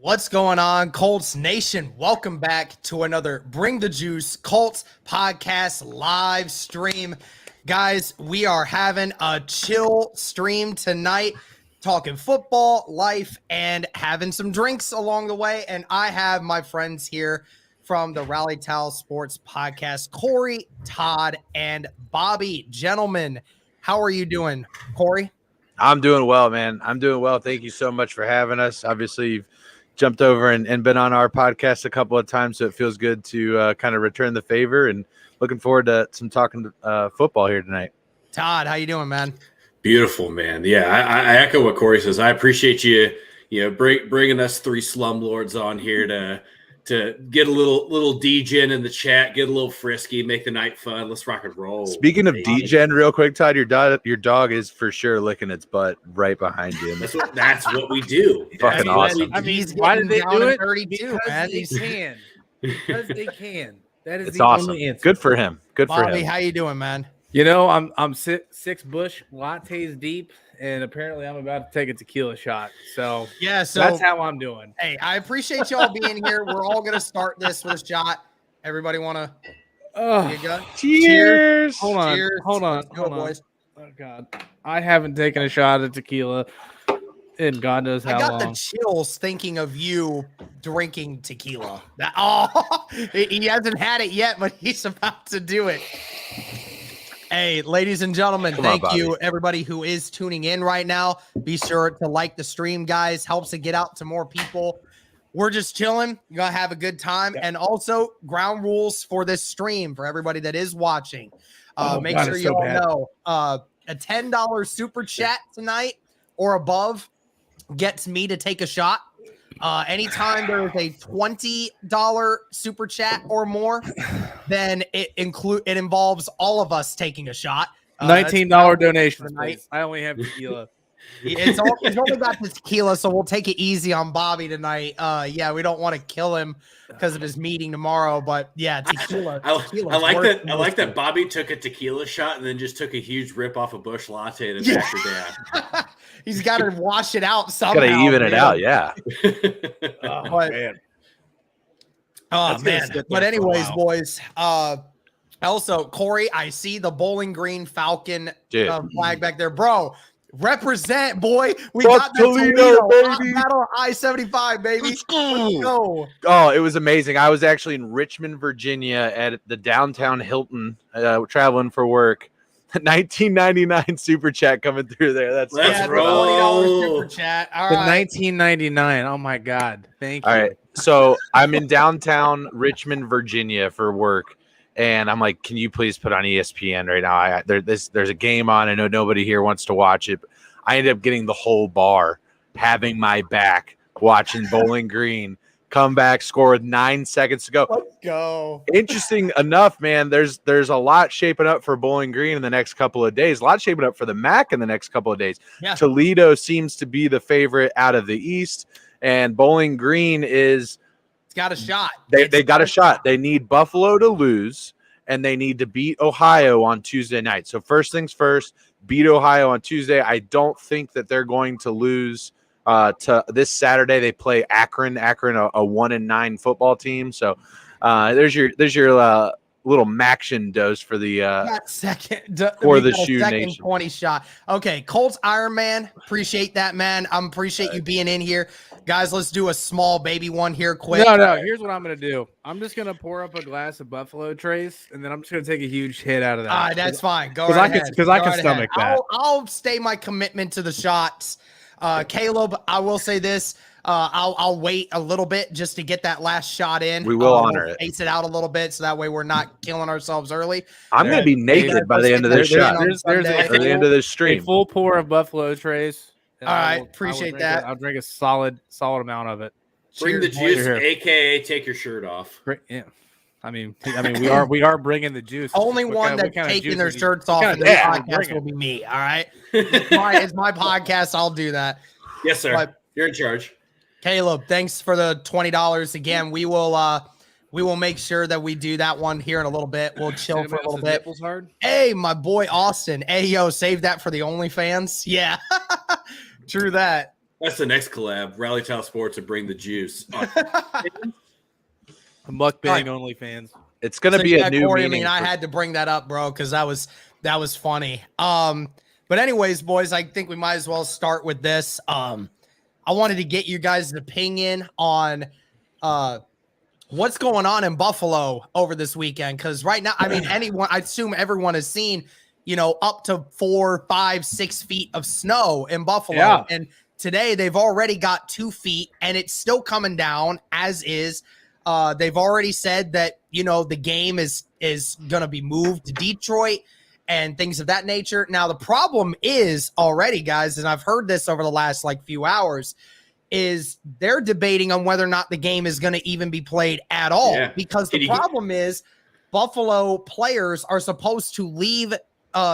What's going on, Colts Nation? Welcome back to another Bring the Juice Colts podcast live stream. Guys, we are having a chill stream tonight, talking football, life, and having some drinks along the way. And I have my friends here from the Tal Sports podcast, Corey, Todd, and Bobby. Gentlemen, how are you doing, Corey? I'm doing well, man. I'm doing well. Thank you so much for having us. Obviously, you've jumped over and been on our podcast a couple of times, so it feels good to kind of return the favor, and looking forward to some talking football here tonight. Todd, how you doing, man? Beautiful, man. Yeah, I echo what Corey says. I appreciate you bringing us three slumlords on here to get a little degen in the chat, get a little frisky, make the night fun. Let's rock and roll. Speaking of degen, real quick, Todd, your dog is for sure licking its butt right behind you. That's what we do. Fucking awesome. I mean, why did they do it? 32, Because they can. Because they can. That is It's the awesome. only answer. Good for him. Good for Bobby, him. how you doing, man? You know, I'm six bush lattes deep, and apparently I'm about to take a tequila shot. So Yeah, so that's how I'm doing. hey, I appreciate y'all being here. We're all gonna start this with a shot. Everybody wanna get going? Cheers. Hold on. Cheers. Hold on. Let's go, Hold on. boys. Oh God, I haven't taken a shot of tequila in God knows how I got long. the chills thinking of you drinking tequila. He hasn't had it yet, but he's about to do it. Hey, ladies and gentlemen, Come on, thank you, Bobby. everybody who is tuning in right now. Be sure to like the stream, guys. Helps it get out to more people. We're just chilling. You're going to have a good time. Yep. And also, ground rules for this stream for everybody that is watching. Make God, sure it's you so all bad. know a $10 super chat tonight or above gets me to take a shot. Anytime there is a $20 super chat or more, then it involves all of us taking a shot. $19 that's donations, tonight. please. I only have tequila. It's only got the tequila, so we'll take it easy on Bobby tonight. Yeah, we don't want to kill him because of his meeting tomorrow, but yeah, tequila. I like worth that. I like whiskey. that Bobby took a tequila shot and then just took a huge rip off a bush latte to back her down. He's got to wash it out somehow. Got to even it man. out, yeah. Oh, But- man. Oh That's gonna man! sit there But for a anyways, while. boys. Also, Corey, I see the Bowling Green Falcon Dude. flag back there, bro. Represent, boy. We Fuck got the Toledo, baby. Battle of I-75, baby. Let's go. Oh, it was amazing. I was actually in Richmond, Virginia at the downtown Hilton, traveling for work. 1999 super chat coming through there. That's Let's Yeah, the roll. $20 super chat. All The right. 1999. Oh my God. Thank you. all right. So I'm in downtown Richmond, Virginia for work, and I'm like, "Can you please put on ESPN right now? There's a game on. I know nobody here wants to watch it." But I ended up getting the whole bar, having my back, watching Bowling Green come back, score with 9 seconds to go. Let's go. Interesting enough, man. There's a lot shaping up for Bowling Green in the next couple of days. A lot shaping up for the MAC in the next couple of days. Yeah. Toledo seems to be the favorite out of the East, and Bowling Green is It's got a shot. they got a shot. They need Buffalo to lose, and they need to beat Ohio on Tuesday night. So first things first, beat Ohio on Tuesday. I don't think that they're going to lose to this Saturday. They play Akron. Akron, a 1-9 football team. So there's your little Maction dose for the That second for we the got a Shoe second Nation. 20 shot. Okay, Colts Iron Man. Appreciate that, man. I appreciate you being in here. Guys, let's do a small baby one here quick. No. Here's what I'm gonna do. I'm just gonna pour up a glass of Buffalo Trace, and then I'm just gonna take a huge hit out of that. All right, that's fine. Go 'Cause right I can- ahead. 'cause I Go can right stomach ahead. that. I'll stay my commitment to the shots. Caleb, I will say this. I'll wait a little bit just to get that last shot in. We will honor it. Pace it out a little bit so that way we're not killing ourselves early. I'm going to be naked by the end of this There's- shot, there's- or the end of this a stream. full pour of Buffalo Trace. and All I right, will appreciate drink that. I'll drink a solid amount of it. Bring the Cheers, juice, Here. aka take your shirt off. Great, yeah. I mean, we are bringing the juice. Only What one kind- what that's kind of taking juice their is he- shirts what off kind in of this juice is he podcast bringing? will be me. All right, it's my podcast. I'll do that. Yes, sir. But- You're in charge. Caleb, thanks for the $20 again. We will make sure that we do that one here in a little bit. We'll chill Anybody for a little else's bit. nipples hard? Hey, my boy Austin. Hey, yo, save that for the OnlyFans. Yeah, true that. That's the next collab. Rally Tal Sports and Bring the Juice. Mukbang only fans. It's going to be a new Corey, meaning. I had to bring that up, bro, because that was funny. But anyways, boys, I think we might as well start with this. I wanted to get you guys' opinion on what's going on in Buffalo over this weekend. Because right now, I assume everyone has seen, up to 4, 5, 6 feet of snow in Buffalo. Yeah. And today they've already got 2 feet and it's still coming down as is. They've already said that, the game is going to be moved to Detroit and things of that nature. Now, the problem is already, guys, and I've heard this over the last few hours, is they're debating on whether or not the game is going to even be played at all. Yeah. Because the problem is Buffalo players are supposed to leave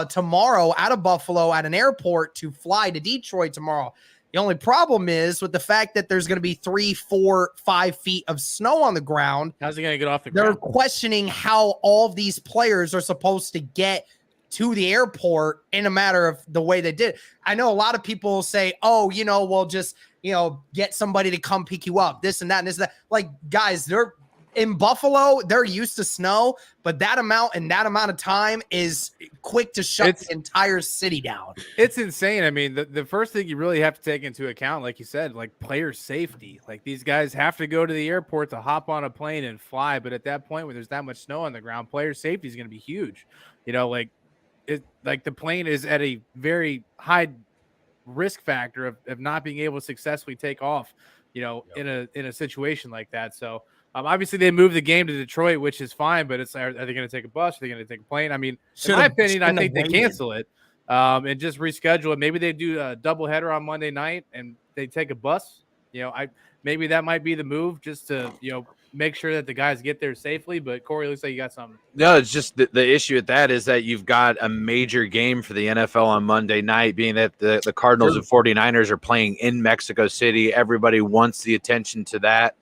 tomorrow out of Buffalo at an airport to fly to Detroit tomorrow. The only problem is with the fact that there's going to be 3, 4, 5 feet of snow on the ground. How's it going to get off the They're ground? questioning how all of these players are supposed to get to the airport in a matter of the way they did. I know a lot of people say, oh, we'll just, get somebody to come pick you up, this and that and this and that. Guys, they're in Buffalo, they're used to snow, but that amount of time is quick to shut the entire city down. It's insane. I mean, the first thing you really have to take into account, like you said, player safety. These guys have to go to the airport to hop on a plane and fly. But at that point, when there's that much snow on the ground, player safety is going to be huge. The plane is at a very high risk factor of not being able to successfully take off, in a situation like that. So obviously they moved the game to Detroit, which is fine, but are they going to take a bus? Are they going to take a plane? I mean, in my opinion, I think they cancel it and just reschedule it. Maybe they do a doubleheader on Monday night and they take a bus. Maybe that might be the move just to, make sure that the guys get there safely. But Corey, looks like you got something. No, it's just the issue with that is that you've got a major game for the NFL on Monday night, being that the Cardinals and 49ers are playing in Mexico City. Everybody wants the attention to that.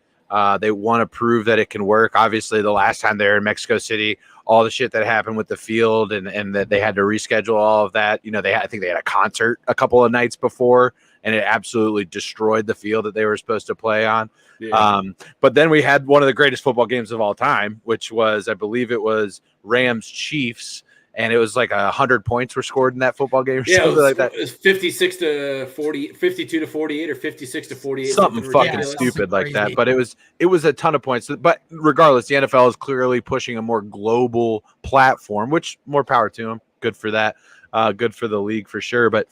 They want to prove that it can work. Obviously, the last time they were in Mexico City, all the shit that happened with the field and that they had to reschedule all of that. I think they had a concert a couple of nights before, and it absolutely destroyed the field that they were supposed to play on. Yeah. But then we had one of the greatest football games of all time, which was, I believe it was Rams Chiefs. And it was 100 points were scored in that football game. Or something like that. It was 56 to 40, 52 to 48, or 56 to 48. Something fucking stupid like that. But it was a ton of points. But regardless, the NFL is clearly pushing a more global platform, which more power to them. Good for that. Good for the league for sure. But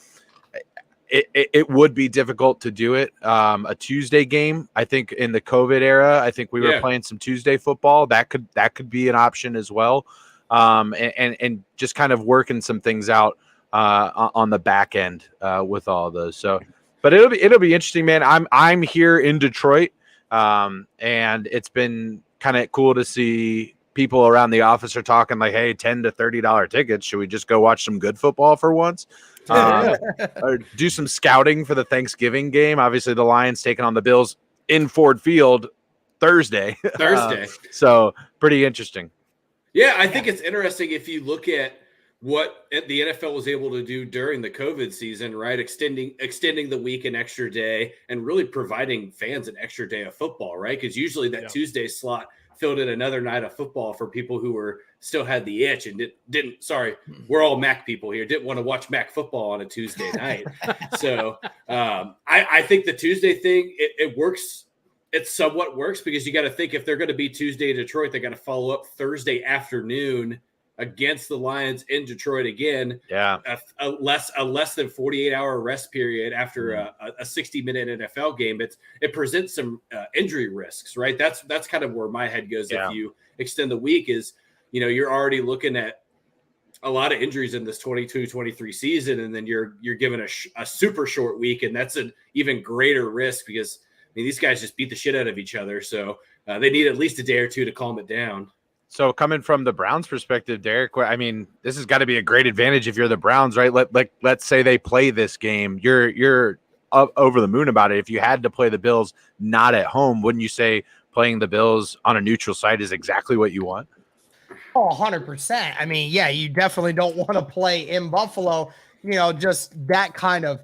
it would be difficult to do it. A Tuesday game, I think in the COVID era, I think we were playing some Tuesday football. That could be an option as well. And just kind of working some things out on the back end with all of those. So, but it'll be interesting, man. I'm here in Detroit, and it's been kind of cool to see people around the office are talking hey, $10 to $30 tickets. Should we just go watch some good football for once? Or do some scouting for the Thanksgiving game. Obviously, the Lions taking on the Bills in Ford Field Thursday. So pretty interesting. Yeah, I think it's interesting if you look at what the NFL was able to do during the COVID season, right? Extending the week an extra day and really providing fans an extra day of football, right? Because usually that Tuesday slot filled in another night of football for people who still had the itch and didn't. Sorry, we're all Mac people here. Didn't want to watch Mac football on a Tuesday night. So I think the Tuesday thing it works. It somewhat works because you got to think if they're going to be Tuesday in Detroit, they got to follow up Thursday afternoon against the Lions in Detroit again. Yeah, a less than 48-hour rest period after a 60-minute NFL game. It presents some injury risks, right? That's kind of where my head goes. If you extend the week, is you're already looking at a lot of injuries in this 22-23 season, and then you're given a super short week, and that's an even greater risk because. These guys just beat the shit out of each other, so they need at least a day or two to calm it down. So coming from the Browns' perspective, Derek, this has got to be a great advantage if you're the Browns, right? Let's say they play this game. You're over the moon about it. If you had to play the Bills not at home, wouldn't you say playing the Bills on a neutral site is exactly what you want? Oh, 100%. You definitely don't want to play in Buffalo. just that kind of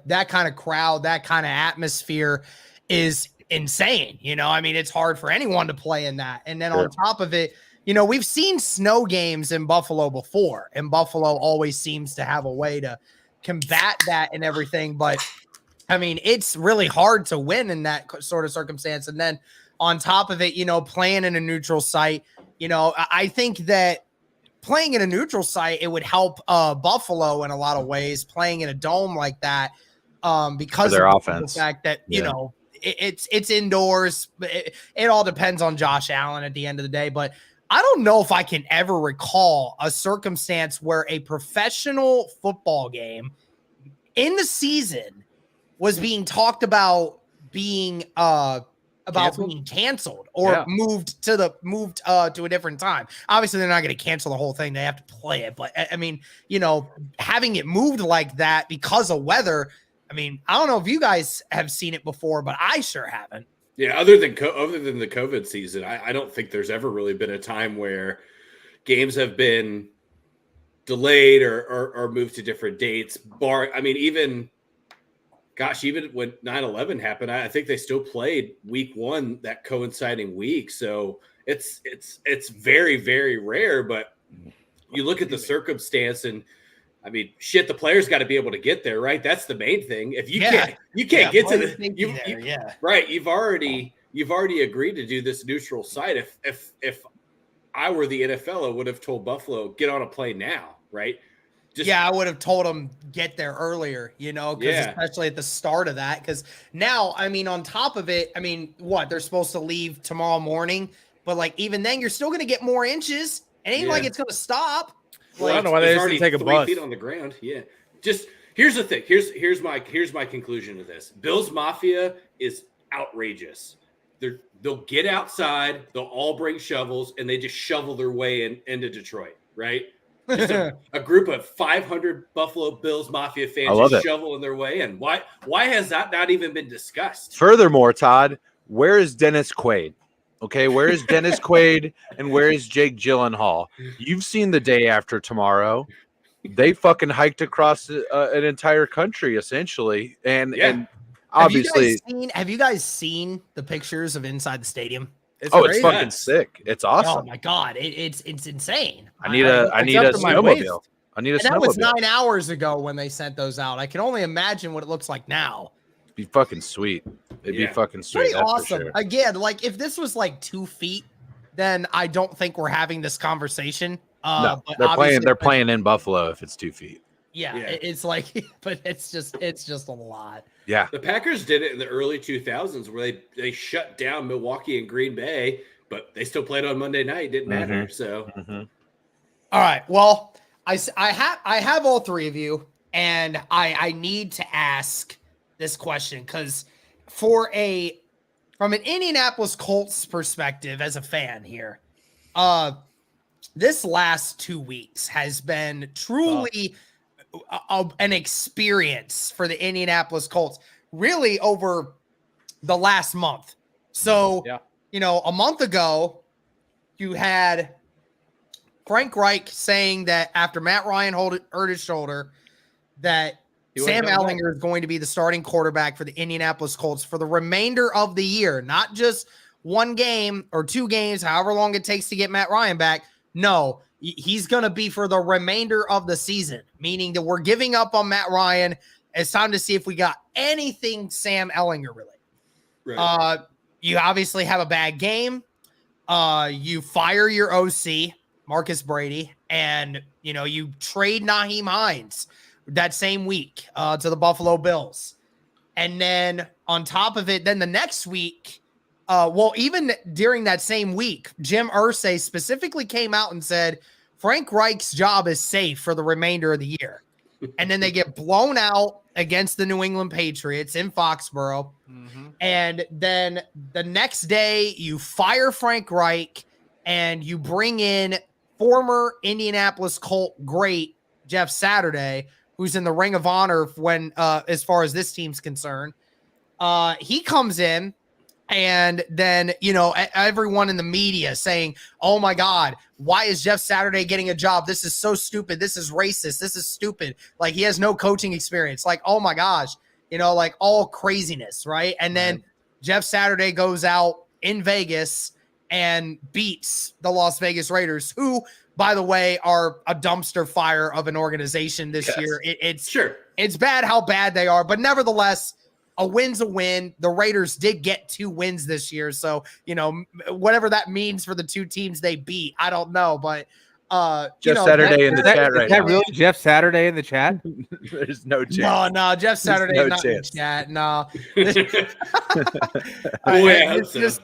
crowd, that kind of atmosphere is insane. I mean, it's hard for anyone to play in that. And then on top of it, we've seen snow games in Buffalo before, and Buffalo always seems to have a way to combat that and everything. But I mean, it's really hard to win in that sort of circumstance. And then on top of it, playing in a neutral site, I think that playing in a neutral site, it would help Buffalo in a lot of ways, playing in a dome like that, because their of offense. the fact that, it's indoors. It all depends on Josh Allen at the end of the day. But I don't know if I can ever recall a circumstance where a professional football game in the season was being talked about being canceled or moved to a different time. Obviously, they're not going to cancel the whole thing. They have to play it. But I mean, having it moved like that because of weather, I mean, I don't know if you guys have seen it before, but I sure haven't. Yeah, other than the COVID season, I don't think there's ever really been a time where games have been delayed or moved to different dates. Even when 9/11 happened, I think they still played week 1 that coinciding week. So it's very, very rare. But you look at the circumstance, and I mean, shit, the players got to be able to get there, right? That's the main thing. If you can't get to the right, you've already agreed to do this neutral site. If I were the NFL, I would have told Buffalo, get on a plane now, right? I would have told them get there earlier, especially at the start of that. Because now, I mean, on top of it, I mean, they're supposed to leave tomorrow morning, but like even then, you're still going to get more inches. It ain't like it's going to stop. Well, I don't know why they just take a 3 bus. feet on the ground. Yeah. Just here's the thing. Here's my conclusion to this. Bills Mafia is outrageous. They'll get outside, they'll all bring shovels, and they just shovel their way into Detroit, right? Just a group of 500 Buffalo Bills Mafia fans just shoveling their way in. Why has that not even been discussed? Furthermore, Todd, where is Dennis Quaid? Okay, where is Dennis Quaid and where is Jake Gyllenhaal? You've seen The Day After Tomorrow. They fucking hiked across an entire country, essentially. And obviously... Have you guys seen the pictures of inside the stadium? It's fucking sick. It's awesome. Oh my God. It's insane. I need a snowmobile. That was 9 hours ago when they sent those out. I can only imagine what it looks like now. It'd be fucking sweet. It'd be fucking sweet. Pretty awesome. Sure. Again, like if this was like 2 feet, then I don't think we're having this conversation. No, they're playing in Buffalo if it's 2 feet. Yeah, it's like, but it's just a lot. Yeah, the Packers did it in the early 2000s where they shut down Milwaukee and Green Bay, but they still played on Monday night. Didn't matter. So, all right. Well, I have all three of you, and I need to ask this question because from an Indianapolis Colts perspective as a fan here, this last 2 weeks has been truly an experience for the Indianapolis Colts, really over the last month. So, a month ago, you had Frank Reich saying that after Matt Ryan hurt his shoulder, that Sam Ehlinger is going to be the starting quarterback for the Indianapolis Colts for the remainder of the year, not just one game or 2 games, however long it takes to get Matt Ryan back. No, he's going to be for the remainder of the season, meaning that we're giving up on Matt Ryan. It's time to see if we got anything Sam Ehlinger related. Right. You obviously have a bad game. You fire your OC, Marcus Brady, and you trade Nyheim Hines that same week to the Buffalo Bills. And then on top of it, then the next week, even during that same week, Jim Irsay specifically came out and said Frank Reich's job is safe for the remainder of the year. And then they get blown out against the New England Patriots in Foxborough. Mm-hmm. And then the next day you fire Frank Reich and you bring in former Indianapolis Colt great Jeff Saturday, who's in the Ring of Honor when as far as this team's concerned. He comes in And then, everyone in the media saying, oh my God, why is Jeff Saturday getting a job? This is so stupid. This is racist. This is stupid. Like, he has no coaching experience. Like, oh my gosh, like all craziness, right? And then Jeff Saturday goes out in Vegas and beats the Las Vegas Raiders, who, by the way, are a dumpster fire of an organization this year. It's bad how bad they are, but nevertheless, a win's a win. The Raiders did get 2 wins this year. So, whatever that means for the 2 teams they beat, I don't know. But Jeff Saturday in the chat right now. Is that really Jeff Saturday in the chat? There's no chance. No, Jeff Saturday no not chance. in the chat. No. It's just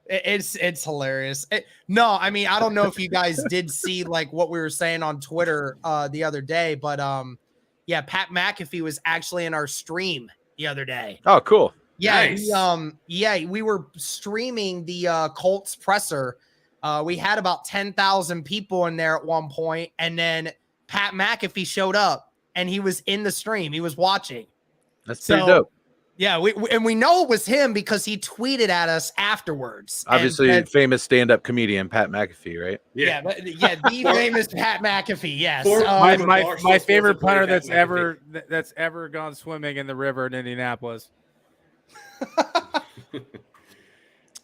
it's hilarious. No, I mean, I don't know if you guys did see like what we were saying on Twitter the other day, but Pat McAfee was actually in our stream the other day. Oh, cool. Yeah, Nice. we were streaming the Colts presser. We had about 10,000 people in there at one point, and then Pat McAfee showed up, and he was in the stream. He was watching. That's pretty dope. Yeah, we know it was him because he tweeted at us afterwards. Obviously, famous stand-up comedian Pat McAfee, right? Yeah, the famous Pat McAfee. Yes, my favorite punter that's ever gone swimming in the river in Indianapolis.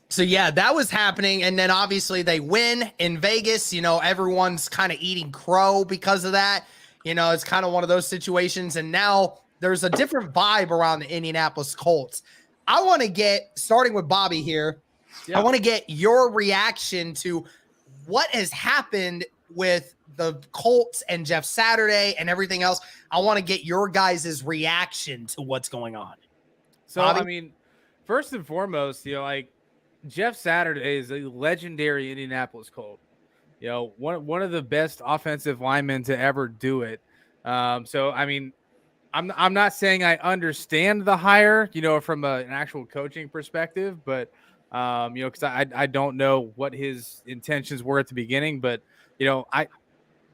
So yeah, that was happening, and then obviously they win in Vegas. Everyone's kind of eating crow because of that. It's kind of one of those situations, and now there's a different vibe around the Indianapolis Colts. I want to get, starting with Bobby here, I want to get your reaction to what has happened with the Colts and Jeff Saturday and everything else. I want to get your guys' reaction to what's going on. So, Bobby? I mean, first and foremost, Jeff Saturday is a legendary Indianapolis Colt. One of the best offensive linemen to ever do it. So, I mean, I'm not saying I understand the hire, from an actual coaching perspective, but because I don't know what his intentions were at the beginning, but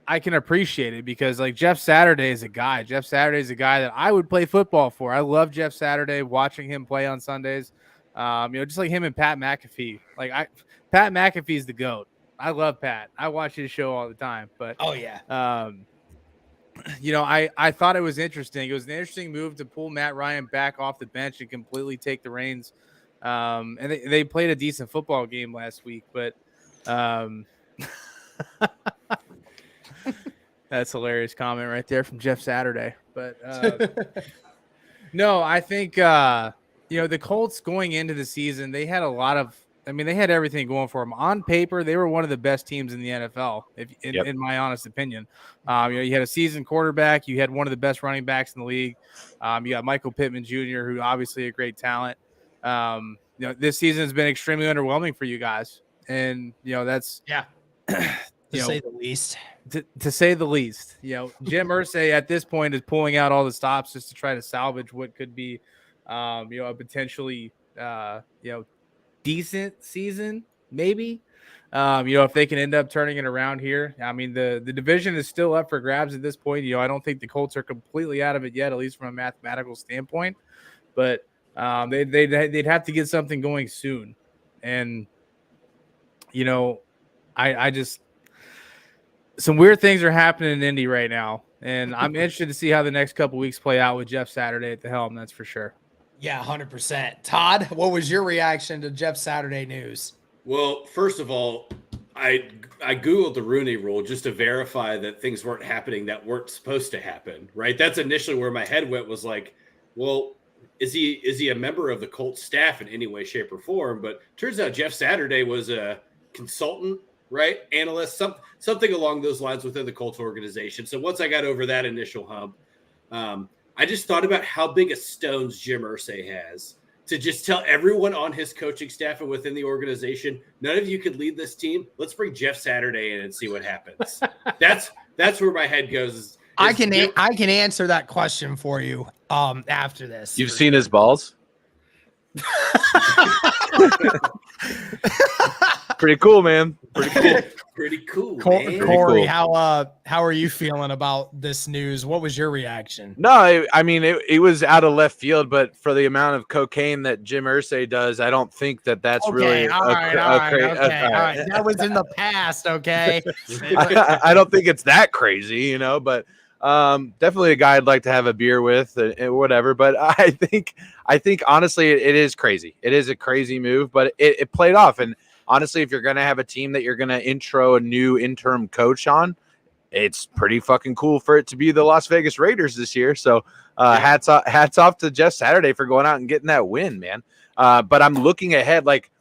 I can appreciate it because like Jeff Saturday is a guy. Jeff Saturday is a guy that I would play football for. I love Jeff Saturday, watching him play on Sundays. Just like him and Pat McAfee. Pat McAfee's the GOAT. I love Pat. I watch his show all the time. But oh yeah. I thought it was interesting. It was an interesting move to pull Matt Ryan back off the bench and completely take the reins. And they played a decent football game last week, but that's a hilarious comment right there from Jeff Saturday. But no, I think the Colts going into the season, they had they had everything going for them. On paper, they were one of the best teams in the NFL, in my honest opinion. You had a seasoned quarterback. You had one of the best running backs in the league. You got Michael Pittman Jr., who obviously a great talent. This season has been extremely underwhelming for you guys. And, that's to say the least. To say the least. Jim Irsay at this point is pulling out all the stops just to try to salvage what could be, a potentially, decent season, maybe. If they can end up turning it around here. I mean, the division is still up for grabs at this point. I don't think the Colts are completely out of it yet, at least from a mathematical standpoint. But they'd have to get something going soon. And, I just – some weird things are happening in Indy right now. And I'm interested to see how the next couple weeks play out with Jeff Saturday at the helm, that's for sure. Yeah, 100%. Todd, what was your reaction to Jeff Saturday news? Well, first of all, I Googled the Rooney Rule just to verify that things weren't happening that weren't supposed to happen, right? That's initially where my head went, was like, well, is he a member of the Colts staff in any way, shape, or form? But turns out Jeff Saturday was a consultant, right? Analyst, something along those lines within the Colts organization. So once I got over that initial hump, I just thought about how big a stones Jim Irsay has to just tell everyone on his coaching staff and within the organization, none of you could lead this team. Let's bring Jeff Saturday in and see what happens. That's where my head goes. I can answer that question for you after this. You've seen his balls? Pretty cool, man. Pretty cool. Pretty cool, man. Corey, cool. how are you feeling about this news? What was your reaction? No, I mean it was out of left field, but for the amount of cocaine that Jim Irsay does, I don't think that's really All right. That was in the past, okay? I don't think it's that crazy, but definitely a guy I'd like to have a beer with and whatever. But I think honestly it is crazy. It is a crazy move, but it played off. And honestly, if you're going to have a team that you're going to intro a new interim coach on, it's pretty fucking cool for it to be the Las Vegas Raiders this year. So hats off to Jeff Saturday for going out and getting that win, man. But I'm looking ahead, like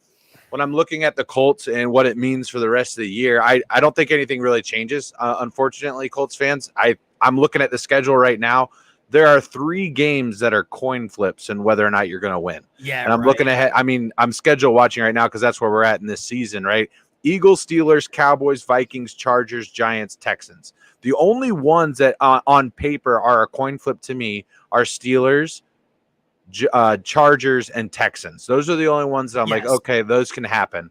when I'm looking at the Colts and what it means for the rest of the year, I don't think anything really changes. Unfortunately, Colts fans, I'm looking at the schedule right now. There are 3 games that are coin flips and whether or not you're going to win. Yeah. And I'm looking ahead. I mean, I'm schedule watching right now because that's where we're at in this season, right? Eagles, Steelers, Cowboys, Vikings, Chargers, Giants, Texans. The only ones that on paper are a coin flip to me are Steelers, Chargers, and Texans. Those are the only ones that I'm like, okay, those can happen.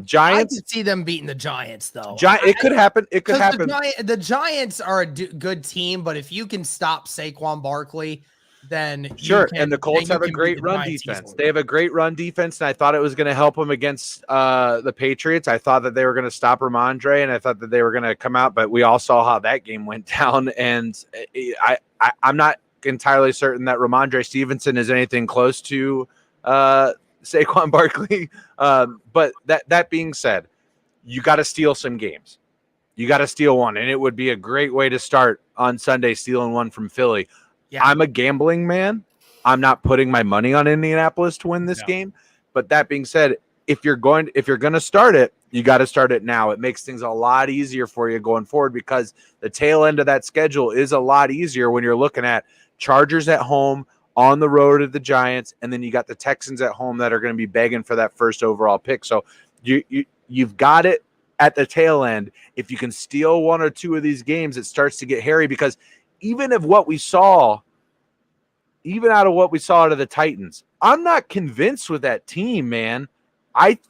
Giants. I could see them beating the Giants, though. It could happen. It could happen. The Giants are a good team, but if you can stop Saquon Barkley, then sure. And the Colts have a great run defense. Easily. They have a great run defense, and I thought it was going to help them against the Patriots. I thought that they were going to stop Ramondre, and I thought that they were going to come out, but we all saw how that game went down. And I'm not entirely certain that Ramondre Stevenson is anything close to Saquon Barkley. But that being said, you got to steal some games. You got to steal one, and it would be a great way to start on Sunday, stealing one from Philly. Yeah. I'm a gambling man. I'm not putting my money on Indianapolis to win this game. But that being said, if you're going to start it, you got to start it now. It makes things a lot easier for you going forward because the tail end of that schedule is a lot easier when you're looking at Chargers at home, on the road at the Giants, and then you got the Texans at home that are going to be begging for that first overall pick. So you've got it at the tail end. If you can steal one or two of these games, it starts to get hairy because even out of what we saw out of the Titans, I'm not convinced with that team, man.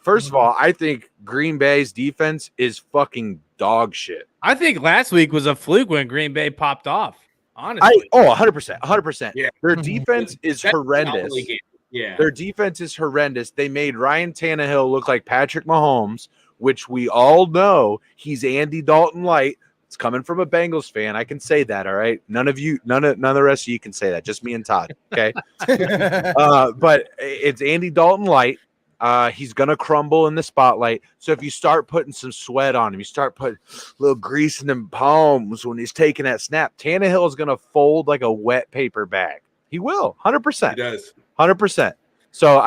First of all, I think Green Bay's defense is fucking dog shit. I think last week was a fluke when Green Bay popped off. Honestly. 100%. Yeah. Their defense is horrendous. Yeah. Their defense is horrendous. They made Ryan Tannehill look like Patrick Mahomes, which we all know he's Andy Dalton light. It's coming from a Bengals fan. I can say that, all right? None of the rest of you can say that. Just me and Todd, okay? But it's Andy Dalton light. He's going to crumble in the spotlight. So if you start putting some sweat on him, you start putting a little grease in them palms when he's taking that snap, Tannehill is going to fold like a wet paper bag. He will, 100%. He does. 100%. So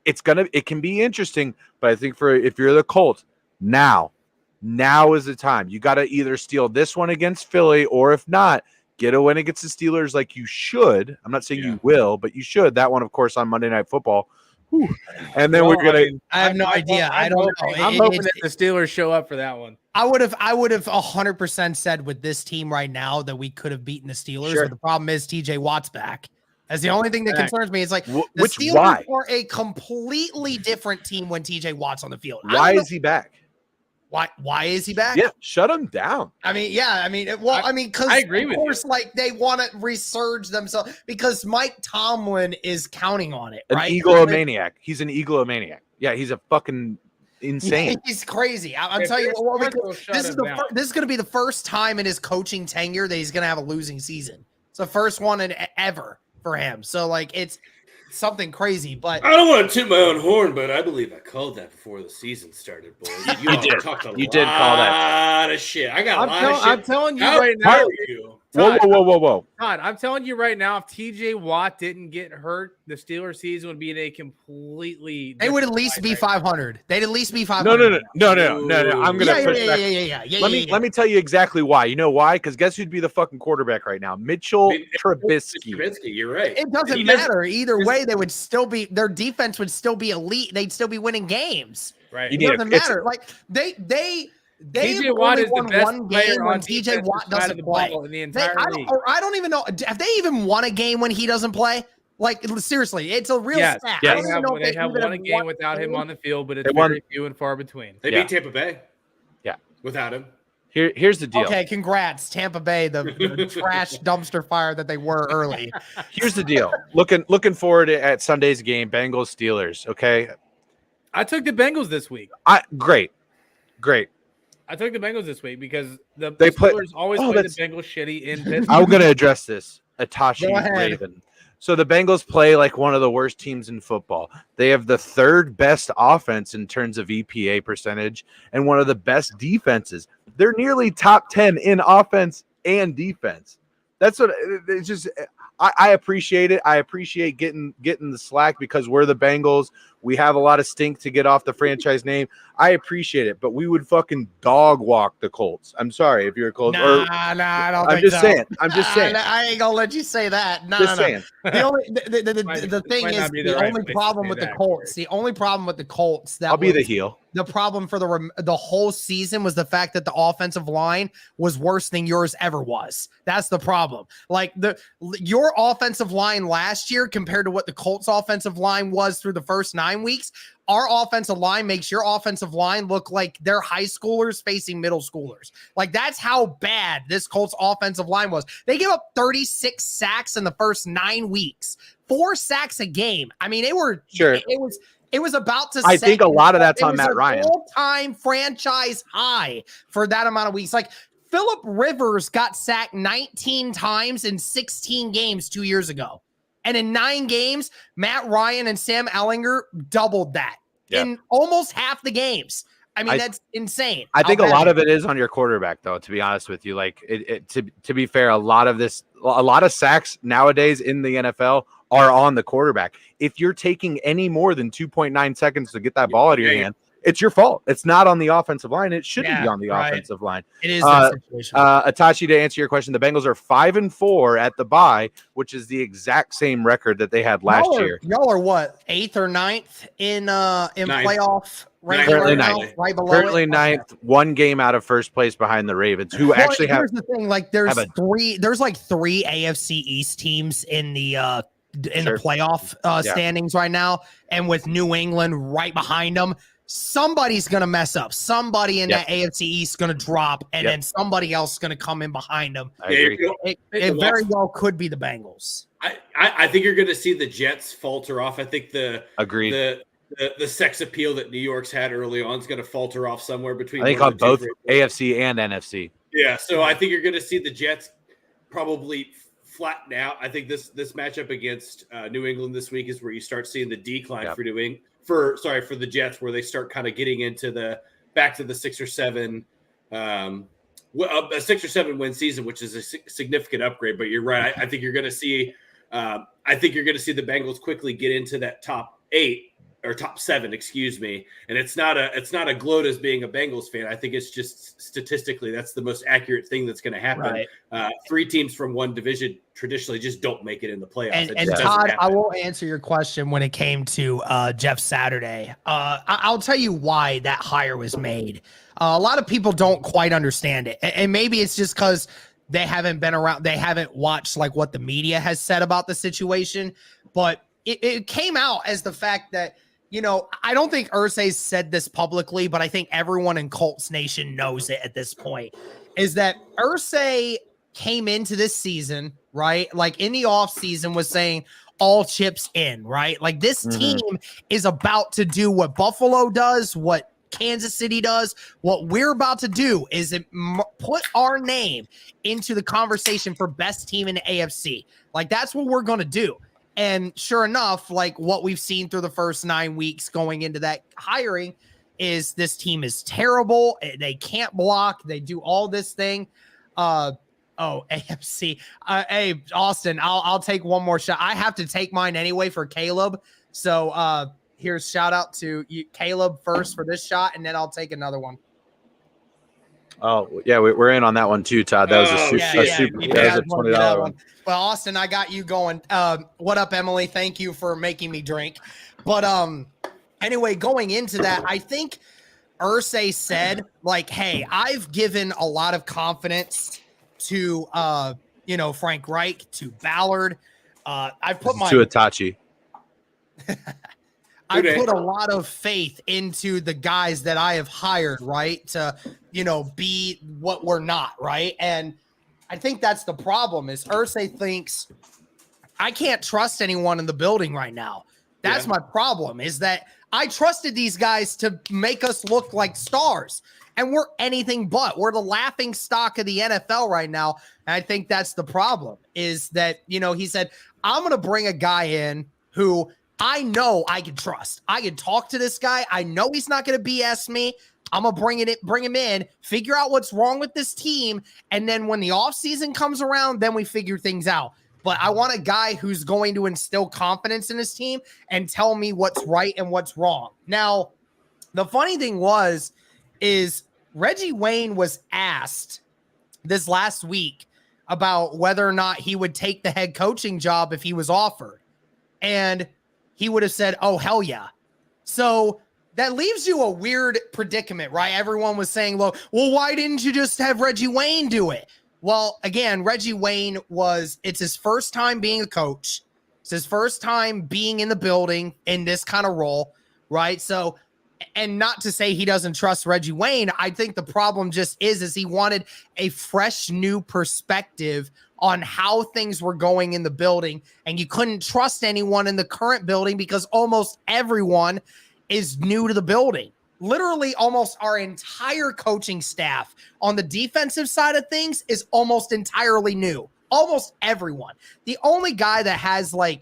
it can be interesting, but I think if you're the Colts, now is the time. You got to either steal this one against Philly, or if not, get a win against the Steelers like you should. I'm not saying you will, but you should. That one, of course, on Monday Night Football. Whew. And then we're gonna. I have no idea. I don't know. I'm hoping that the Steelers show up for that one. I would have 100% said with this team right now that we could have beaten the Steelers. Sure. But the problem is TJ Watt's back. That's the only thing that concerns me. It's like the Steelers are a completely different team when TJ Watt's on the field. Why is he back? Why is he back? Yeah, shut him down. Because I agree with you. Like they want to resurge themselves because Mike Tomlin is counting on it. An egomaniac. He's an egomaniac. Yeah, he's a fucking insane. He's crazy. I'm telling you what. This is going to be the first time in his coaching tenure that he's going to have a losing season. It's the first one ever for him. So it's something crazy, but I don't want to toot my own horn, but I believe I called that before the season started, boys. You did call that. A lot of shit. I got a lot of shit. I'm telling you right now. Whoa. Todd, I'm telling you right now, if TJ Watt didn't get hurt, the Steelers season would be in a completely. They would at least be 500. They'd at least be 500. No. I'm gonna push back. Let me tell you exactly why. You know why? Because guess who'd be the fucking quarterback right now? Mitchell Trubisky. You're right. It doesn't matter either way. They would still be. Their defense would still be elite. They'd still be winning games. Right. It doesn't matter. TJ Watt is the best player when TJ Watt doesn't play. In the entire league. I don't even know. Have they even won a game when he doesn't play? Seriously, it's a real stat. Yes. They have won a game without him on the field, but it's very few and far between. They beat Tampa Bay. Yeah. without him. Here's the deal. Okay, congrats, Tampa Bay, the trash dumpster fire that they were early. Here's the deal. Looking forward at Sunday's game, Bengals Steelers. Okay, I took the Bengals this week. Great. I took the Bengals this week because the They play- Steelers always Oh, play the that's- Bengals shitty in Pittsburgh. I'm going to address this. Go Atashi ahead. Raven. So the Bengals play like one of the worst teams in football. They have the third best offense in terms of EPA percentage and one of the best defenses. They're nearly top 10 in offense and defense. That's what it's just. I appreciate it. I appreciate getting the slack because we're the Bengals. We have a lot of stink to get off the franchise name. I appreciate it, but we would fucking dog walk the Colts. I'm sorry if you're a Colts. Nah, I don't I'm think just so. saying. I'm just saying. I ain't gonna let you say that. No, Just no. saying. The only the thing might is not be the the right only place to problem say with the that, Colts. The only problem with the Colts that I'll be the was heel. the problem for the whole season was the fact that the offensive line was worse than yours ever was. That's the problem. Like your offensive line last year compared to what the Colts offensive line was through the first 9 weeks. Our offensive line makes your offensive line look like they're high schoolers facing middle schoolers. Like that's how bad this Colts offensive line was. They gave up 36 sacks in the first 9 weeks, 4 sacks a game. I mean, Sure. It was about to. I think a lot of that's on was Matt an Ryan. All-time franchise high for that amount of weeks. Like Phillip Rivers got sacked 19 times in 16 games 2 years ago. And in 9 games, Matt Ryan and Sam Ellinger doubled that in almost half the games. I mean, that's insane. I think a lot of it is on your quarterback, though, to be honest with you. Like, to be fair, a lot of sacks nowadays in the NFL are on the quarterback. If you're taking any more than 2.9 seconds to get that ball out of your hand, it's your fault. It's not on the offensive line. It shouldn't be on the offensive line. It is that situation. Atachi, to answer your question, the Bengals are 5-4 at the bye, which is the exact same record that they had last year. Y'all are what, 8th or 9th in playoff? Currently ninth, right below currently it? 9th, 1 game out of first place behind the Ravens, who actually have. Here's the thing: like, there's like three AFC East teams in the playoff standings right now, and with New England right behind them. Somebody's going to mess up. Somebody in that AFC East is going to drop, and then somebody else is going to come in behind them. I agree. It very well could be the Bengals. I think you're going to see the Jets falter off. I think the sex appeal that New York's had early on is going to falter off somewhere between. I think on both AFC and NFC. Yeah, so I think you're going to see the Jets probably flatten out. I think this matchup against New England this week is where you start seeing the decline for New England. For the Jets, where they start kind of getting into back to the 6 or 7, a 6 or 7 win season, which is a significant upgrade. But you're right. I think you're going to see. I think you're going to see the Bengals quickly get into that top 8 or top 7, excuse me. And it's not a gloat as being a Bengals fan. I think it's just statistically that's the most accurate thing that's going to happen. Right. 3 teams from one division traditionally just don't make it in the playoffs. And Todd, I will answer your question when it came to Jeff Saturday. I'll tell you why that hire was made. A lot of people don't quite understand it, and maybe it's just because they haven't been around. They haven't watched like what the media has said about the situation, but it came out as the fact that. You know, I don't think Irsay said this publicly, but I think everyone in Colts Nation knows it at this point, is that Irsay came into this season, right? Like in the offseason was saying all chips in, right? Like this team is about to do what Buffalo does, what Kansas City does. What we're about to do is put our name into the conversation for best team in the AFC. Like that's what we're going to do. And sure enough, like what we've seen through the first 9 weeks going into that hiring is this team is terrible. They can't block. They do all this thing. AFC. Hey, Austin, I'll take one more shot. I have to take mine anyway for Caleb. So here's shout out to you, Caleb, first for this shot, and then I'll take another one. Oh, yeah, we're in on that one too, Todd. That was a $20 one. Well, Austin, I got you going. What up, Emily? Thank you for making me drink. But anyway, going into that, I think Irsay said, like, hey, I've given a lot of confidence to, Frank Reich, to Ballard. I've put to Itachi. I put a lot of faith into the guys that I have hired, right? To, be what we're not, right? And I think that's the problem is Irsay thinks I can't trust anyone in the building right now. That's my problem is that I trusted these guys to make us look like stars, and we're anything but. We're the laughing stock of the NFL right now. And I think that's the problem is that, he said, I'm going to bring a guy in who I know I can trust. I can talk to this guy. I know he's not going to BS me. I'm going to bring him in, figure out what's wrong with this team. And then when the offseason comes around, then we figure things out. But I want a guy who's going to instill confidence in his team and tell me what's right and what's wrong. Now, the funny thing is Reggie Wayne was asked this last week about whether or not he would take the head coaching job if he was offered. And he would have said, oh, hell yeah. So that leaves you a weird predicament, right? Everyone was saying, well, why didn't you just have Reggie Wayne do it? Well, again, Reggie Wayne it's his first time being a coach. It's his first time being in the building in this kind of role, right? So, and not to say he doesn't trust Reggie Wayne. I think the problem just is he wanted a fresh new perspective on how things were going in the building. And you couldn't trust anyone in the current building because almost everyone is new to the building. Literally almost our entire coaching staff on the defensive side of things is almost entirely new. Almost everyone. The only guy that has 4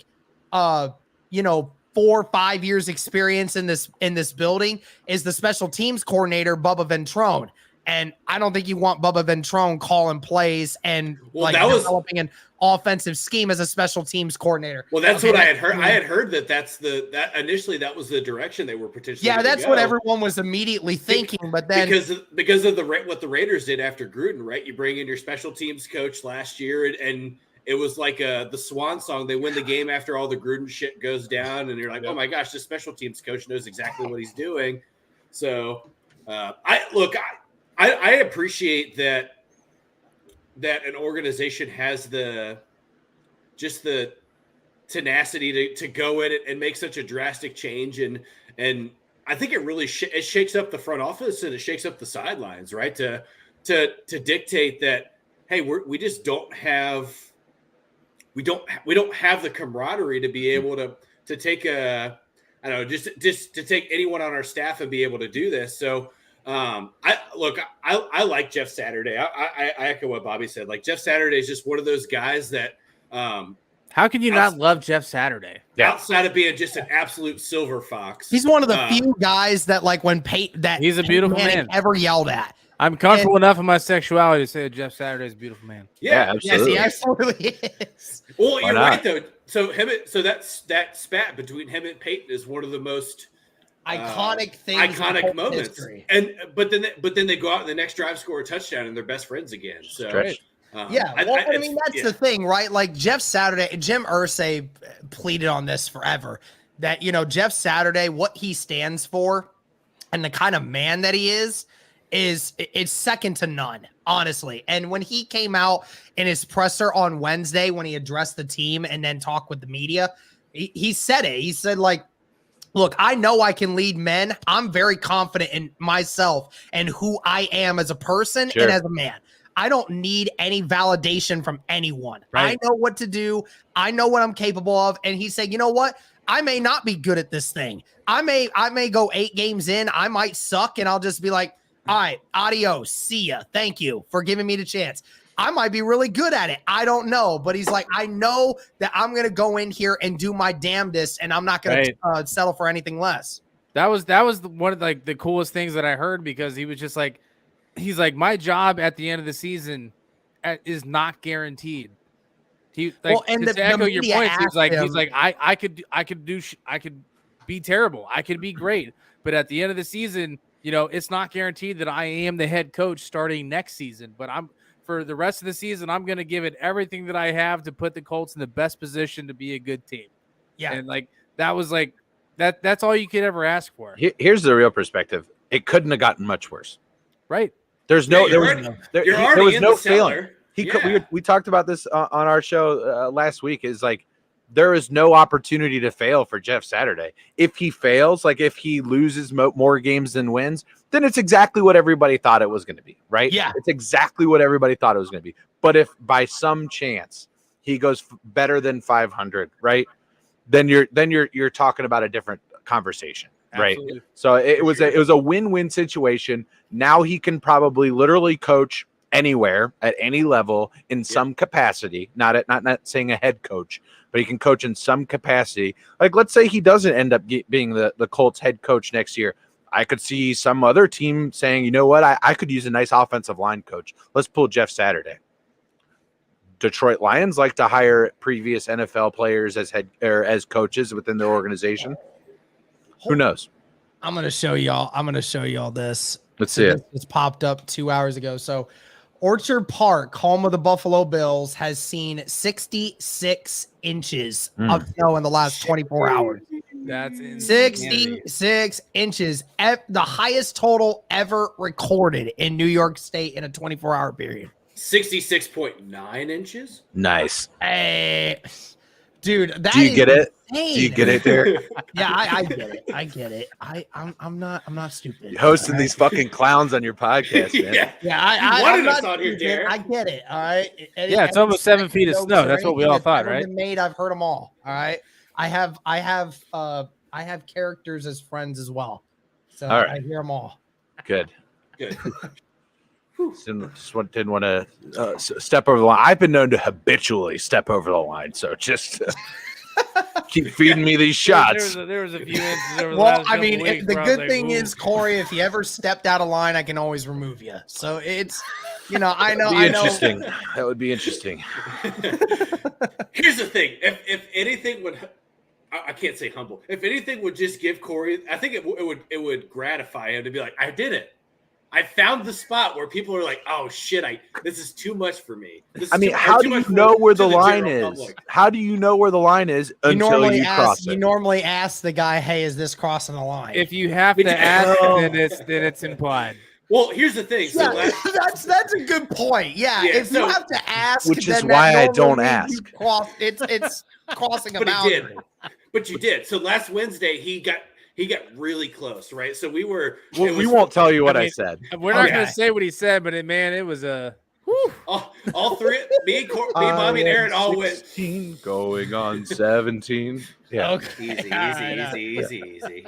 or 5 years experience in this building is the special teams coordinator, Bubba Ventrone. And I don't think you want Bubba Ventrone calling plays and developing an offensive scheme as a special teams coordinator. Well, that's what I had heard. I had heard that initially that was the direction they were potentially. Yeah, that's what everyone was immediately thinking. But then because of what the Raiders did after Gruden, right? You bring in your special teams coach last year, and it was like the swan song. They win the game after all the Gruden shit goes down, and you're like, oh my gosh, this special teams coach knows exactly what he's doing. So I appreciate that an organization has the tenacity to go in it and make such a drastic change. And I think it really it shakes up the front office and it shakes up the sidelines, right? To dictate that, hey, we just don't have the camaraderie to be able to take just to take anyone on our staff and be able to do this. So I like Jeff Saturday. I echo what Bobby said. Like Jeff Saturday is just one of those guys that. How can you not love Jeff Saturday? Outside of being just an absolute silver fox, he's one of the few guys that when he's a beautiful man ever yelled at. I'm comfortable enough in my sexuality to say that Jeff Saturday is a beautiful man. Yeah, absolutely. Yes, he absolutely is. Well, you're right though. So that spat between him and Peyton is one of the most iconic things, iconic moments. History. But then they go out and the next drive, score a touchdown, and they're best friends again. So that's the thing, right? Like Jeff Saturday, Jim Irsay pleaded on this forever. That Jeff Saturday, what he stands for, and the kind of man that he is it's second to none, honestly. And when he came out in his presser on Wednesday, when he addressed the team and then talked with the media, he said it. He said, look, I know I can lead men. I'm very confident in myself and who I am as a person and as a man. I don't need any validation from anyone. Right. I know what to do. I know what I'm capable of. And he said, you know what? I may not be good at this thing. I may go 8 games in. I might suck. And I'll just be like, all right, adios. See ya. Thank you for giving me the chance. I might be really good at it. I don't know. But he's like, I know that I'm going to go in here and do my damnedest, and I'm not going to settle for anything less. That was one of the coolest things that I heard, because he was just like, he's like, my job at the end of the season is not guaranteed. He to echo your point, he's like, I could be terrible. I could be great. But at the end of the season, it's not guaranteed that I am the head coach starting next season, but for the rest of the season, I'm going to give it everything that I have to put the Colts in the best position to be a good team. Yeah. And that was that's all you could ever ask for. Here's the real perspective. It couldn't have gotten much worse. Right. There was no feeling. We talked about this on our show last week. Is like, there is no opportunity to fail for Jeff Saturday. If he fails, like if he loses more games than wins, then it's exactly what everybody thought it was going to be, right? Yeah. It's exactly what everybody thought it was going to be. But if by some chance he goes better than 500, right? Then you're talking about a different conversation, right? Absolutely. So it was a win-win situation. Now he can probably literally coach anywhere at any level in some capacity, not saying a head coach, but he can coach in some capacity. Like, let's say he doesn't end up being the Colts head coach next year. I could see some other team saying, you know what, I could use a nice offensive line coach. Let's pull Jeff Saturday. Detroit Lions like to hire previous NFL players as coaches within their organization. Who knows? I'm going to show y'all this. Let's see it. This popped up 2 hours ago. So Orchard Park, home of the Buffalo Bills, has seen 66 inches of snow in the last 24 hours. That's insane. 66 inches, the highest total ever recorded in New York State in a 24-hour period. 66.9 inches. Nice. Hey, dude, that do you get it? Insane. Do you get it there? Yeah, I get it. I get it. I'm not stupid. You're hosting these fucking clowns on your podcast, man. I wanted I'm us not on here, stupid. Darren. I get it. All right. Yeah, it's almost 7 feet of snow. That's what we all thought, right? Made. I've heard them all. All right. I have characters as friends as well, so all right. I hear them all. Good. Didn't want to step over the line. I've been known to habitually step over the line, so just keep feeding me these shots. There was a few instances over the Well, last I mean, couple weeks the where I was good like, thing ooh. is, Corey, if you ever stepped out of line, I can always remove you. So it's, I know. Interesting. That would be interesting. Here's the thing: if anything would, I can't say humble. If anything would just give Corey, I think it would gratify him to be like, I did it. I found the spot where people are like, "Oh shit, this is too much for me." How do you know where the line is? How do you know where the line is until you cross it? You normally ask the guy, "Hey, is this crossing the line?" If you have to ask, then it's implied. Well, here's the thing. So that's a good point. Yeah, if you have to ask, which is why I don't ask. It's crossing a boundary. But you did. So last Wednesday, he got really close, right? So we won't tell you what I said. We're not going to say what he said, but it was a. All three, me, Bobby, and Aaron all went 16 going on 17. Yeah, okay. Easy.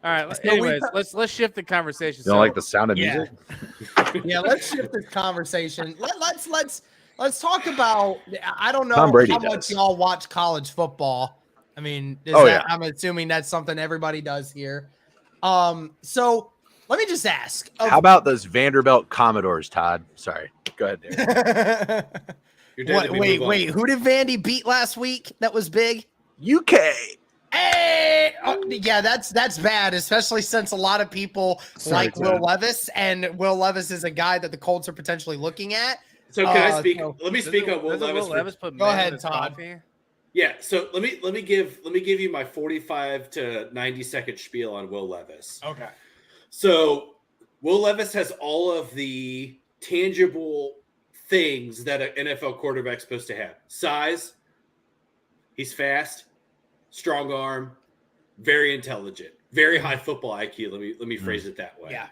All right. Anyways, let's shift the conversation. You don't like the sound of music? Yeah, let's shift this conversation. Let's talk about. I don't know Tom Brady how does. much y'all watch college football. I mean, I'm assuming that's something everybody does here. So let me just ask. How about those Vanderbilt Commodores, Todd? Sorry. Go ahead, Darren. Wait. Who did Vandy beat last week? That was big. UK. Hey, yeah, that's bad, especially since a lot of people like Will Levis, and Will Levis is a guy that the Colts are potentially looking at. So can I speak? Let me speak on Will Levis. Go ahead, Todd. Yeah, so let me give you my 45 to 90 second spiel on Will Levis. Okay. So Will Levis has all of the tangible things that an NFL quarterback's supposed to have. Size, he's fast, strong arm, very intelligent, very high football IQ. Let me phrase it that way. Yeah.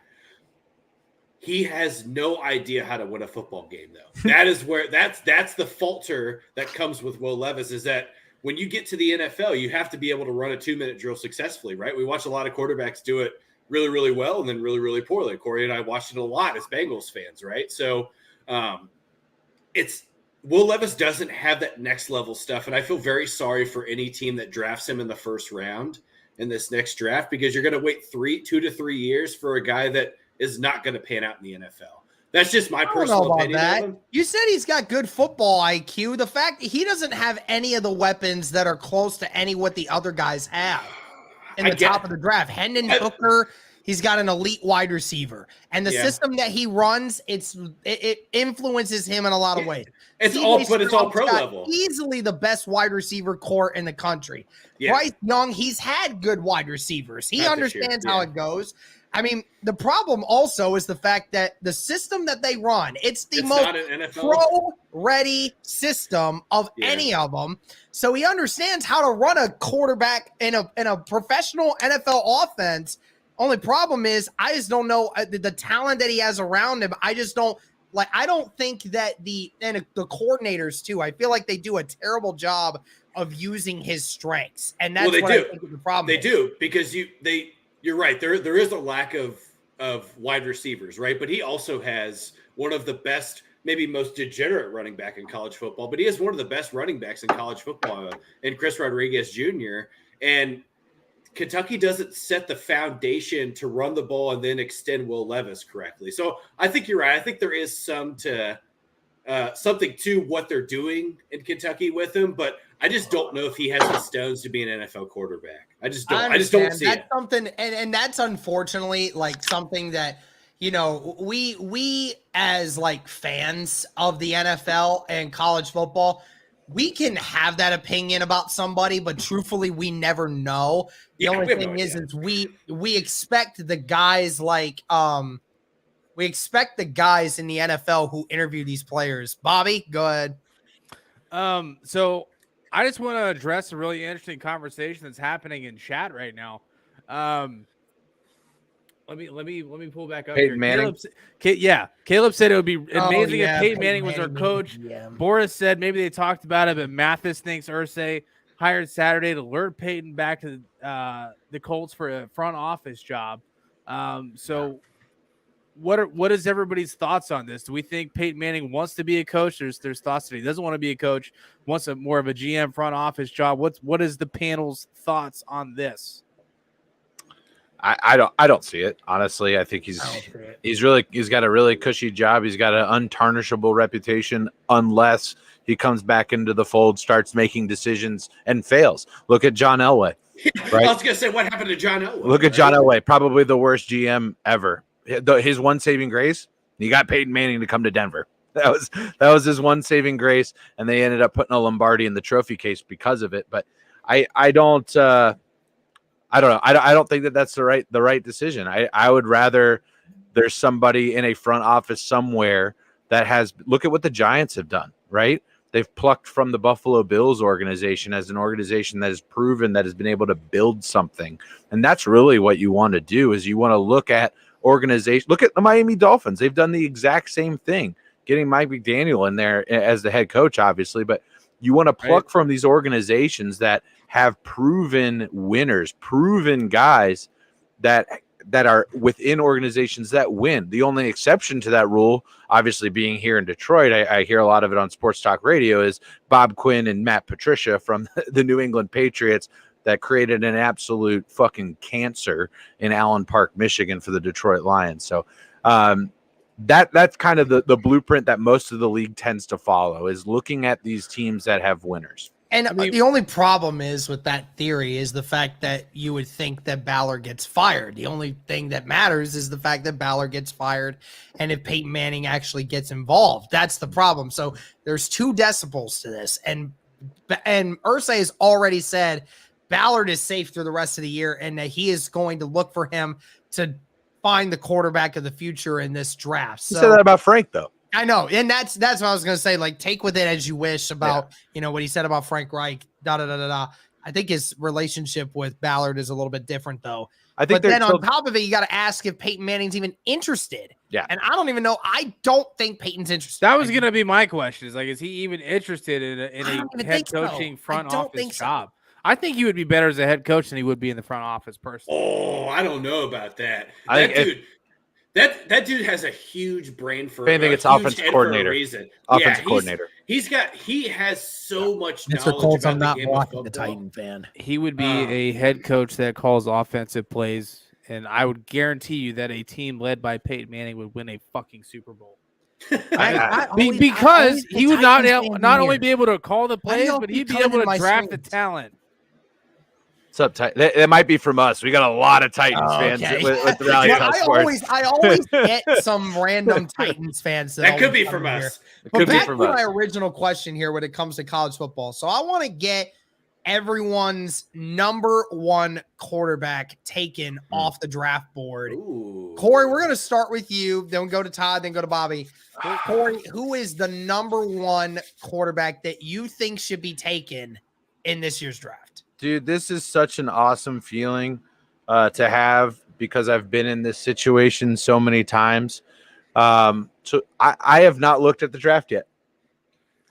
He has no idea how to win a football game, though. That is where that's the falter that comes with Will Levis, is that when you get to the NFL, you have to be able to run a 2-minute drill successfully, right? We watch a lot of quarterbacks do it really, really well and then really, really poorly. Corey and I watched it a lot as Bengals fans, right? So it's Will Levis doesn't have that next level stuff, and I feel very sorry for any team that drafts him in the first round in this next draft, because you're going to wait 2 to 3 years for a guy that is not going to pan out in the NFL. That's just my personal opinion of him. You said he's got good football IQ. The fact he doesn't have any of the weapons that are close to any what the other guys have in the top of the draft. Hendon Hooker, he's got an elite wide receiver, and the system that he runs, it influences him in a lot of ways. It's all pro level. Easily the best wide receiver core in the country. Yeah. Bryce Young, he's had good wide receivers. He understands how it goes. I mean, the problem also is the fact that the system that they run, it's most not an NFL pro-ready system of any of them. So he understands how to run a quarterback in a professional NFL offense. Only problem is I just don't know the talent that he has around him. I just don't like. I don't think that the coordinators too. I feel like they do a terrible job of using his strengths, and that's what I think the problem. They do because you're right. There is a lack of wide receivers, right? But he also has one of the best, maybe most degenerate running back in college football. But he has one of the best running backs in college football, in Chris Rodriguez Jr. And Kentucky doesn't set the foundation to run the ball and then extend Will Levis correctly. So I think you're right. I think there is something to what they're doing in Kentucky with him, but I just don't know if he has the stones to be an NFL quarterback. I just don't see that's something, and that's unfortunately like something that, you know, we as like fans of the NFL and college football, we can have that opinion about somebody, but truthfully, we never know. The only thing is we expect the guys like we expect the guys in the NFL who interview these players. Bobby, go ahead. So I just want to address a really interesting conversation that's happening in chat right now. Let me pull back up Peyton here. Manning. Caleb said it would be amazing if Peyton Manning was our Manning, coach. yeah. Boris said maybe they talked about it, but Mathis thinks Irsay hired Saturday to lure Peyton back to the Colts for a front office job. So what is everybody's thoughts on this? Do we think Peyton Manning wants to be a coach? There's thoughts that he doesn't want to be a coach, wants more of a GM front office job. What is the panel's thoughts on this? I don't see it, honestly. I think he's got a really cushy job. He's got an untarnishable reputation unless he comes back into the fold, starts making decisions and fails. Look at John Elway. Right? I was gonna say, what happened to John Elway? Look at John Elway, probably the worst GM ever. His one saving grace, he got Peyton Manning to come to Denver. That was his one saving grace, and they ended up putting a Lombardi in the trophy case because of it. But I don't know. I don't think that that's the right decision. I would rather there's somebody in a front office somewhere that has look at what the Giants have done, right? They've plucked from the Buffalo Bills organization as an organization that has proven that has been able to build something. And that's really what you want to do is you want to look at organization. Look at the Miami Dolphins. They've done the exact same thing, getting Mike McDaniel in there as the head coach, obviously, but you want to pluck from these organizations that have proven winners, proven guys that are within organizations that win. The only exception to that rule, obviously being here in Detroit, I hear a lot of it on Sports Talk Radio, is Bob Quinn and Matt Patricia from the New England Patriots that created an absolute fucking cancer in Allen Park, Michigan for the Detroit Lions. So that's kind of the blueprint that most of the league tends to follow, is looking at these teams that have winners. And the only problem is with that theory is the fact that you would think that Ballard gets fired. The only thing that matters is the fact that Ballard gets fired and if Peyton Manning actually gets involved. That's the problem. So there's 2 decibels to this. And Irsay has already said Ballard is safe through the rest of the year and that he is going to look for him to find the quarterback of the future in this draft. So, you said that about Frank, though. I know, and that's what I was going to say. Like, take with it as you wish about what he said about Frank Reich. I think his relationship with Ballard is a little bit different, though. I think. But then on top of it, you got to ask if Peyton Manning's even interested. Yeah, and I don't even know. I don't think Peyton's interested. That was going to be my question. Is he even interested in a head coaching front office job? I think he would be better as a head coach than he would be in the front office personally. Oh, I don't know about that. That dude has a huge brain for anything. It's offensive coordinator. Offensive coordinator. He has so much knowledge. Mr. Colts, about I'm not the game blocking the of football. Titan fan. He would be a head coach that calls offensive plays, and I would guarantee you that a team led by Peyton Manning would win a fucking Super Bowl. Because he would not only be able to call the plays, but he'd be able to draft the talent. What's up, Titan? That might be from us. We got a lot of Titans fans with the Rally Tal Sports. I always get some random Titans fans. That could be from us. But back to my original question here when it comes to college football. So I want to get everyone's number one quarterback taken off the draft board. Ooh. Corey, we're going to start with you, then go to Todd, then go to Bobby. Corey, who is the number one quarterback that you think should be taken in this year's draft? Dude, this is such an awesome feeling to have because I've been in this situation so many times. So I have not looked at the draft yet.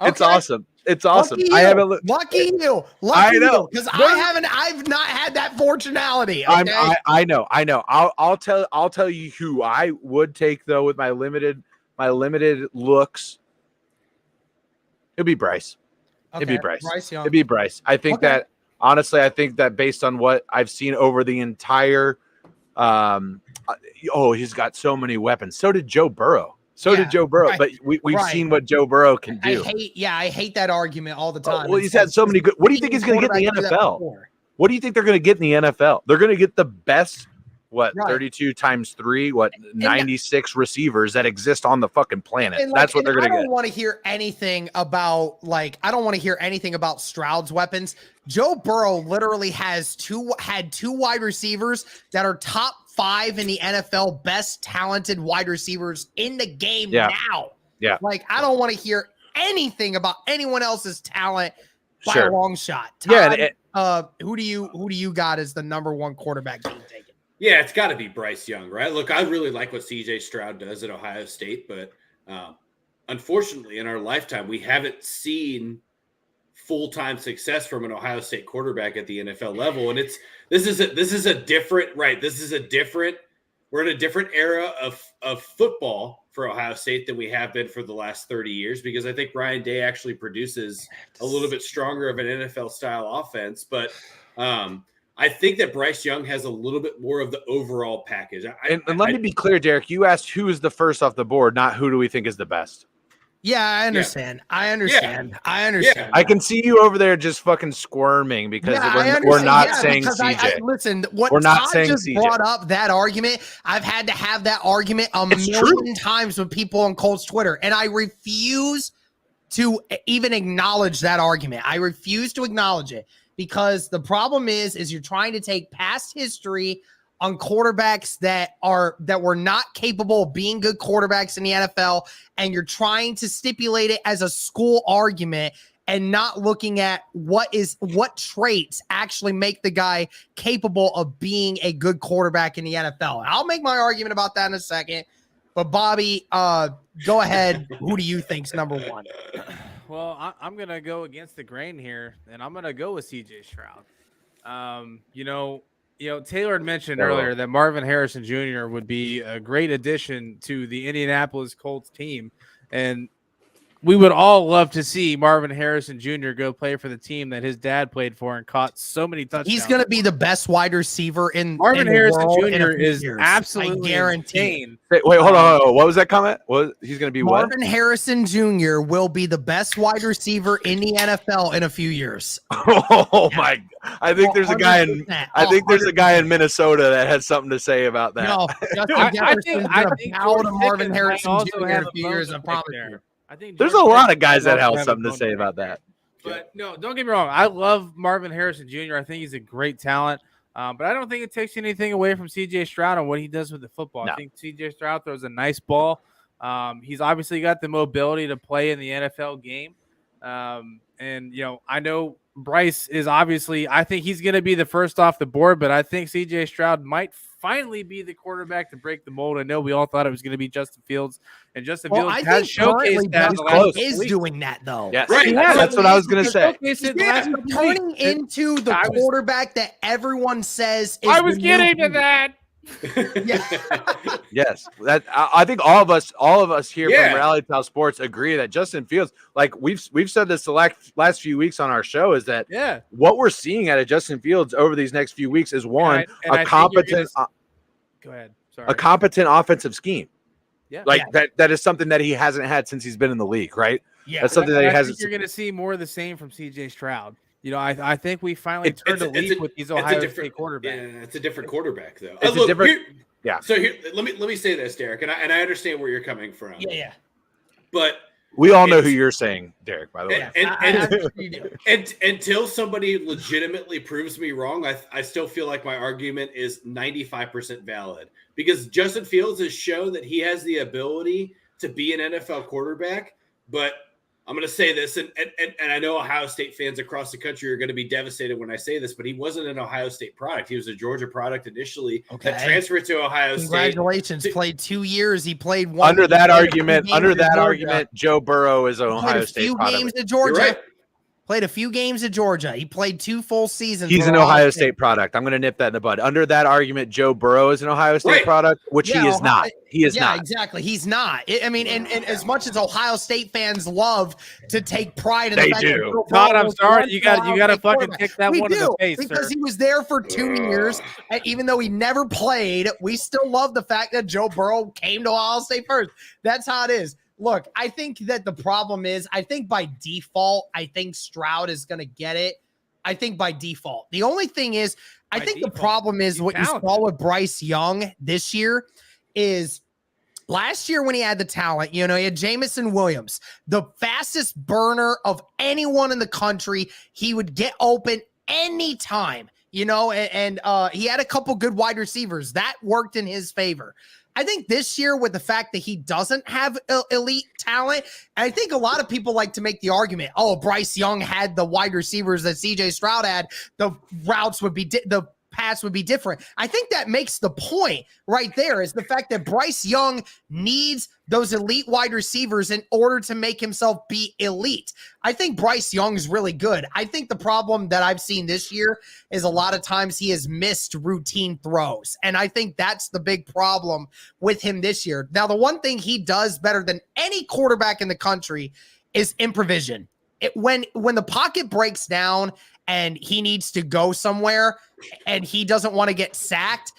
It's Okay. awesome. It's awesome. Lucky I you. haven't looked. Lucky you. I know. Because No. I've not had that fortunality. Okay? I know. I'll tell you who I would take though with my limited looks. It'd be Bryce. It'd be Bryce. Young. It'd be Bryce. I think that honestly, I think that based on what I've seen over the entire he's got so many weapons. So did Joe Burrow. Right. But we've seen what Joe Burrow can do. I hate that argument all the time. Well, he's had so many good. What do you think he's going to get in the NFL? What do you think they're going to get in the NFL? They're going to get the best, 32 times 3, 96 receivers that exist on the fucking planet. That's what they're going to get. I don't want to hear anything about Stroud's weapons. Joe Burrow literally had two wide receivers that are top 5 in the NFL, best talented wide receivers in the game now. Yeah. I don't want to hear anything about anyone else's talent by a long shot. Todd, who do you got as the number one quarterback being taken? Yeah, it's got to be Bryce Young, right? Look, I really like what CJ Stroud does at Ohio State, but unfortunately, in our lifetime, we haven't seen full-time success from an Ohio State quarterback at the NFL level, and this is a different. We're in a different era of football for Ohio State than we have been for the last 30 years, because I think Ryan Day actually produces a little bit stronger of an NFL style offense, but I think that Bryce Young has a little bit more of the overall package. And let me be clear, Derek, you asked who is the first off the board, not who do we think is the best. Yeah, I understand. Yeah. I understand. Yeah. I can see you over there just fucking squirming because we're not saying CJ. Listen, what we're not Todd saying just CJ. brought up that argument, I've had to have that argument a million times with people on Colts Twitter, and I refuse to even acknowledge that argument. I refuse to acknowledge it because the problem is you're trying to take past history on quarterbacks that were not capable of being good quarterbacks in the NFL, and you're trying to stipulate it as a school argument and not looking at what traits actually make the guy capable of being a good quarterback in the NFL. And I'll make my argument about that in a second. But Bobby, go ahead. Who do you think's number one? Well, I'm going to go against the grain here, and I'm going to go with CJ Stroud. Taylor had mentioned earlier that Marvin Harrison Jr. would be a great addition to the Indianapolis Colts team. And we would all love to see Marvin Harrison Jr. go play for the team that his dad played for and caught so many touchdowns. He's going to be the best wide receiver in Marvin Harrison Jr. is years. absolutely guaranteed. Wait, hold on. What was that comment? He's going to be Marvin Harrison Jr. will be the best wide receiver in the NFL in a few years. Oh my! I think there's a guy in. I think there's a guy in Minnesota that has something to say about that. No, I think Marvin Harrison Jr. in a few years. I promise you. I think there's a lot of guys that have something to say about that. But no, don't get me wrong. I love Marvin Harrison Jr. I think he's a great talent. But I don't think it takes anything away from CJ Stroud and what he does with the football. No. I think CJ Stroud throws a nice ball. He's obviously got the mobility to play in the NFL game. I know Bryce is obviously, I think he's going to be the first off the board, but I think CJ Stroud might finally be the quarterback to break the mold. I know we all thought it was going to be Justin Fields, and Justin Fields has showcased that. Is doing that though. Yes, right. That's what I was going to say. Turning into the quarterback that everyone says is I was getting to that. Yes, that I think all of us here from Rally Tal Sports agree that Justin Fields, like we've said this the last few weeks on our show, is that what we're seeing out of Justin Fields over these next few weeks is a competent offensive scheme. Yeah, that is something that he hasn't had since he's been in the league, right? Yeah, that's something that he hasn't. You're going to see more of the same from CJ Stroud. I think we finally turned a leap with these Ohio State quarterbacks. Yeah, it's a different quarterback, though. Yeah. So here, let me say this, Derek, and I understand where you're coming from. Yeah. But We all know who you're saying, Derek, by the way. And until somebody legitimately proves me wrong, I still feel like my argument is 95% valid, because Justin Fields has shown that he has the ability to be an NFL quarterback. But I'm going to say this, and I know Ohio State fans across the country are going to be devastated when I say this, but he wasn't an Ohio State product. He was a Georgia product initially that transferred to Ohio State. Congratulations. Played 2 years. He played one. Under that argument, Joe Burrow is an Ohio State product. Games at Georgia. Right. Played a few games at Georgia. He played 2 full seasons. He's an Ohio State product. I'm going to nip that in the bud. Under that argument, Joe Burrow is an Ohio State product, which he is not. He is not. Exactly. He's not. I mean, and as much as Ohio State fans love to take pride in the fact do. Todd, I'm sorry. You got to fucking kick that one in the face, because sir. he was there for 2 years, and even though he never played, we still love the fact that Joe Burrow came to Ohio State first. That's how it is. Look, I think that the problem is, I think by default, I think Stroud is going to get it. I think by default. The only thing is, I think the problem is what you saw with Bryce Young this year is last year when he had the talent, he had Jamison Williams, the fastest burner of anyone in the country. He would get open anytime, and he had a couple good wide receivers. That worked in his favor. I think this year, with the fact that he doesn't have elite talent, and I think a lot of people like to make the argument, Bryce Young had the wide receivers that CJ Stroud had, the routes would be the pass would be different. I think that makes the point right there, is the fact that Bryce Young needs those elite wide receivers in order to make himself be elite. I think Bryce Young's really good. I think the problem that I've seen this year is a lot of times he has missed routine throws. And I think that's the big problem with him this year. Now, the one thing he does better than any quarterback in the country is improvisation. When the pocket breaks down and he needs to go somewhere and he doesn't want to get sacked,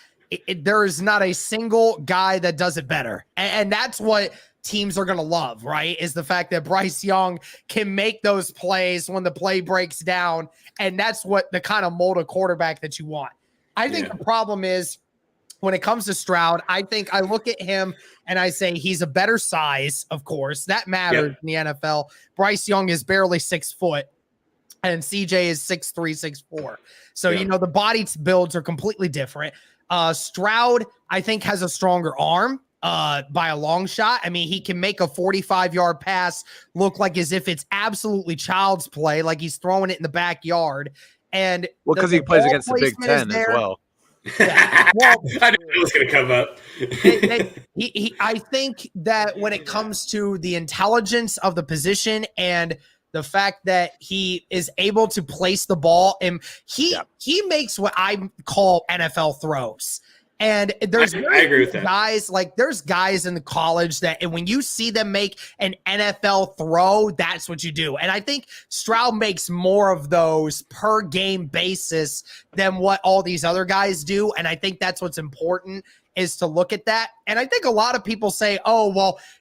there is not a single guy that does it better. And that's what teams are going to love, right? Is the fact that Bryce Young can make those plays when the play breaks down. And that's what the kind of mold of quarterback that you want. I think the problem is, when it comes to Stroud, I think I look at him and I say he's a better size, of course. That matters in the NFL. Bryce Young is barely 6 foot, and CJ is 6'3", 6'4". So, the body builds are completely different. Stroud, I think, has a stronger arm by a long shot. I mean, he can make a 45-yard pass look like as if it's absolutely child's play, like he's throwing it in the backyard. And because he plays against the Big Ten as well. Yeah. Well, I knew it was going to come up. I think that when it comes to the intelligence of the position and the fact that he is able to place the ball, and he makes what I call NFL throws. And there's I agree with that. There's guys in the college that, and when you see them make an NFL throw, that's what you do. And I think Stroud makes more of those per game basis than what all these other guys do. And I think that's what's important, is to look at that. And I think a lot of people say,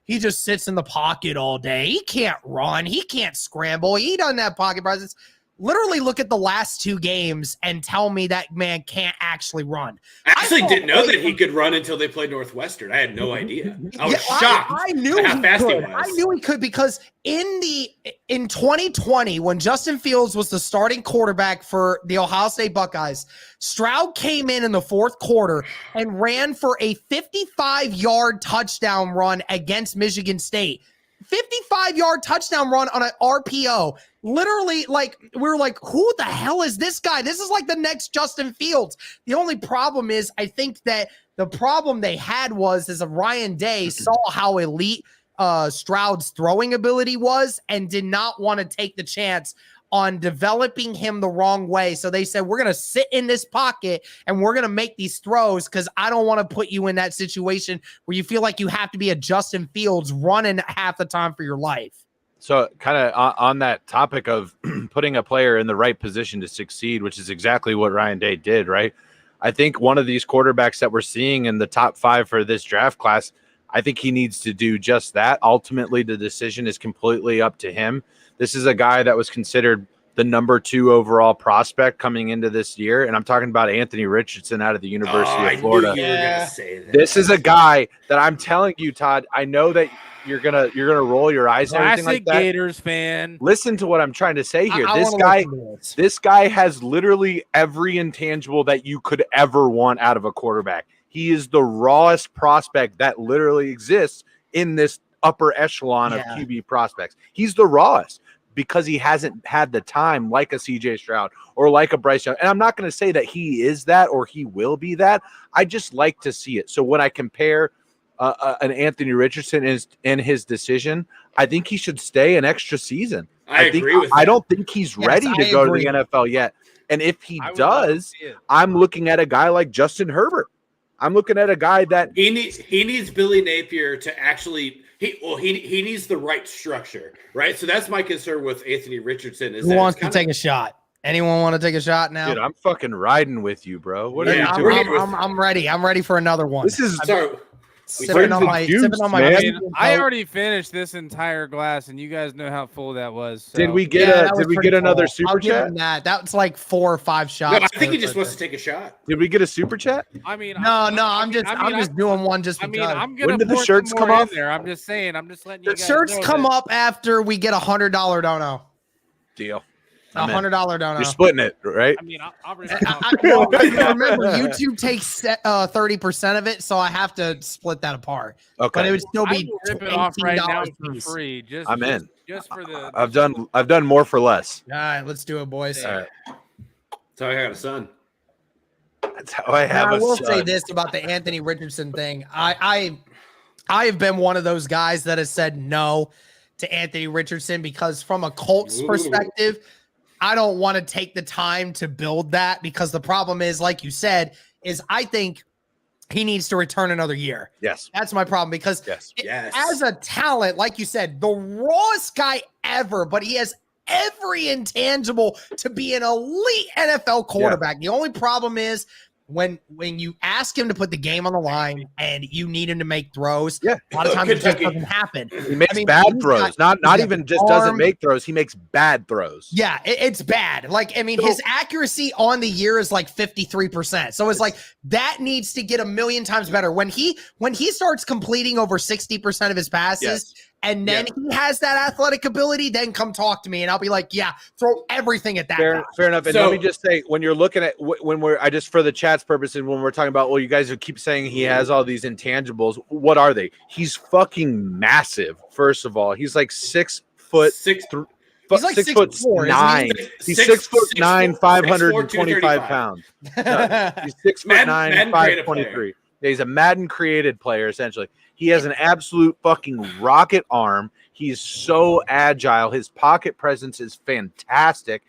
he just sits in the pocket all day. He can't run. He can't scramble. He doesn't have pocket presence. Literally look at the last 2 games and tell me that man can't actually run. I actually didn't know that he could run until they played Northwestern. I had no idea. I was shocked. I knew how fast he was. I knew he could, because in 2020, when Justin Fields was the starting quarterback for the Ohio State Buckeyes, Stroud came in the 4th quarter and ran for a 55-yard touchdown run against Michigan State. 55-yard touchdown run on an RPO. Literally, we were like, who the hell is this guy? This is like the next Justin Fields. The only problem is, I think that the problem they had is Ryan Day saw how elite Stroud's throwing ability was and did not want to take the chance on developing him the wrong way. So they said, we're going to sit in this pocket and we're going to make these throws, because I don't want to put you in that situation where you feel like you have to be a Justin Fields running half the time for your life. So kind of on that topic of putting a player in the right position to succeed, which is exactly what Ryan Day did, right? I think one of these quarterbacks that we're seeing in the top 5 for this draft class, I think he needs to do just that. Ultimately, the decision is completely up to him. This is a guy that was considered the number 2 overall prospect coming into this year. And I'm talking about Anthony Richardson out of the University of Florida. I knew you were going to say that. This is a guy that I'm telling you, Todd, I know that you're gonna roll your eyes and everything Classic like that. Gators fan. Listen to what I'm trying to say here. I This wanna guy, listen to this. this guy has literally every intangible that you could ever want out of a quarterback. He is the rawest prospect that literally exists in this upper echelon of QB prospects. He's the rawest because he hasn't had the time like a CJ Stroud or like a Bryce Young. And I'm not going to say that he is that or he will be that. I just like to see it. So when I compare an Anthony Richardson and his decision, I think he should stay an extra season. I agree with that. I don't think he's ready to go to the NFL yet. And if he does, I'm looking at a guy like Justin Herbert. I'm looking at a guy that he needs Billy Napier to actually he needs the right structure, right? So that's my concern with Anthony Richardson. Is who wants to take a shot? Anyone want to take a shot now? Dude, I'm fucking riding with you, bro. What are you doing? doing? I'm ready. I'm ready for another one. This is sipping on my I already finished this entire glass, and you guys know how full that was. So. Did we get another super chat? That's like 4 or 5 shots. No, I think he just wants to take a shot. Did we get a super chat? I mean, I'm just doing one just because. I mean, I'm gonna. When did the shirts come up? There, I'm just saying. I'm just letting you. The shirts come up after we get $100 dono. Deal. $100 dono. You're splitting it, right? I mean, remember, YouTube takes 30% of it, so I have to split that apart. Okay, but it would still be rip it off right now for free. I'm in. Just for the. I've done more for less. All right, let's do it, boys. All right. That's how I got a son. That's how I have. I will say this about the Anthony Richardson thing. I have been one of those guys that has said no to Anthony Richardson because from a Colts perspective, I don't want to take the time to build that because the problem is, like you said, is I think he needs to return another year. Yes. That's my problem because yes. As a talent, like you said, the rawest guy ever, but he has every intangible to be an elite NFL quarterback. The only problem is when you ask him to put the game on the line and you need him to make throws, a lot of times it just doesn't happen. He makes bad throws. Not even just doesn't make throws. He makes bad throws. Yeah, it's bad. Like, I mean, his accuracy on the year is like 53%. So it's like that needs to get a million times better. When he starts completing over 60% of his passes, and then he has that athletic ability, then come talk to me and I'll be like, yeah, throw everything at that guy. Fair enough. And let me just say, when you're looking at just for the chat's purposes, when we're talking about, well, you guys keep saying he has all these intangibles. What are they? He's fucking massive. First of all, he's like 6 foot. He's like 6'9". He's 6'9", 525 pounds. No, he's 6'9", 523. Yeah, he's a Madden created player, essentially. He has an absolute fucking rocket arm. He's so agile. His pocket presence is fantastic.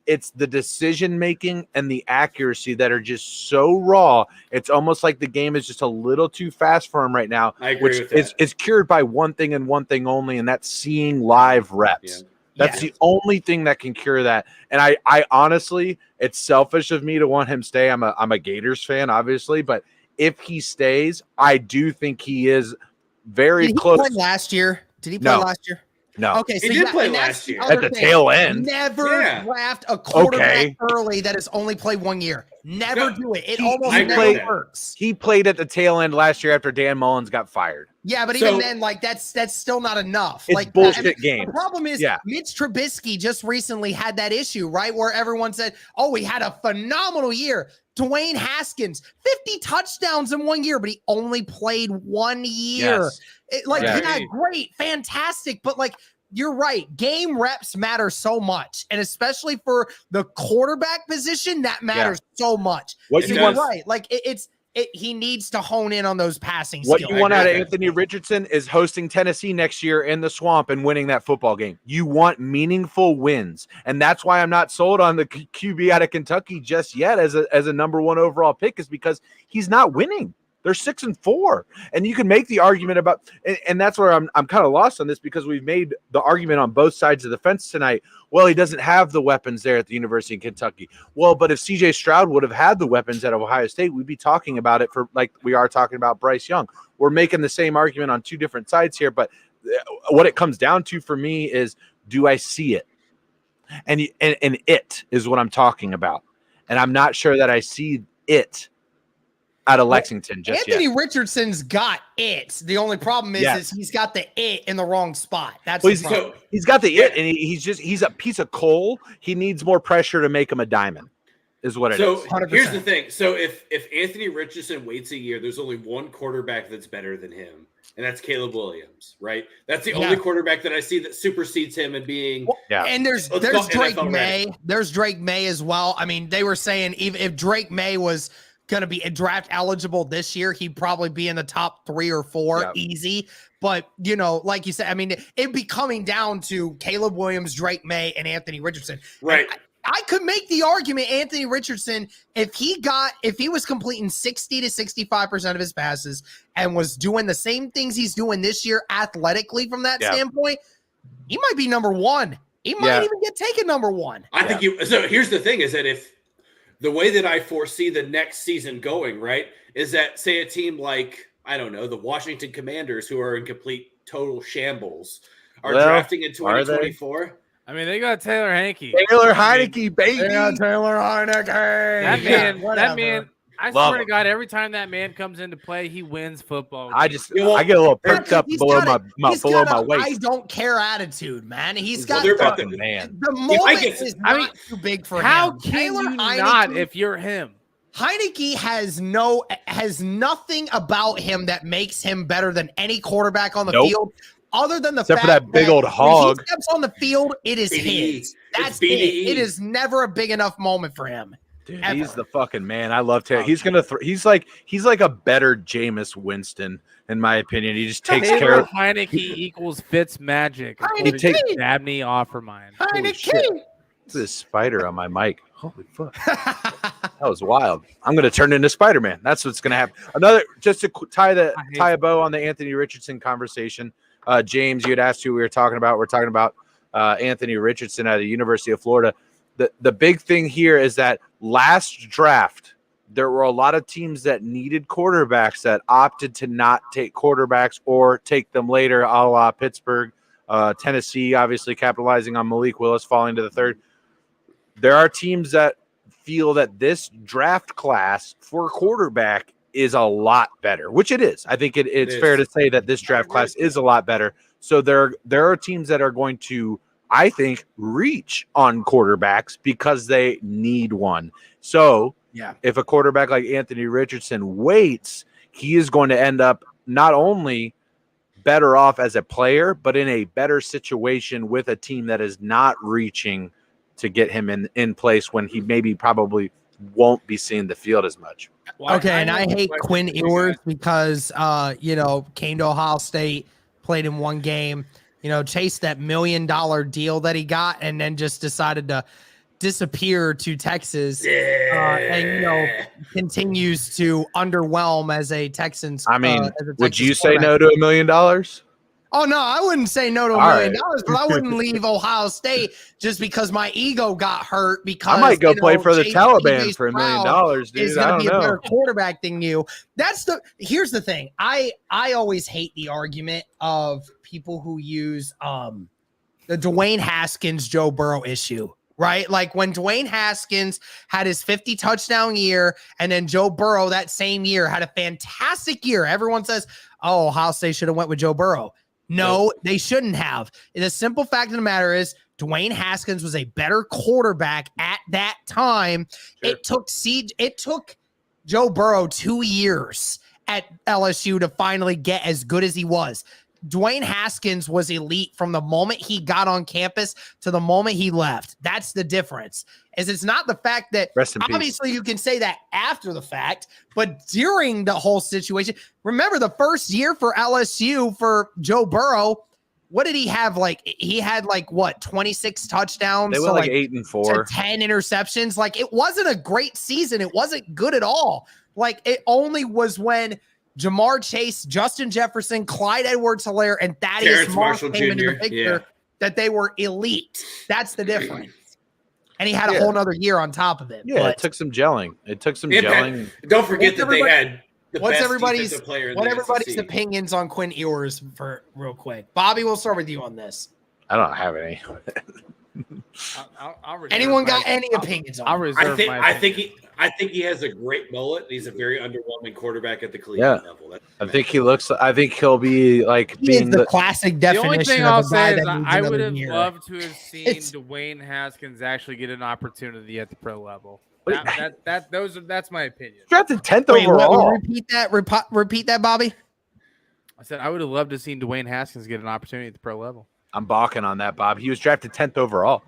It's the decision making and the accuracy that are just so raw. It's almost like the game is just a little too fast for him right now. I agree with that. Is cured by one thing and one thing only, and that's seeing live reps. Yeah. That's the only thing that can cure that. And I honestly, it's selfish of me to want him stay. I'm a Gators fan, obviously, but if he stays, I do think he is very close. Did he play last year? Did he play last year? No. Okay, so he did play last year. At the tail end. Never draft a quarterback early that has only played 1 year. Never do it. It almost never works. He played at the tail end last year after Dan Mullins got fired. Yeah, but even then, like that's still not enough. It's like bullshit game. The problem is, Mitch Trubisky just recently had that issue, right? Where everyone said, "Oh, he had a phenomenal year." Dwayne Haskins, 50 touchdowns in 1 year, but he only played 1 year. Yes. Great, fantastic, but like. You're right. Game reps matter so much, and especially for the quarterback position, that matters so much. You're right. Like he needs to hone in on those passing skills. What you want out of Anthony Richardson is hosting Tennessee next year in the Swamp and winning that football game. You want meaningful wins, and that's why I'm not sold on the QB out of Kentucky just yet as a number 1 overall pick, is because he's not winning. They're 6-4, and you can make the argument about, and that's where I'm kind of lost on this, because we've made the argument on both sides of the fence tonight. Well, he doesn't have the weapons there at the University of Kentucky. Well, but if CJ Stroud would have had the weapons at Ohio State, we'd be talking about it for like we are talking about Bryce Young. We're making the same argument on two different sides here, but what it comes down to for me is, do I see it? And it is what I'm talking about, and I'm not sure that I see it out of Lexington just Anthony yet. Richardson's got it. The only problem is he's got the it in the wrong spot. That's the problem. He's got the it, and he's a piece of coal. He needs more pressure to make him a diamond, is what it is. 100%. Here's the thing. So if Anthony Richardson waits a year, there's only one quarterback that's better than him, and that's Caleb Williams, right? That's the only quarterback that I see that supersedes him in being. And there's Drake May. There's Drake May as well. I mean, they were saying even if Drake May was going to be draft eligible this year, he'd probably be in the top 3 or 4 easy. But, you know, like you said, I mean, it'd be coming down to Caleb Williams, Drake May, and Anthony Richardson. Right. I could make the argument Anthony Richardson, if he was completing 60 to 65% of his passes and was doing the same things he's doing this year athletically from that standpoint, he might be number 1. He might even get taken number 1. I think so here's the thing is that if the way that I foresee the next season going, right, is that say a team like, I don't know, the Washington Commanders, who are in complete total shambles, are drafting in 2024. I mean, they got Taylor Heineke. Taylor Heineke, baby. They got Taylor Heineke. That man, I swear to God, every time that man comes into play, he wins football. I get a little perked up below my waist. I don't care attitude, man. He's got man. The moment is not too big for him. How can you not if you're him? Heineke has nothing about him that makes him better than any quarterback on the field. Other than the fact for that big old hog. When he steps on the field, it is his. That's it. It is never a big enough moment for him. Dude, he's the fucking man. I love Taylor. He's gonna. He's like a better Jameis Winston, in my opinion. He just takes care of. Heineke equals Fitz magic. He takes Dabney Offermind. Heineke. This spider on my mic. Holy fuck! That was wild. I'm gonna turn into Spider-Man. That's what's gonna happen. Another, just to tie a bow on the Anthony Richardson conversation. James, you had asked who we were talking about. We're talking about Anthony Richardson at the University of Florida. The big thing here is that last draft, there were a lot of teams that needed quarterbacks that opted to not take quarterbacks or take them later, a la Pittsburgh, Tennessee, obviously capitalizing on Malik Willis falling to the 3rd. There are teams that feel that this draft class for quarterback is a lot better, which it is. I think it's fair to say that this draft class is a lot better. So there are teams that are going to, I think, reach on quarterbacks because they need one. So if a quarterback like Anthony Richardson waits, he is going to end up not only better off as a player, but in a better situation with a team that is not reaching to get him in place when he probably won't be seeing the field as much. Okay, and I hate Quinn Ewers because, came to Ohio State, played in one game, chased that $1 million deal that he got, and then just decided to disappear to Texas, and continues to underwhelm as a Texans. I mean, would you say no to $1 million? Oh, no, I wouldn't say no to $1 million, but I wouldn't leave Ohio State just because my ego got hurt. Because I might go play for the Taliban for $1 million, dude. Is going to be a better quarterback than you. Here's the thing. I always hate the argument of people who use the Dwayne Haskins, Joe Burrow issue. Right? Like when Dwayne Haskins had his 50 touchdown year, and then Joe Burrow that same year had a fantastic year. Everyone says, oh, Ohio State should have went with Joe Burrow. No, they shouldn't have. The simple fact of the matter is Dwayne Haskins was a better quarterback at that time. Sure. It took Joe Burrow 2 years at LSU to finally get as good as he was. Dwayne Haskins was elite from the moment he got on campus to the moment he left. That's the difference. It's not the fact that obviously you can say that after the fact, but during the whole situation, remember the first year for LSU for Joe Burrow, what did he have? He had 26 touchdowns. They were 8-4 to 10 interceptions. It wasn't a great season. It wasn't good at all. It only was when Jamar Chase, Justin Jefferson, Clyde Edwards-Helaire, and Thaddeus Marshall came into the picture that they were elite. That's the difference. And he had a whole nother year on top of it. Yeah, it took some gelling. Don't forget that they had the best defensive player in the everybody's SEC. Opinions on Quinn Ewers for real quick? Bobby, we'll start with you on this. I don't have any. I'll reserve Anyone my- got any opinions on I'll it? reserve my I think he has a great mullet. He's a very underwhelming quarterback at the collegiate level. I think he'll be like He is being the classic The only definition thing of I'll a guy say is that needs I would another have year. loved to have seen It's- Dwayne Haskins actually get an opportunity at the pro level. Wait. That's my opinion. drafted 10th Wait, overall. repeat that. Repeat that, Bobby. I said I would have loved to have seen Dwayne Haskins get an opportunity at the pro level. I'm balking on that, Bob. He was drafted 10th overall.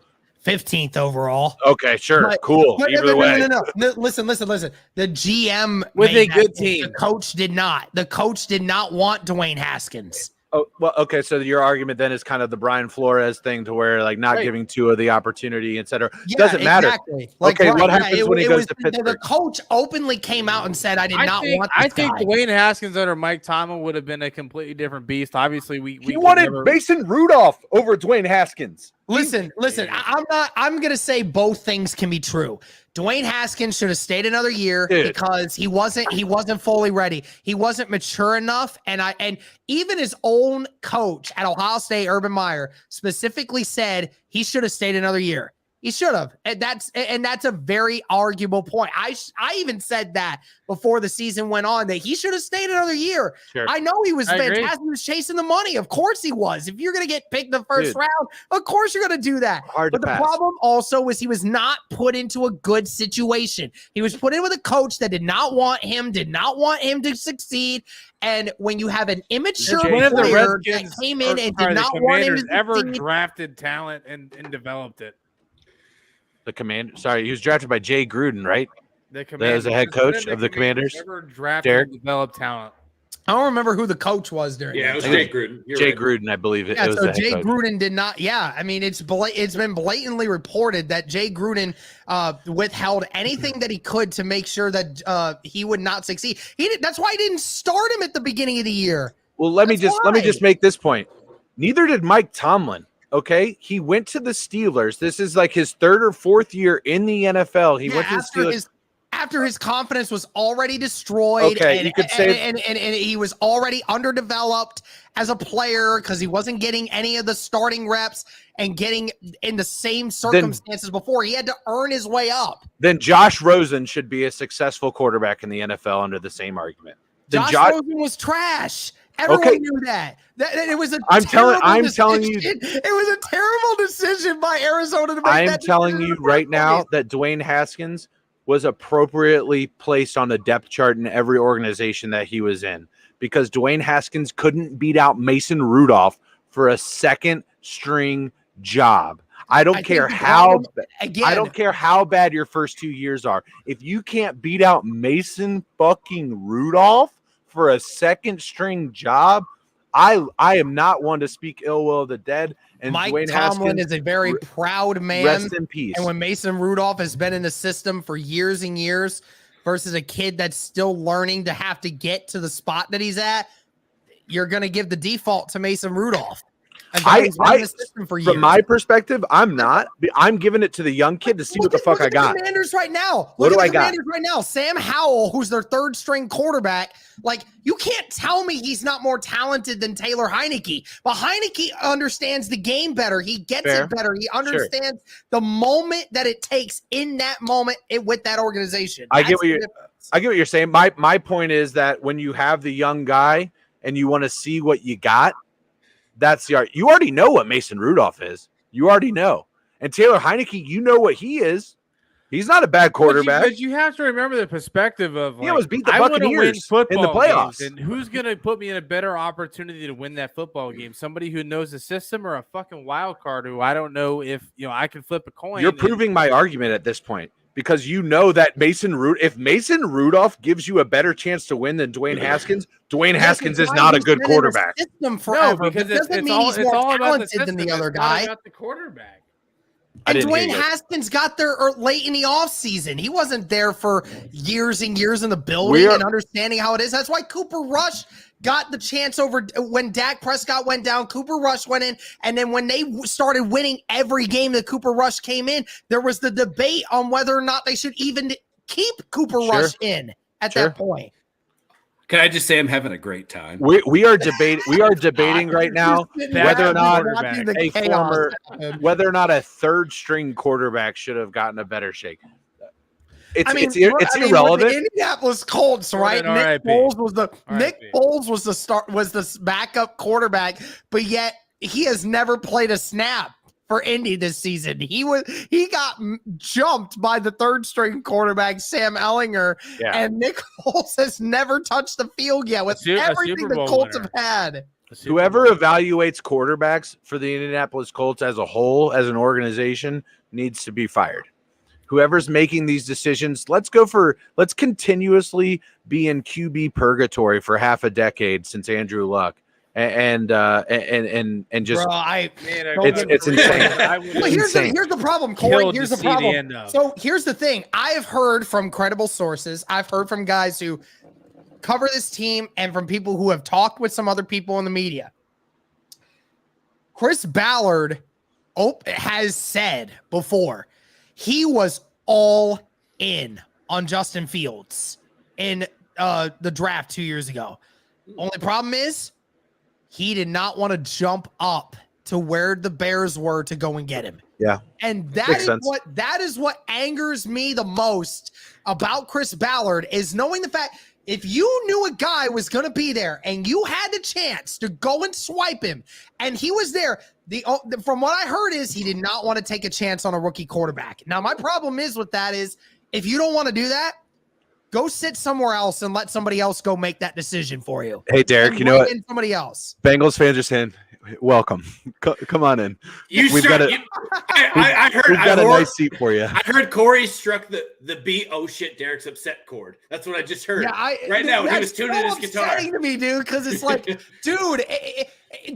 15th overall. Okay, sure, But- cool. But Either way, no. Listen. The GM With made a good that pick. team. The coach did not. The coach did not want Dwayne Haskins. Oh, well, okay. So your argument then is kind of the Brian Flores thing, to where like not Right. giving Tua the opportunity, et cetera. Yeah, Doesn't matter. Exactly. Okay, what happens when he goes was, to the Pittsburgh? coach openly came out and said, "I did not want this I think guy." Dwayne Haskins under Mike Tomlin would have been a completely different beast. Obviously, we He could wanted never- Mason Rudolph over Dwayne Haskins. Listen. I'm gonna say both things can be true. Dwayne Haskins should have stayed another year because he wasn't fully ready. He wasn't mature enough, and even his own coach at Ohio State, Urban Meyer, specifically said he should have stayed another year. He should have, and that's a very arguable point. I even said that before the season went on, that he should have stayed another year. Sure. I know he was I agree. fantastic. He was chasing the money. Of course he was. If you're going to get picked the first round, of course you're going to do that. Hard but to the pass. problem also was he was not put into a good situation. He was put in with a coach that did not want him to succeed. And when you have an immature When have the player that Redskins came in and the did not want him to Commanders ever succeed, drafted talent and developed it? The commander. Sorry, he was drafted by Jay Gruden, right? The As a head coach of the Commanders? Ever drafted Derek? and developed talent? I don't remember who the coach was during Yeah, that it was time. Jay Gruden. You're Jay right. Gruden, I believe it. Yeah, It was so the head Jay coach. Gruden did not. Yeah, I mean, it's been blatantly reported that Jay Gruden withheld anything that he could to make sure that he would not succeed. That's why he didn't start him at the beginning of the year. Well, let me That's just make this point. Neither did Mike Tomlin. Okay, he went to the Steelers. This is like his third or fourth year in the NFL. He went to the Steelers. After his confidence was already destroyed, Okay, and, you could say- and he was already underdeveloped as a player because he wasn't getting any of the starting reps and getting in the same circumstances before. He had to earn his way up. Then Josh Rosen should be a successful quarterback in the NFL under the same argument. Then Josh Rosen was trash. Everyone knew that. It was a I'm telling decision. you, It was a terrible decision by Arizona to make I'm that telling decision you in the right first now place. that Dwayne Haskins was appropriately placed on the depth chart in every organization that he was in, because Dwayne Haskins couldn't beat out Mason Rudolph for a second string job. I don't care how bad your first 2 years are. If you can't beat out Mason fucking Rudolph for a second string job, I am not one to speak ill will of the dead. And Mike Dwayne Tomlin Haskins, is a very proud man. rest in peace. And when Mason Rudolph has been in the system for years and years versus a kid that's still learning to have to get to the spot that he's at, you're going to give the default to Mason Rudolph. A guy who's been in the system for years. From my perspective, I'm not. I'm giving it to the young kid to see what the fuck I got. The Commanders right now. What do I got? Commanders right now. Sam Howell, who's their third string quarterback. Like, you can't tell me he's not more talented than Taylor Heineke. But Heineke understands the game better. He gets it better. He understands the moment that it takes in that moment with that organization. I get what you're saying. My point is that when you have the young guy and you want to see what you got, that's the art. You already know what Mason Rudolph is. You already know. And Taylor Heineke, you know what he is. He's not a bad quarterback. But you have to remember the perspective of, He almost beat the I wanna win Buccaneers football in the playoffs. games, and who's going to put me in a better opportunity to win that football game? Somebody who knows the system, or a fucking wild card who I don't know if I can flip a coin. You're proving my argument at this point, because you know that if Mason Rudolph gives you a better chance to win than Dwayne Haskins, Dwayne Haskins is not a good quarterback. System forever. No, because it doesn't it's mean all, he's it's more all about the talented than system. the other It's not guy. about the quarterback. And Dwayne Haskins got there late in the offseason. He wasn't there for years and years in the building and understanding how it is. That's why Cooper Rush got the chance over when Dak Prescott went down. Cooper Rush went in. And then when they started winning every game that Cooper Rush came in, there was the debate on whether or not they should even keep Cooper Rush in at that point. Can I just say I'm having a great time? We are debating right now whether or not a third string quarterback should have gotten a better shake. It's irrelevant. The Indianapolis Colts, right? Nick Foles was the backup quarterback, but yet he has never played a snap for Indy this season. He got jumped by the third string quarterback, Sam Ellinger, and Nick Foles has never touched the field yet with everything the Colts have had. Whoever evaluates quarterbacks for the Indianapolis Colts as a whole, as an organization, needs to be fired. Whoever's making these decisions, let's continuously be in QB purgatory for half a decade since Andrew Luck. And just it's insane. But here's the problem, Corey. Here's the problem. So here's the thing. I've heard from credible sources. I've heard from guys who cover this team and from people who have talked with some other people in the media. Chris Ballard has said before he was all in on Justin Fields in the draft 2 years ago. Only problem is he did not want to jump up to where the Bears were to go and get him. Yeah. And that is what angers me the most about Chris Ballard is knowing the fact if you knew a guy was going to be there and you had the chance to go and swipe him and he was there, from what I heard is he did not want to take a chance on a rookie quarterback. Now, my problem is with that is if you don't want to do that, go sit somewhere else and let somebody else go make that decision for you. Hey, Derek, you know what? Somebody else. Bengals fans are saying, welcome. Come on in. We've got a nice seat for you. I heard Corey struck the beat. Oh shit, Derek's upset chord. That's what I just heard. Yeah, now he was tuning in his guitar. To me, dude, because it's like, dude,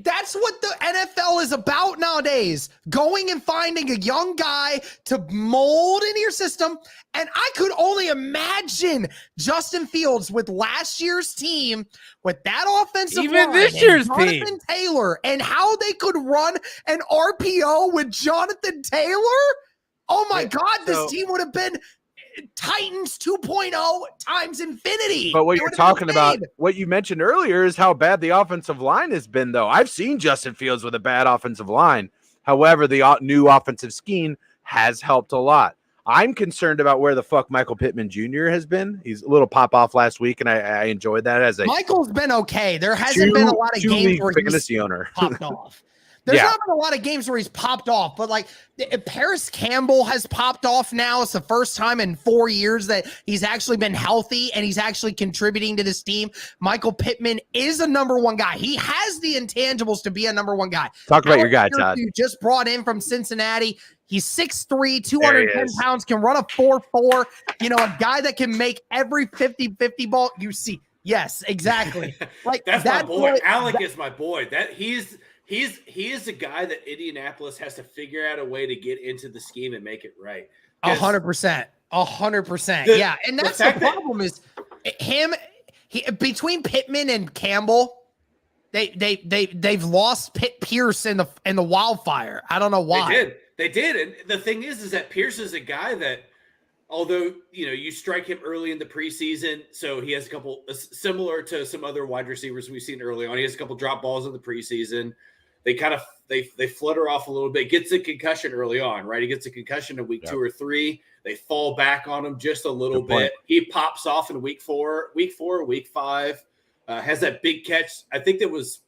that's what the NFL is about nowadays. Going and finding a young guy to mold into your system. And I could only imagine Justin Fields with last year's team, with that offensive line, this year's Jonathan team, Taylor, and how they could run an RPO with Jonathan Taylor. Oh my God, this team would have been Titans 2.0 times infinity. But what you're talking about, what you mentioned earlier, is how bad the offensive line has been, though. I've seen Justin Fields with a bad offensive line. However, the new offensive scheme has helped a lot. I'm concerned about where the fuck Michael Pittman Jr. has been. He's a little pop off last week, and I enjoyed that. Michael's been okay. There hasn't been a lot of games where he's popped off. There's not been a lot of games where he's popped off, but like Paris Campbell has popped off now. It's the first time in 4 years that he's actually been healthy and he's actually contributing to this team. Michael Pittman is a number one guy. He has the intangibles to be a number one guy. Talk about your guy, Todd. Just brought in from Cincinnati. He's 6'3", 210 pounds, can run a 4.4. You know, a guy that can make every 50-50 ball you see. Yes, exactly. Like that's my boy. Alec is my boy. He is a guy that Indianapolis has to figure out a way to get into the scheme and make it right. 100%. 100%. Yeah. And that's the problem is between Pittman and Campbell, they've lost Pierce in the wildfire. I don't know why. They did. And the thing is that Pierce is a guy that, although, you strike him early in the preseason, so he has a couple similar to some other wide receivers we've seen early on. He has a couple drop balls in the preseason. They kind of they flutter off a little bit. Gets a concussion early on, right? He gets a concussion in week 2 or 3. They fall back on him just a little bit. He pops off in week 4, week 5. Has that big catch. I think it was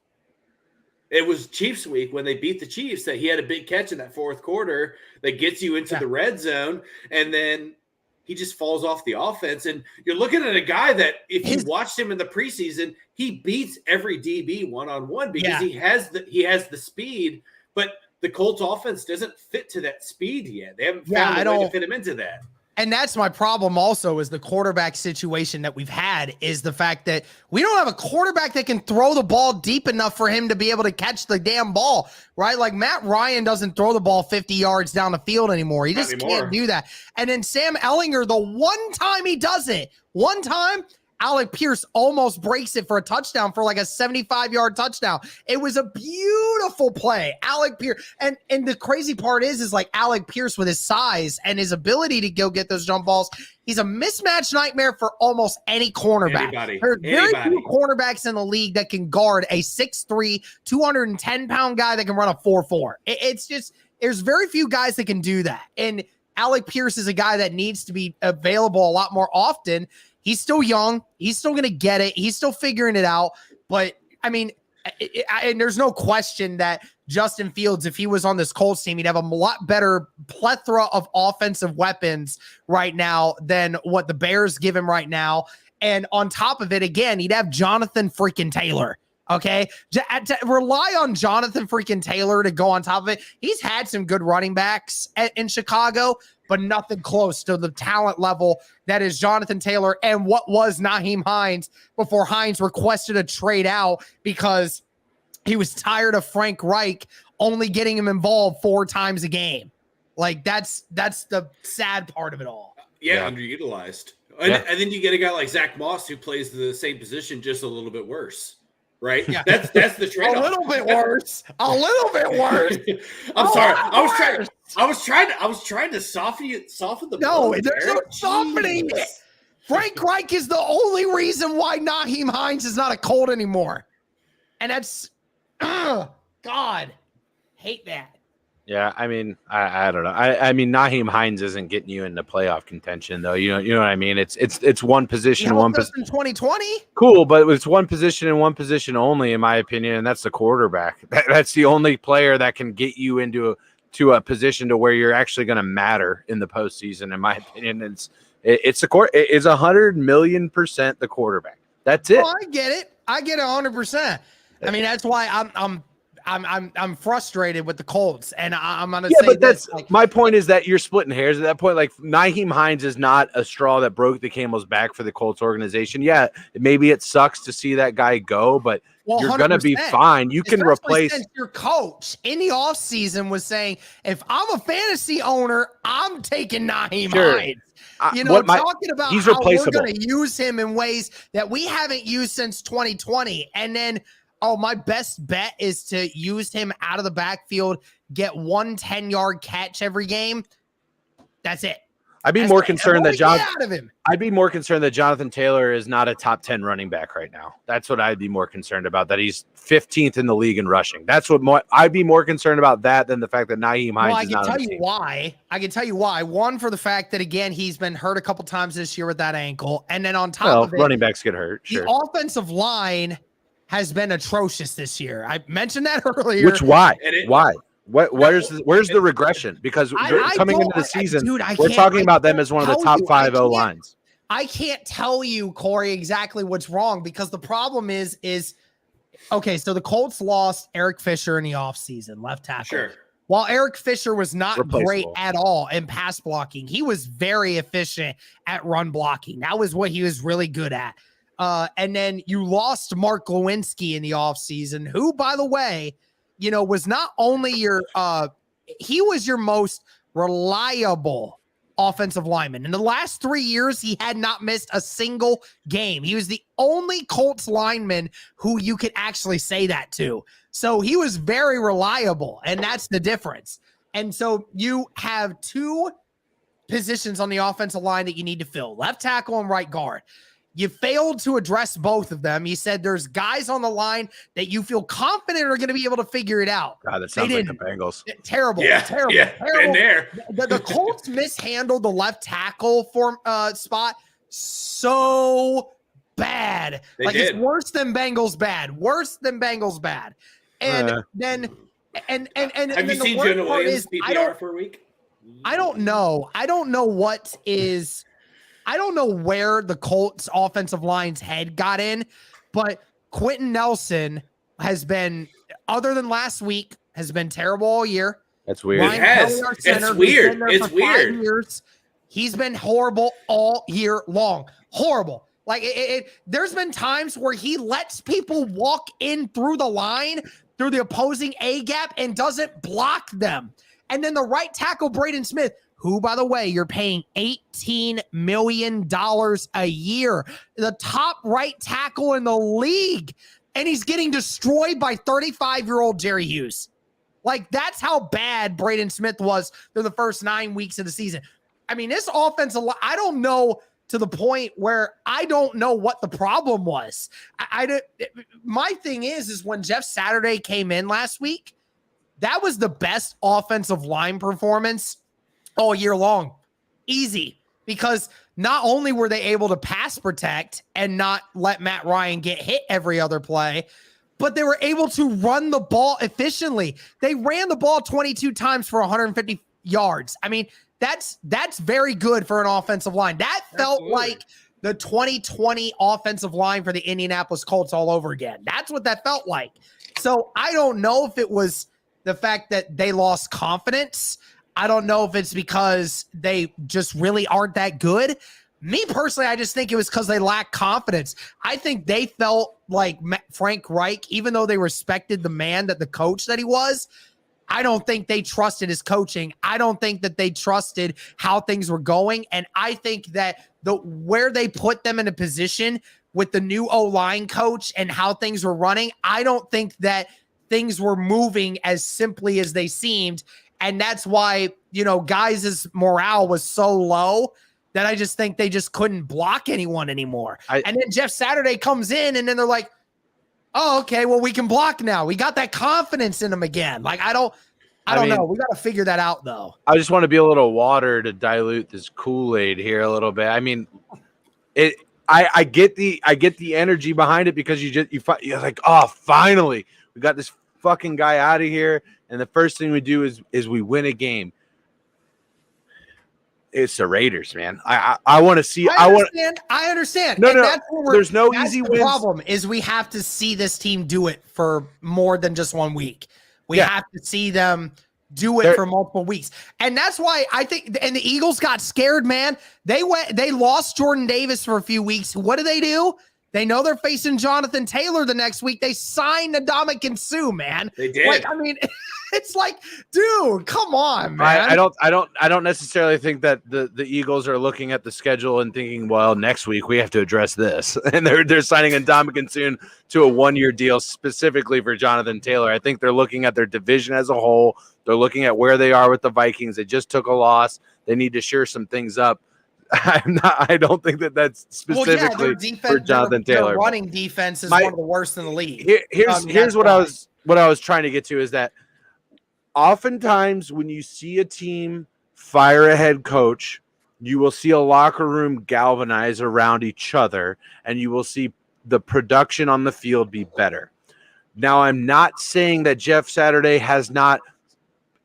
Chiefs week when they beat the Chiefs that he had a big catch in that fourth quarter that gets you into the red zone, and then he just falls off the offense. And you're looking at a guy that if you watched him in the preseason, he beats every DB one-on-one because he has the speed, but the Colts offense doesn't fit to that speed yet. They haven't found a way to fit him into that. And that's my problem also is the quarterback situation that we've had is the fact that we don't have a quarterback that can throw the ball deep enough for him to be able to catch the damn ball, right? Like Matt Ryan doesn't throw the ball 50 yards down the field anymore. He just can't do that. And then Sam Ellinger, the one time he does it, Alec Pierce almost breaks it for a touchdown, for like a 75-yard touchdown. It was a beautiful play. Alec Pierce. And the crazy part is like Alec Pierce with his size and his ability to go get those jump balls, he's a mismatch nightmare for almost any cornerback. There's very few cornerbacks in the league that can guard a 6'3", 210-pound guy that can run a 4.4. It's just, there's very few guys that can do that. And Alec Pierce is a guy that needs to be available a lot more often. He's still young. He's still going to get it. He's still figuring it out. But, I mean, and there's no question that Justin Fields, if he was on this Colts team, he'd have a lot better plethora of offensive weapons right now than what the Bears give him right now. And on top of it, again, he'd have Jonathan freaking Taylor. Okay, to rely on Jonathan freaking Taylor to go on top of it. He's had some good running backs in Chicago, but nothing close to the talent level that is Jonathan Taylor and what was Nyheim Hines before Hines requested a trade out because he was tired of Frank Reich only getting him involved 4 times a game. Like that's the sad part of it all. Yeah. Underutilized. And then you get a guy like Zach Moss who plays the same position, just a little bit worse. Right? Yeah. That's the trade-off. A little bit worse. I'm sorry. I was trying to soften the blow. There's no softening it. Frank Reich is the only reason why Nyheim Hines is not a Colt anymore. And that's God. Hate that. Yeah, I mean, I don't know. I mean, Nyheim Hines isn't getting you into playoff contention, though. You know what I mean? It's one position, one position. In 2020, cool, but it's one position and one position only, in my opinion, and that's the quarterback. That's the only player that can get you into a position to where you're actually going to matter in the postseason. In my opinion, it's 100 million% the quarterback. That's it. I get it. I get it 100%. I mean, that's why I'm frustrated with the Colts, and I'm gonna say but that's like, my point is that you're splitting hairs at that point. Like Nyheim Hines is not a straw that broke the camel's back for the Colts organization. Yeah, maybe it sucks to see that guy go, but you're gonna be fine. You can replace your coach in the offseason was saying, if I'm a fantasy owner, I'm taking Nyheim Hines. Talking about he's how replaceable. we're going to use him in ways that we haven't used since 2020, and then. Oh, my best bet is to use him out of the backfield, get 1 10-yard catch every game. That's it. I'd be more concerned that Jonathan Taylor is not a top 10 running back right now. That's what I'd be more concerned about, that he's 15th in the league in rushing. That's what I'd be more concerned about that than the fact that Nyheim Hines is not on the team. I can tell you why. One, for the fact that, again, he's been hurt a couple times this year with that ankle. And then on top of it, running backs get hurt. Sure. The offensive line has been atrocious this year. I mentioned that earlier. Why? Where's the regression? Because coming into the season, we're talking about them as one of the top 5 O-lines. I can't tell you, Corey, exactly what's wrong, because the problem is okay, so the Colts lost Eric Fisher in the offseason, left tackle. Sure. While Eric Fisher was not great at all in pass blocking, he was very efficient at run blocking. That was what he was really good at. And then you lost Mark Lewinsky in the offseason, who, by the way, was not only he was your most reliable offensive lineman. In the last 3 years, he had not missed a single game. He was the only Colts lineman who you could actually say that to. So he was very reliable, and that's the difference. And so you have 2 positions on the offensive line that you need to fill, left tackle and right guard. You failed to address both of them. You said there's guys on the line that you feel confident are going to be able to figure it out. God, that sounds like the Bengals. Terrible. Yeah, terrible. Been there. The Colts mishandled the left tackle spot so bad. It's worse than Bengals bad. Worse than Bengals bad. And then have you seen Jonah Williams PPR for a week? I don't know. I don't know where the Colts offensive line's head got in, but Quentin Nelson has been, other than last week, has been terrible all year. That's weird. It's weird. It's weird. He's been horrible all year long. Horrible. Like there's been times where he lets people walk in through the line, through the opposing A gap, and doesn't block them. And then the right tackle, Braden Smith, who, by the way, you're paying $18 million a year, the top right tackle in the league, and he's getting destroyed by 35-year-old Jerry Hughes. Like, that's how bad Braden Smith was through the first 9 weeks of the season. I mean, this offensive line, I don't know, to the point where I don't know what the problem was. My thing is when Jeff Saturday came in last week, that was the best offensive line performance all year long. Easy. Because not only were they able to pass protect and not let Matt Ryan get hit every other play, but they were able to run the ball efficiently. They ran the ball 22 times for 150 yards. I mean, that's very good for an offensive line. That felt like the 2020 offensive line for the Indianapolis Colts all over again. That's what that felt like. So I don't know if it was the fact that they lost confidence. I don't know if it's because they just really aren't that good. Me personally, I just think it was because they lack confidence. I think they felt like Frank Reich, even though they respected the man that the coach that he was, I don't think they trusted his coaching. I don't think that they trusted how things were going. And I think that where they put them in a position with the new O-line coach and how things were running, I don't think that things were moving as simply as they seemed. And that's why, guys' morale was so low that I just think they just couldn't block anyone anymore. And then Jeff Saturday comes in and then they're like, oh, okay, well, we can block now. We got that confidence in them again. Like, I don't know. We got to figure that out, though. I just want to be a little water to dilute this Kool-Aid here a little bit. I mean, I get the energy behind it because you're like, oh, finally, we got this fucking guy out of here. And the first thing we do is we win a game. It's the Raiders, man. I want to see. I understand. No, and no. There's no easy wins. The problem is we have to see this team do it for more than just 1 week. We have to see them do it for multiple weeks. And that's why I think, and the Eagles got scared, man. They lost Jordan Davis for a few weeks. What do? They know they're facing Jonathan Taylor the next week. They signed Ndamukong Suh, man. They did. Like, I mean, it's like, dude, come on, man. I don't necessarily think that the Eagles are looking at the schedule and thinking, well, next week we have to address this. And they're signing Ndamukong Suh to a 1-year deal specifically for Jonathan Taylor. I think they're looking at their division as a whole. They're looking at where they are with the Vikings. They just took a loss. They need to shore some things up. I don't think that's specifically for Jonathan Taylor. Their running defense is one of the worst in the league. Here's what I was trying to get to is that oftentimes when you see a team fire a head coach, you will see a locker room galvanize around each other, and you will see the production on the field be better. Now, I'm not saying that Jeff Saturday has not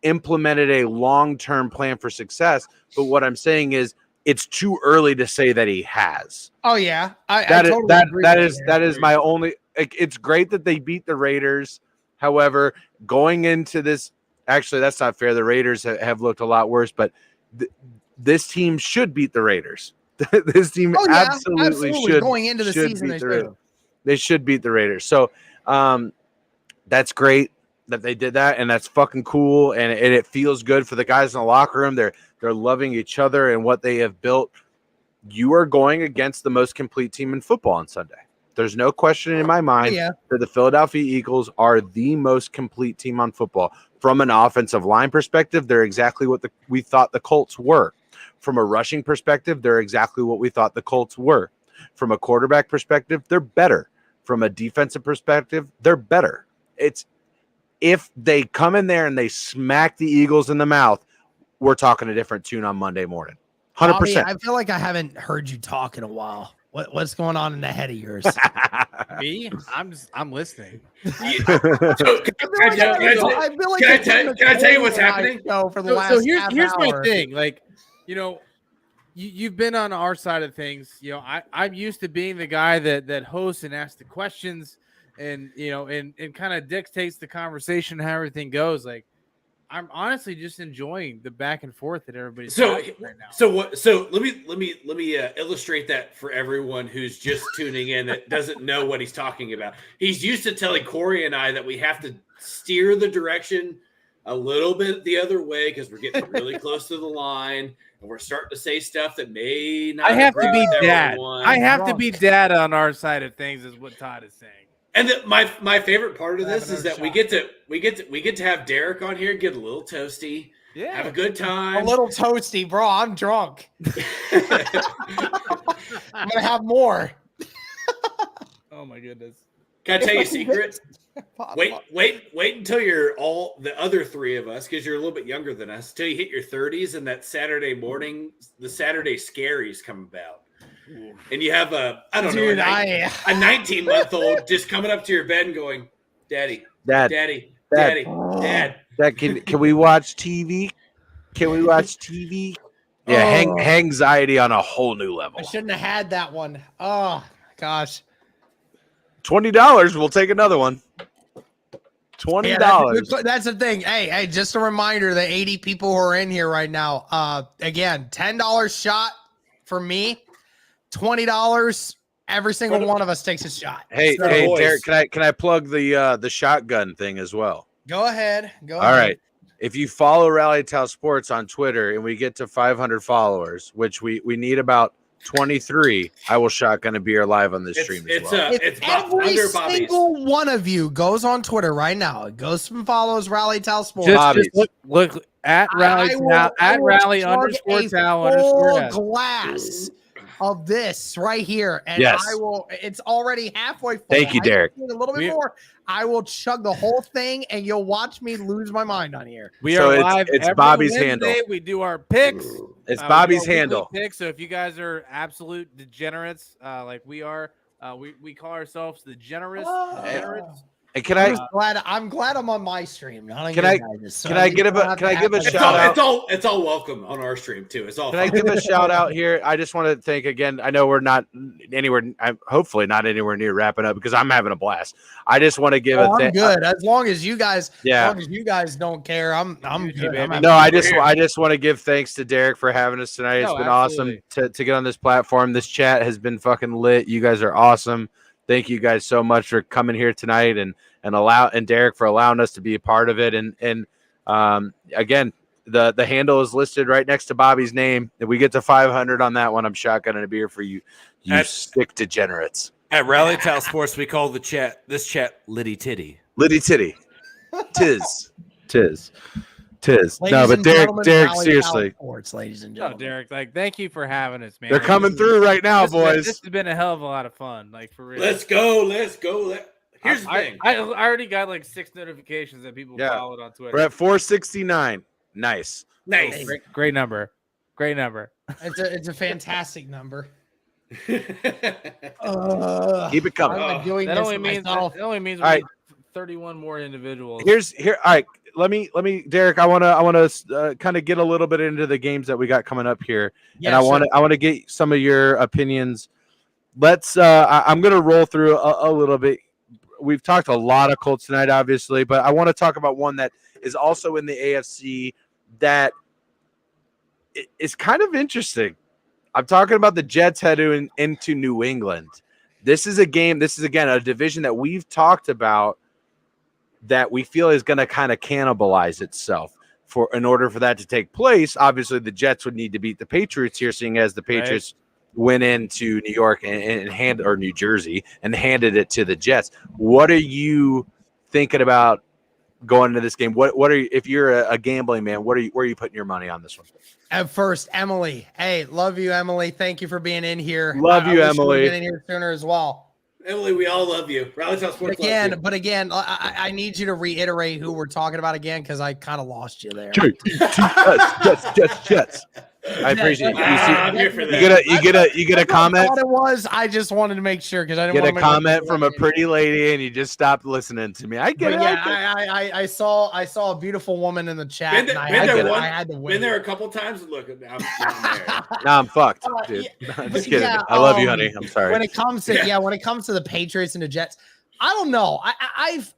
implemented a long-term plan for success, but what I'm saying is it's too early to say that he has. Oh yeah, that is my only. It's great that they beat the Raiders. However, going into this, actually, that's not fair. The Raiders have looked a lot worse, but this team should beat the Raiders. This team absolutely should. Going into the season, they should beat the Raiders. So that's great that they did that, and that's fucking cool, and it feels good for the guys in the locker room. They're loving each other and what they have built. You are going against the most complete team in football on Sunday. There's no question in my mind that the Philadelphia Eagles are the most complete team on football. From an offensive line perspective, they're exactly what we thought the Colts were. From a rushing perspective, they're exactly what we thought the Colts were. From a quarterback perspective, they're better. From a defensive perspective, they're better. It's if they come in there and they smack the Eagles in the mouth, we're talking a different tune on Monday morning. 100%. I feel like I haven't heard you talk in a while. What's going on in the head of yours? Me? I'm listening. Can I tell you what's happening? Here's my thing. Like, you've been on our side of things. I'm used to being the guy that hosts and asks the questions and kind of dictates the conversation, how everything goes. Like, I'm honestly just enjoying the back and forth that everybody's talking right now. So let me illustrate that for everyone who's just tuning in that doesn't know what he's talking about. He's used to telling Corey and I that we have to steer the direction a little bit the other way because we're getting really close to the line and we're starting to say stuff that may not I have to agree be with dad. everyone. I have to be dad on our side of things, is what Todd is saying. And my favorite part of this is that we get to have Derek on here, get a little toasty, have a good time. A little toasty, bro. I'm drunk. I'm gonna have more. Oh my goodness. Can I tell you a secret? Wait until you're all the other three of us, because you're a little bit younger than us, till you hit your 30s and that Saturday morning, the Saturday scaries come about. And you have a 19-month-old just coming up to your bed and going, Dad, can we watch TV? Can we watch TV? Yeah, anxiety on a whole new level. I shouldn't have had that one. Oh gosh. $20. We'll take another one. $20. Yeah, that's the thing. Hey, just a reminder, the 80 people who are in here right now. Again, $10 shot for me. $20. Every single one of us takes a shot. Hey, Derek, can I plug the shotgun thing as well? Go ahead. All right. If you follow Rally Tal Sports on Twitter and we get to 500 followers, which we need about 23, I will shotgun a beer live on this stream as well. If every single one of you goes on Twitter right now, it goes and follows Rally Tal Sports. Just look at Rally _Tal_S. Glass of this right here, and yes. It's already halfway full. Thank you, Derek. A little bit more. I will chug the whole thing, and you'll watch me lose my mind on here. We are live. It's every Bobby's Wednesday. handle. We do our picks. It's Bobby's handle. Picks. So if you guys are absolute degenerates, like we are, we call ourselves the generous. And I'm glad I'm on my stream. Not on can your I guys'. So can I give a shout out? It's all welcome on our stream too. It's all. Can I give a shout out here? I just want to thank again. I know we're not anywhere. I'm hopefully not anywhere near wrapping up because I'm having a blast. I just want to give I'm good as long as you guys. Yeah. As long as you guys don't care, I'm good. I just want to give thanks to Derek for having us tonight. It's been awesome to get on this platform. This chat has been fucking lit. You guys are awesome. Thank you guys so much for coming here tonight and Derek for allowing us to be a part of it. And again, the handle is listed right next to Bobby's name. If we get to 500 on that one, I'm shotgunning a beer for you. Sick degenerates. At Rally Tal Sports, we call this chat Liddy Titty. Liddy Titty. Tis. Ladies no, but Derek, seriously. Sports, ladies and gentlemen. Derek, thank you for having us, man. They're coming through right now, boys. This has been a hell of a lot of fun, like for real. Let's go. Here's the thing. I already got like 6 notifications that people followed on Twitter. We're at 469. Nice. Great number. It's a fantastic number. Keep it coming. That only means we need 31 more individuals. All right. Let me, Derek. I want to kind of get a little bit into the games that we got coming up here, and I want to get some of your opinions. Let's. I'm going to roll through a little bit. We've talked a lot of Colts tonight, obviously, but I want to talk about one that is also in the AFC that is kind of interesting. I'm talking about the Jets heading into New England. This is a game. This is again a division that we've talked about, that we feel is going to kind of cannibalize itself. In order for that to take place, obviously the Jets would need to beat the Patriots here, seeing as the Patriots went into New York or New Jersey and handed it to the Jets. What are you thinking about going into this game? What are you, if you're a gambling man, where are you putting your money on this one? At first, Emily. Hey, love you, Emily. Thank you for being in here. Love you, Emily. Been in here sooner as well. Emily, we all love you. Rally Tal Sports. But again, I need you to reiterate who we're talking about again, because I kind of lost you there. Jets. I appreciate it. I'm here for that. You get a comment. What it was, I just wanted to make sure because I didn't get a comment from a pretty lady, and you just stopped listening to me. I get it. Yeah, I saw a beautiful woman in the chat. I had to win. Been there a couple times. Look, I'm there. Nah, I'm fucked, dude. I'm just kidding. I love you, honey. I'm sorry. When it comes to the Patriots and the Jets, I don't know.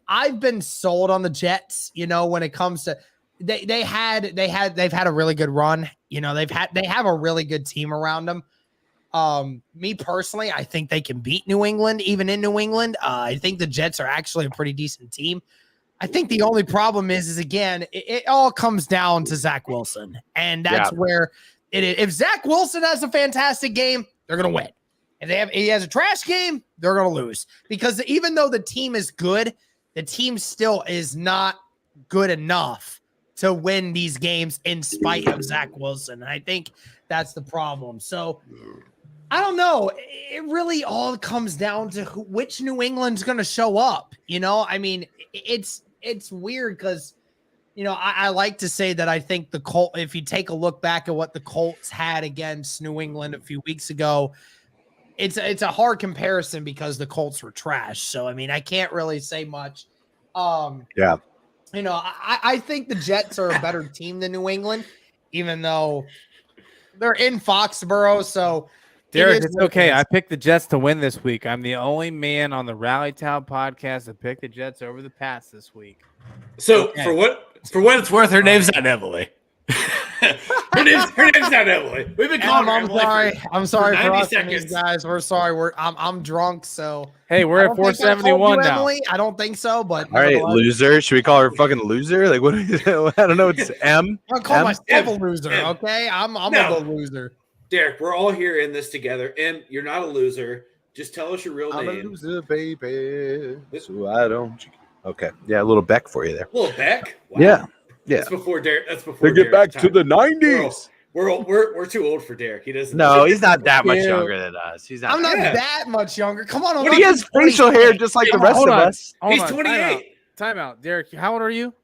I've been sold on the Jets. When it comes to they've had a really good run. They have a really good team around them. Me personally, I think they can beat New England, even in New England. I think the Jets are actually a pretty decent team. I think the only problem is again, it all comes down to Zach Wilson. And that's where it is. If Zach Wilson has a fantastic game, they're going to win. If he has a trash game, they're going to lose. Because even though the team is good, the team still is not good enough to win these games in spite of Zach Wilson. And I think that's the problem. So I don't know. It really all comes down to which New England's going to show up. I mean, it's weird because, I like to say that I think the Colts, if you take a look back at what the Colts had against New England a few weeks ago, it's a hard comparison because the Colts were trash. So, I mean, I can't really say much. I think the Jets are a better team than New England, even though they're in Foxborough. So, Derek, it's okay. I picked the Jets to win this week. I'm the only man on the Rally Town podcast that picked the Jets over the Pats this week. So for what it's worth, her name's not Emily. her name's not Emily. We've been calling her Emily. I'm sorry for us, guys. We're sorry. I'm drunk. So hey, we're at 471 now. Emily? I don't think so. But all right, loser. Should we call her fucking loser? Like what? I don't know. It's M. I'll call myself a loser. Okay, I'm a loser. Derek, we're all here in this together. And you're not a loser. Just tell us your real name. I'm a loser, baby. So I don't. Okay. Yeah, a little Beck for you there. A little Beck? Wow. Yeah. That's before Derek. That's before. They get back to the 90s. We're too old for Derek. He doesn't. No, he's not that much younger than us. He's not. I'm not that much younger. Come on. But he has facial hair just like the rest of us. He's 28. Time out. Derek, how old are you?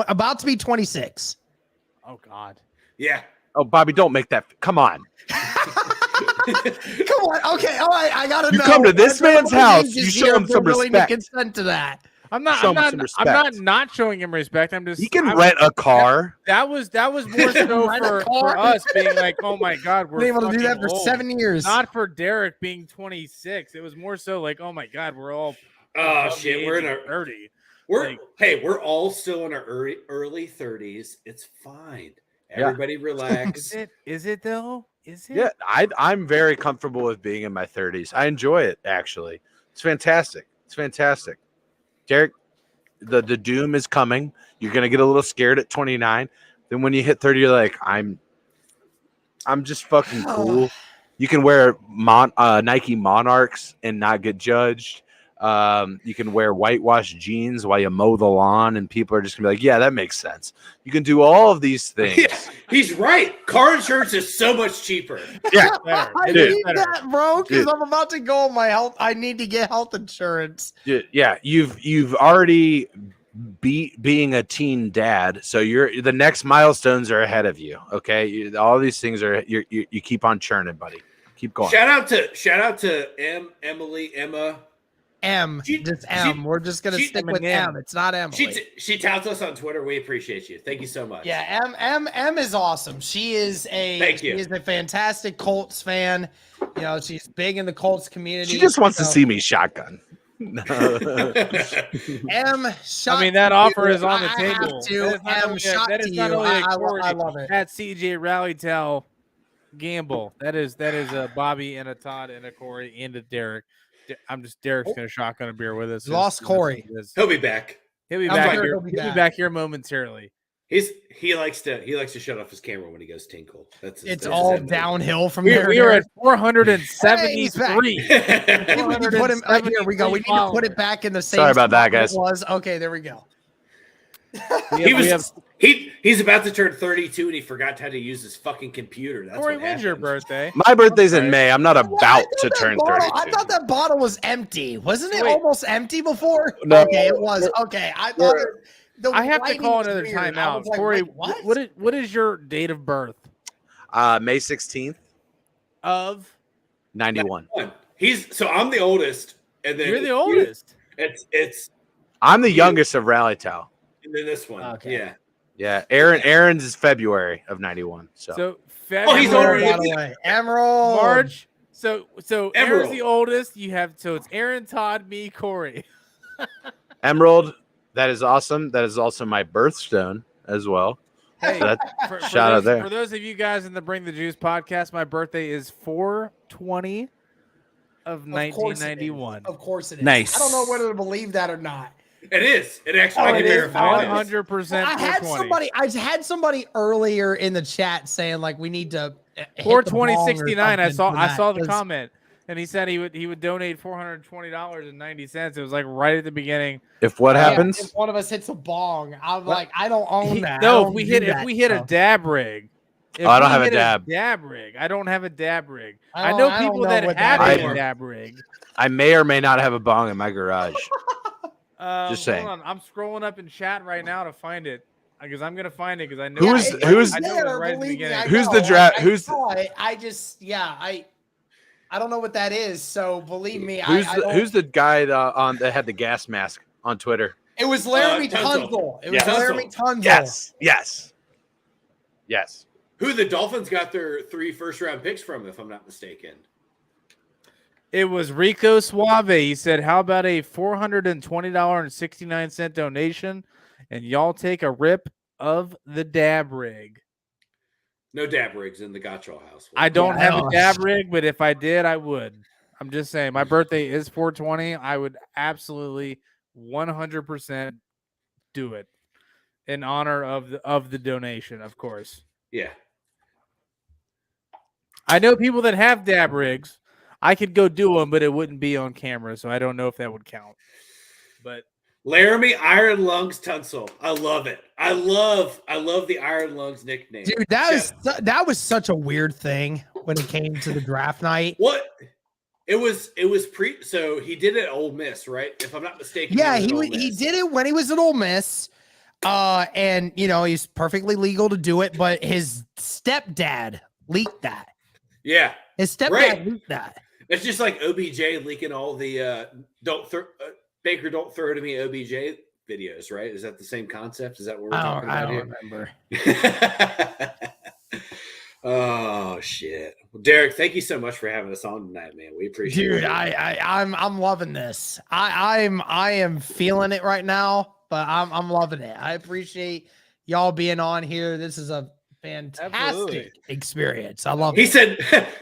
About to be 26. Oh God. Yeah. Oh, Bobby, don't make that. Come on. Come on. Okay. All right. I gotta know. You come to this man's house. You show him some respect. Consent to that. I'm not showing him respect. I'm just. He can rent a car. That was more so for us being like, oh my God, we're able to do that for old. 7 years. Not for Derek being 26. It was more so like, oh my God, we're all. Oh shit, we're in our 30. We're all still in our early 30s. It's fine. Everybody relax. Is it though? Is it? Yeah, I'm very comfortable with being in my 30s. I enjoy it actually. It's fantastic. Derek, the doom is coming. You're gonna get a little scared at 29. Then when you hit 30, you're like, I'm just fucking cool. You can wear Nike Monarchs and not get judged. You can wear whitewashed jeans while you mow the lawn, and people are just gonna be like, yeah, that makes sense. You can do all of these things. Yeah, he's right. Car insurance is so much cheaper. Yeah, I need that, bro, because I'm about to go on my health. I need to get health insurance. Yeah, you've already beat being a teen dad, so the next milestones are ahead of you. Okay, all these things are you keep on churning, buddy. Keep going. Shout out to Emily, Emma. Just M. We're just gonna stick with M. It's not Emily. She touts us on Twitter. We appreciate you. Thank you so much. Yeah, M is awesome. She is a fantastic Colts fan. She's big in the Colts community. She just wants to see me shotgun. M. I mean, that offer is on the table. That is not only I love it. At CJ Rallytel gamble. That is a Bobby and a Todd and a Corey and a Derek. Derek's gonna shotgun a beer with us. Lost Corey. He'll be back. He'll be back here momentarily. He likes to shut off his camera when he goes tinkle. It's all downhill from there. We are at 473. Put him right here. We go. We need to put it back in the same. Sorry about that, guys. It was okay. There we go. He's about to turn 32 and he forgot how to use his fucking computer. That's Corey, what when's your birthday? My birthday's in May. I'm not about to turn 32. I thought that bottle was empty. Wasn't it almost empty before? No. Okay, it was. Okay, I thought I have to call another timeout. Like, Corey, what is your date of birth? May 16th of 91. I'm the oldest, and then you're the oldest. I'm the youngest of Rallytel. And then this one. Okay. Yeah. Aaron's is February of 91. So February. He's older. By the way, Emerald. March. So Aaron's the oldest. It's Aaron, Todd, me, Corey. Emerald. That is awesome. That is also my birthstone as well. Hey, shout out there. For those of you guys in the Bring the Juice podcast, my birthday is 4/20 of 1991. Of course it is. Nice. I don't know whether to believe that or not. It is. It actually. Oh, I can it is? verify it. 100%. I had somebody earlier in the chat saying like we need to hit the 420.69. I saw the 'cause comment, and he said he would donate $420.90. It was like right at the beginning. If what happens? If one of us hits a bong, I'm like, I don't own that. No, I if we don't hit do a that, so. dab rig. I don't have a dab rig. I don't have a dab rig. I I know don't people know that what have that a is. dab rig. I may or may not have a bong in my garage. Just saying. Hold on. I'm scrolling up in chat right now to find it because I'm gonna find it because I know Who's- it who's- was I know it was there, right at the believe me, beginning. I Who's know. the draft? I Who's saw it. I just I don't know what that is. So believe me, who's the guy that had the gas mask on Twitter? It was Laramie Tunsil. Tunsil. It was Yeah. Laramie Tunsil. Yes. Who the Dolphins got their 3 first-round picks from, if I'm not mistaken. It was Rico Suave. He said, "How about a $420.69 donation, and y'all take a rip of the dab rig." No dab rigs in the Gottschall house. I don't Yeah, have I a don't- dab rig, but if I did, I would. I'm just saying, my birthday is 420. I would absolutely 100% do it in honor of the donation, of course. Yeah. I know people that have dab rigs. I could go do them, but it wouldn't be on camera, so I don't know if that would count. But Laramie Iron Lungs Tunsil. I love it. I love the Iron Lungs nickname. Dude, that was such a weird thing when it came to the draft night. What? It was so he did it at Ole Miss, right? If I'm not mistaken. Yeah, was at Ole he Miss. did it when he was at Ole Miss. And he's perfectly legal to do it, but his stepdad leaked that. Yeah. His stepdad Right. leaked that. It's just like OBJ leaking all the Baker don't throw to me OBJ videos, right? Is that the same concept? Is that what we're talking I about don't here? remember. Oh shit. Well, Derek, thank you so much for having us on tonight, man. We appreciate it. Dude, I'm loving this. I am feeling it right now, but I'm loving it. I appreciate y'all being on here. This is a fantastic Absolutely. experience. I love He it. said,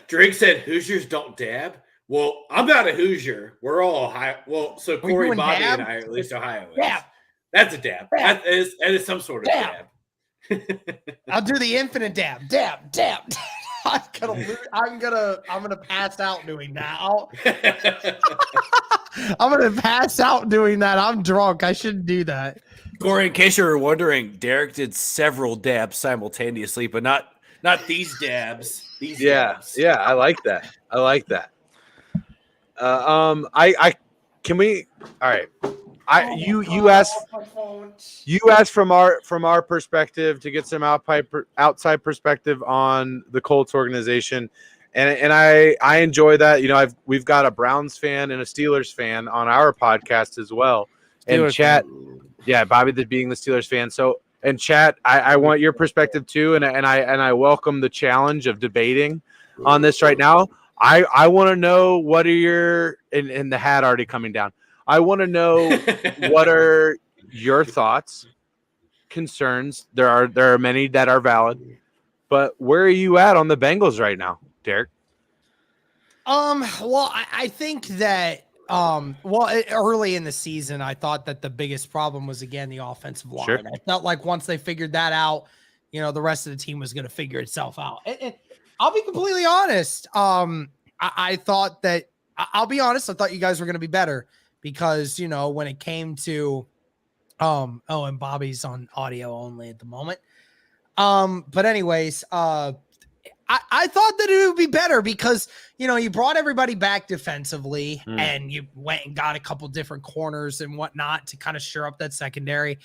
Drake said, Hoosiers don't dab. Well, I'm not a Hoosier. We're all Ohio. Well, so We're Corey, doing Bobby, dab? and I, at least Ohio is. Dab. That's a dab. Dab. That is some sort of Dab. I'll do the infinite dab. Dab. I'm gonna pass out doing that. I'm gonna pass out doing that. I'm drunk. I shouldn't do that. Corey, in case you were wondering, Derek did several dabs simultaneously, but not these dabs. These dabs. Yeah, I like that. I can we all right. You asked from our perspective to get some outside perspective on the Colts organization, and I enjoy that. We've got a Browns fan and a Steelers fan on our podcast as well. And chat, yeah, Bobby being the Steelers fan. So and chat, I want your perspective too, and I welcome the challenge of debating on this right now. I want to know what are your and the hat already coming down. I want to know what are your thoughts, concerns. There are many that are valid, but where are you at on the Bengals right now, Derek? Well, I think that early in the season, I thought that the biggest problem was again the offensive line. Sure. I felt like once they figured that out, the rest of the team was going to figure itself out. And I'll be completely honest. I thought that I'll be honest. I thought you guys were going to be better because when it came to and Bobby's on audio only at the moment. But anyways, I thought that it would be better because, you brought everybody back defensively and you went and got a couple different corners and whatnot to kind of shore up that secondary,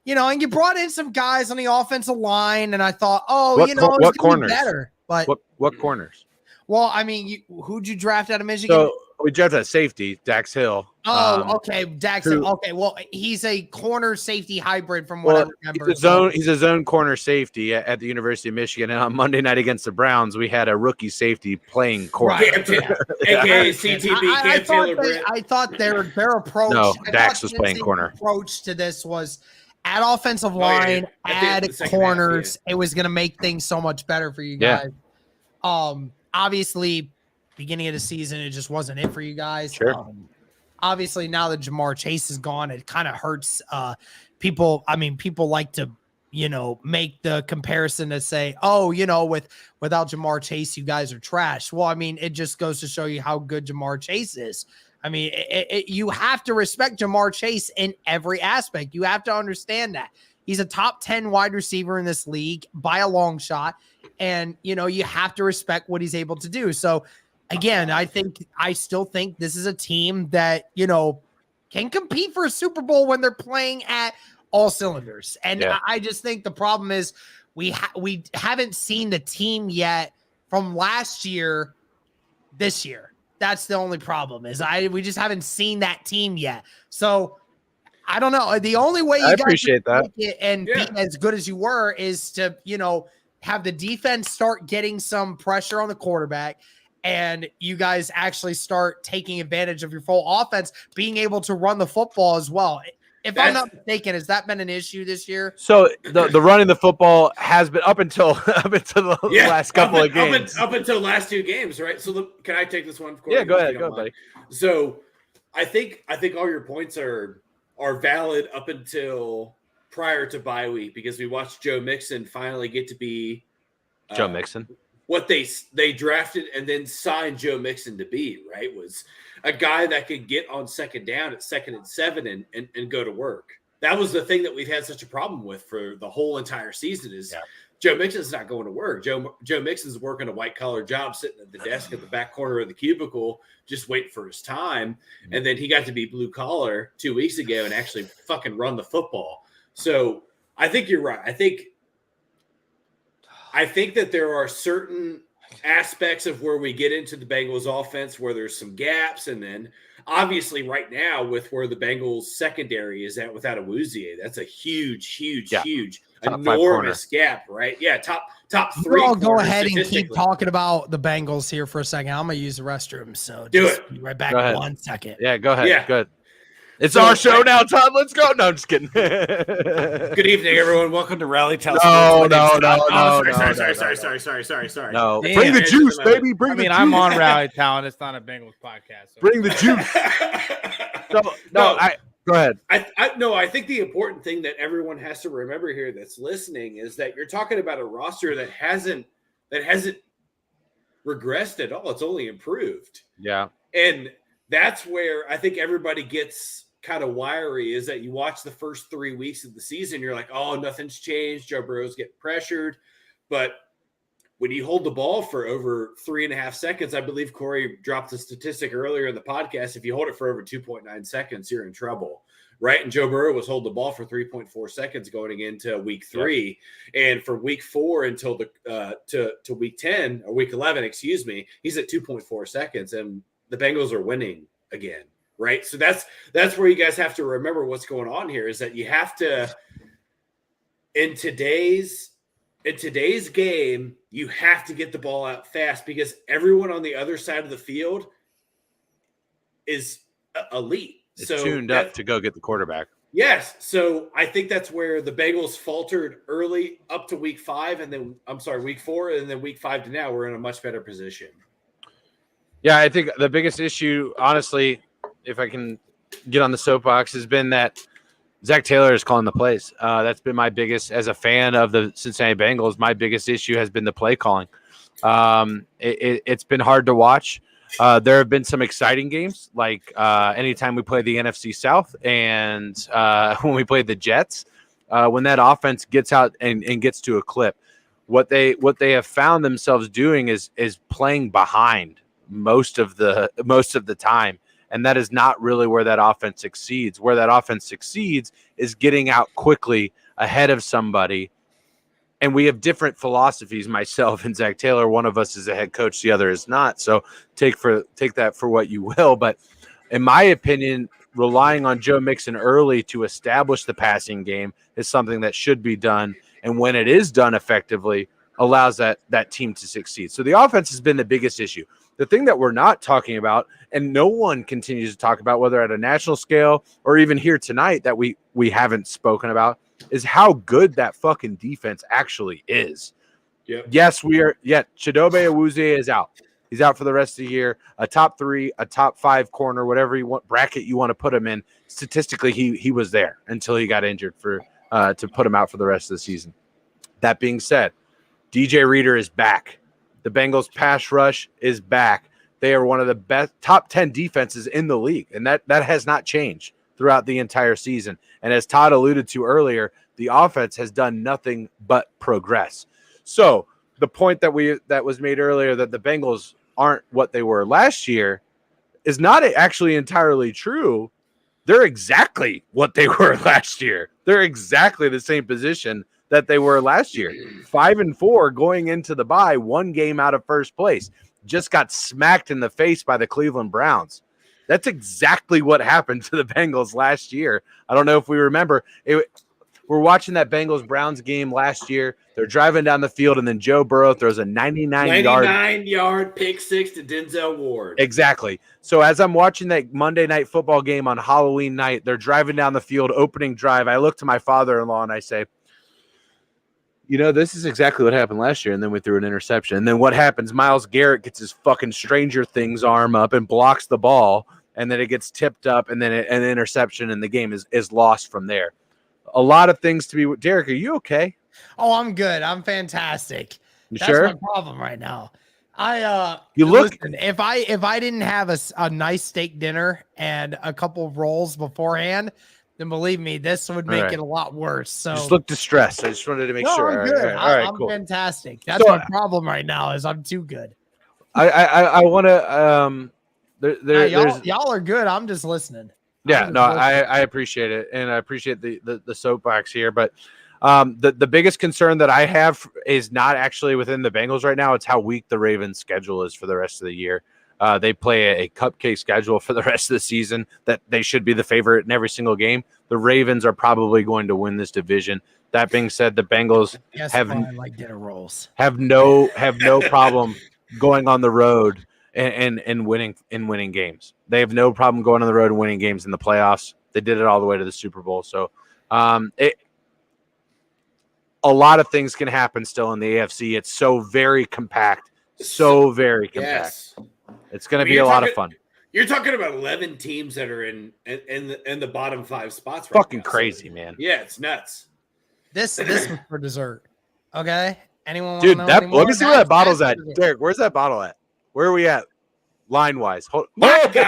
and you brought in some guys on the offensive line. And I thought, what corners? Better. But what corners? Well, I mean, who'd you draft out of Michigan? So we drafted at safety, Dax Hill. Oh, okay. Dax Hill. Okay. Well, he's a corner safety hybrid from what I remember. He's a zone corner safety at the University of Michigan. And on Monday night against the Browns, we had a rookie safety playing corner. Right. AKA CTB, Cam Taylor Britt. I thought their approach. No, Dax was playing corner. Approach to this was add offensive line, add corners. It was going to make things so much better for you guys. Obviously, beginning of the season, it just wasn't it for you guys. Sure. obviously now that Jamar Chase is gone, it kind of hurts people. I mean, people like to, make the comparison to say, oh, without Jamar Chase, you guys are trash. Well, I mean, it just goes to show you how good Jamar Chase is. I mean, you have to respect Jamar Chase in every aspect. You have to understand that he's a top 10 wide receiver in this league by a long shot. And, you have to respect what he's able to do. So again, I still think this is a team that, can compete for a Super Bowl when they're playing at all cylinders. And I just think the problem is we haven't seen the team yet from last year this year. That's the only problem is we just haven't seen that team yet. So I don't know. The only way you guys appreciate that and be as good as you were is to, have the defense start getting some pressure on the quarterback, and you guys actually start taking advantage of your full offense, being able to run the football as well. If I'm not mistaken, has that been an issue this year? So the running the football has been up until the last couple of games. Up until last 2 games, right? So can I take this one? Yeah, go ahead, buddy. So I think all your points are valid up until prior to bye week, because we watched Joe Mixon finally get to be Joe Mixon. What they drafted and then signed Joe Mixon to be, right, was a guy that could get on second down at 2nd and 7 and go to work. That was the thing that we've had such a problem with for the whole entire season is Joe Mixon's not going to work. Joe Mixon's working a white-collar job, sitting at the desk at the back corner of the cubicle, just waiting for his time. And then he got to be blue-collar 2 weeks ago and actually fucking run the football. So I think you're right. I think that there are certain aspects of where we get into the Bengals offense where there's some gaps. And then obviously right now with where the Bengals secondary is at without Awuzie, that's a huge, enormous gap, right? Yeah. Top 3. I'll go ahead and keep talking about the Bengals here for a second. I'm going to use the restroom. So do it. Be right back in 1 second. Yeah, go ahead. Yeah. Good. It's our show now, Todd. Let's go. No, I'm just kidding. Good evening, everyone. Welcome to Rally Tal Sports. Sorry. No, Damn. bring the juice, baby. Bring the juice. I'm on Rally Tal, and it's not a Bengals podcast. So. Bring the juice. Go ahead. I think the important thing that everyone has to remember here that's listening is that you're talking about a roster that hasn't regressed at all. It's only improved. Yeah. And that's where I think everybody gets kind of wiry, is that you watch the first 3 weeks of the season, you're like, oh, nothing's changed. Joe Burrow's getting pressured. But when you hold the ball for over 3.5 seconds, I believe Corey dropped the statistic earlier in the podcast. If you hold it for over 2.9 seconds, you're in trouble, right? And Joe Burrow was holding the ball for 3.4 seconds going into week 3. Yep. And from week 4 until to week 10 or week 11, he's at 2.4 seconds. And the Bengals are winning again, right? So that's where you guys have to remember what's going on here, is that you have to, in today's game, you have to get the ball out fast, because everyone on the other side of the field is elite. It's tuned up to go get the quarterback. Yes. So I think that's where the Bengals faltered early up to week 5, and then week 4, and then week 5 to now we're in a much better position. Yeah, I think the biggest issue, honestly, if I can get on the soapbox, has been that Zach Taylor is calling the plays. That's been my biggest, as a fan of the Cincinnati Bengals, my biggest issue has been the play calling. It's been hard to watch. There have been some exciting games, like anytime we play the NFC South and when we played the Jets, when that offense gets out and gets to a clip. What they have found themselves doing is playing behind most of the time, and that is not really where that offense succeeds. Where that offense succeeds is getting out quickly ahead of somebody. And we have different philosophies, myself and Zach Taylor. One of us is a head coach, the other is not. So take that for what you will. But in my opinion, relying on Joe Mixon early to establish the passing game is something that should be done. And when it is done effectively, allows that team to succeed. So the offense has been the biggest issue. The thing that we're not talking about, and no one continues to talk about, whether at a national scale or even here tonight that we haven't spoken about, is how good that fucking defense actually is. Yep. Yes, Chidobe Awuzie is out. He's out for the rest of the year. A top 3, a top 5 corner, whatever you want bracket you want to put him in. Statistically, he was there until he got injured to put him out for the rest of the season. That being said, DJ Reader is back. The Bengals pass rush is back. They are one of the best top 10 defenses in the league, and that has not changed throughout the entire season. And as Todd alluded to earlier, the offense has done nothing but progress. So the point that was made earlier that the Bengals aren't what they were last year is not actually entirely true. They're exactly what they were last year. They're exactly the same position that they were last year. 5-4 going into the bye, 1 game out of first place. Just got smacked in the face by the Cleveland Browns. That's exactly what happened to the Bengals last year. I don't know if we remember. We're watching that Bengals-Browns game last year. They're driving down the field, and then Joe Burrow throws a 99-yard pick six to Denzel Ward. Exactly. So as I'm watching that Monday Night Football game on Halloween night, they're driving down the field, opening drive. I look to my father-in-law, and I say, this is exactly what happened last year, and then we threw an interception. And then what happens? Myles Garrett gets his fucking Stranger Things arm up and blocks the ball, and then it gets tipped up, and then an interception, and the game is lost from there. A lot of things to be – Derek, are you okay? Oh, I'm good. I'm fantastic. You That's sure? my problem right now. Listen, if I didn't have a nice steak dinner and a couple of rolls beforehand, then believe me, this would make it a lot worse. So you just look distressed. I just wanted to make sure. I'm good. All right, I'm cool. fantastic. That's my problem right now is I'm too good. I want to y'all are good. I'm just listening. Yeah, no, I appreciate it, and I appreciate the soapbox here. But the biggest concern that I have is not actually within the Bengals right now. It's how weak the Ravens' schedule is for the rest of the year. They play a cupcake schedule for the rest of the season that they should be the favorite in every single game. The Ravens are probably going to win this division. That being said, the Bengals have no problem going on the road and winning games. They have no problem going on the road and winning games in the playoffs. They did it all the way to the Super Bowl. So a lot of things can happen still in the AFC. It's so very compact. So very compact. Yes. It's going to be a lot of fun. You're talking about 11 teams that are in the bottom 5 spots. Fucking crazy, man. Yeah, it's nuts. This was for dessert. Okay. Anyone? Dude, let me see where that bottle's at. Derek, where's that bottle at? Where are we at? Line wise. Let's go.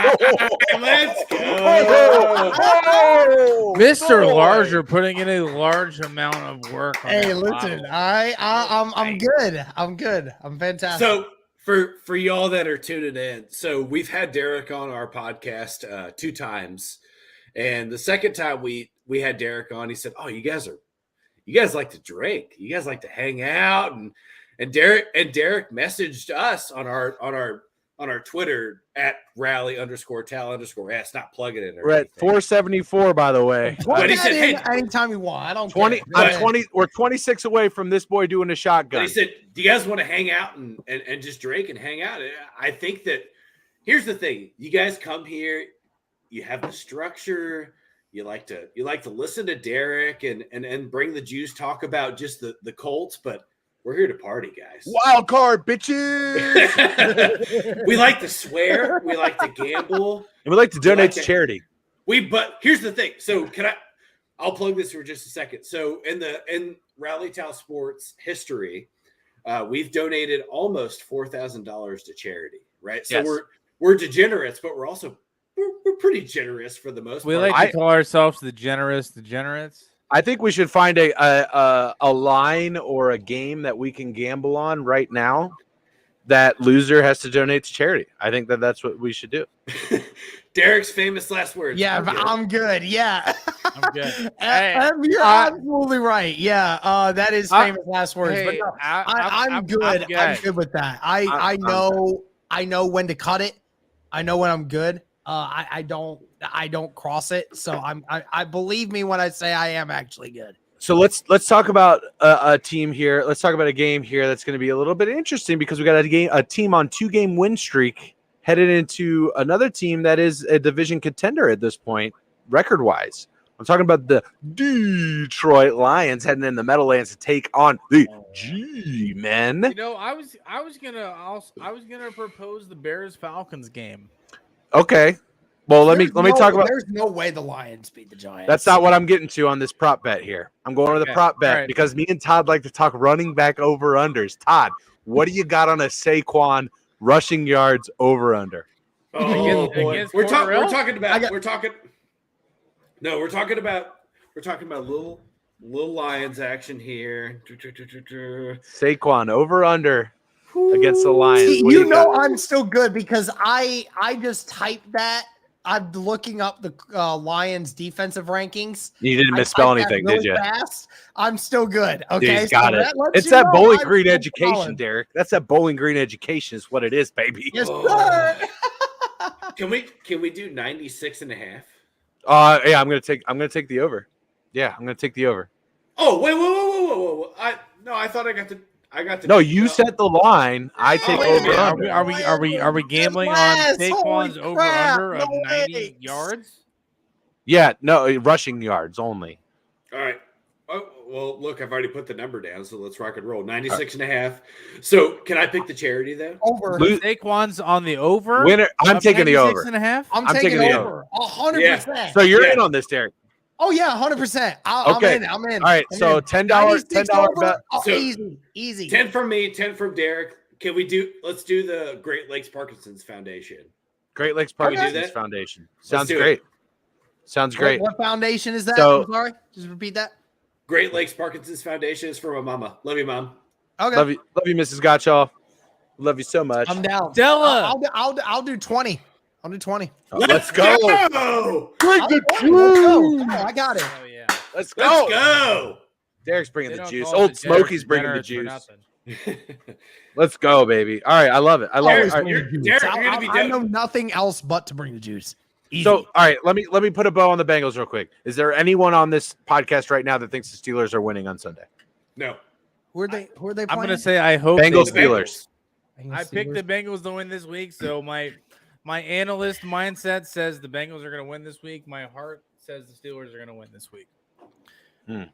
Mr. Larger putting in a large amount of work. Hey, listen, I'm good. I'm good. I'm fantastic. So for y'all that are tuning in, so we've had Derek on our podcast 2 times, and the second time we had Derek on, he said, "Oh, you guys like to drink, you guys like to hang out," and Derek messaged us on our Twitter at @rally_tal_s, not plugging it. We're at 474, by the way. But he said, "Hey, anytime you want. I don't 20. care. I'm 20. We're 26 away from this boy doing a shotgun." He said, "Do you guys want to hang out and just drink and hang out?" I think that here's the thing: you guys come here, you have the structure. You like to listen to Derek and bring the juice, talk about just the Colts, but we're here to party, guys. Wild card, bitches. We like to swear. We like to gamble. And we like to donate to charity. But here's the thing. So I'll plug this for just a second. So in Rally Tal Sports history, we've donated almost $4,000 to charity, right? So yes. we're degenerates, but we're also we're pretty generous for the most part. We like to call ourselves the degenerates. I think we should find a line or a game that we can gamble on right now that loser has to donate to charity. I think that's what we should do. Derek's famous last words. Yeah, I'm good. Yeah. I'm good. You're absolutely right. Yeah, that is famous last words. Hey, but no, I'm good. I'm good with that. I know when to cut it. I know when I'm good. I don't cross it. So I believe me when I say I am actually good. So let's talk about a team here. Let's talk about a game here that's going to be a little bit interesting because we got a team on 2-game win streak headed into another team that is a division contender at this point, record wise. I'm talking about the Detroit Lions heading in the Meadowlands to take on the G-Men. You know, I was gonna propose the Bears Falcons game. Okay. Well, let me talk about. There's no way the Lions beat the Giants. That's not what I'm getting to on this prop bet here. I'm going to the prop bet right. because me and Todd like to talk running back over unders. Todd, what do you got on a Saquon rushing yards over under? Oh boy, against we're Cornell? talking about little Lions action here. Saquon over under against the Lions. See, What do you know got? I'm still good because I just typed that. I'm looking up the Lions defensive rankings. You didn't misspell anything, did you? Fast. I'm still good. Dude, Okay, he's got it. It's that Bowling Green education, Derek. That's that Bowling Green education is what it is, baby. Yes, sir. Can we do 96.5? Yeah, I'm gonna take the over. Yeah, I'm gonna take the over. Oh, wait. I thought I got the No, you set the line. I take over. Are we gambling on Saquon's Holy over crap, under of no 90 way. yards? Yeah, no, rushing yards only. All right. Oh, well, look, I've already put the number down, so let's rock and roll. 96.5. So can I pick the charity though? Over. Saquon's on the over. Winner. I'm taking the over. 96.5? I'm taking taking the over. 100%. So you're in on this, Derek. Oh yeah, 100%. Okay. I'm in. All right. I'm so in. $10 bet. Oh, So- easy. 10 from me, 10 from Derek. Let's do the Great Lakes Parkinson's Foundation. Great Lakes Can we do Parkinson's that? Foundation. Let's Sounds do it. great. Sounds great. What foundation is that? So- I'm sorry. Just repeat that. Great Lakes Parkinson's Foundation is for my mama. Love you, Mom. Okay. Love you, Mrs. Gottschall. Love you so much. I'm down. Della. I'll do 20. I'll do 20. Let's go. Bring the Let's go. Come on, I got it. Oh yeah. Let's go. Let's go. Derek's bringing They the don't juice. call it Old the Smokey's bringing the Degenerates for juice. nothing. Let's go, baby. All right, I love it. I love Always it. All bring right. the juice. Derek, you're gonna be I dope. know nothing else but to bring the juice. Easy. So, all right, let me put a bow on the Bengals real quick. Is there anyone on this podcast right now that thinks the Steelers are winning on Sunday? No. who are they playing? I'm gonna say I hope Bengals, they- Steelers. I picked the Bengals to win this week, so my analyst mindset says the Bengals are going to win this week. My heart says the Steelers are going to win this week. If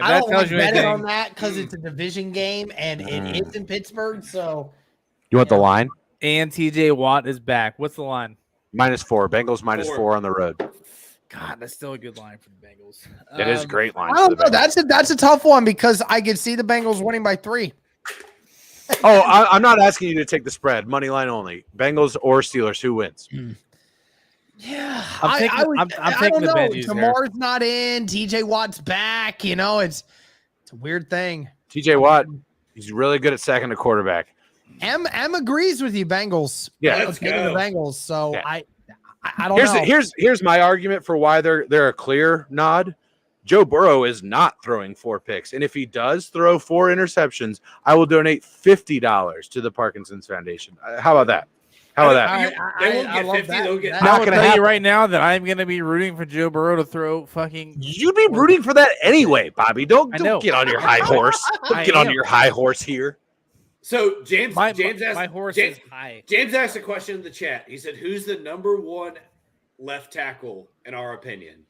I that don't tells like you betting anything, on that because it's a division game and it is in Pittsburgh. So You want the line? and TJ Watt is back. What's the line? -4. Bengals -4 on the road. God, that's still a good line for the Bengals. That is a great line. I for don't the know. Bengals. That's a tough one because I could see the Bengals winning by 3. Oh, I'm not asking you to take the spread. Money line only. Bengals or Steelers. Who wins? Yeah, I'm taking- I'm taking the Benjis here. Jamar's not in. TJ Watt's back. You know, it's a weird thing. TJ Watt. He's really good at sacking the quarterback. M agrees with you, Bengals. Yeah. Let's Taking go. the Bengals. So Yeah. I don't know. Here's my argument for why they're a clear nod. Joe Burrow is not throwing 4 picks, and if he does throw 4 interceptions, I will donate $50 to the Parkinson's Foundation. How about that? How about that? They won't I get love 50. that. They'll get That- I Not will gonna tell happen. you right now that I'm going to be rooting for Joe Burrow to throw fucking. You'd be rooting for that anyway, Bobby. Don't I know. get on your high horse. Don't I get on am. your high horse here. So James My asked horse James, is high. James asked a question in the chat. He said, "Who's the number 1 left tackle in our opinion?"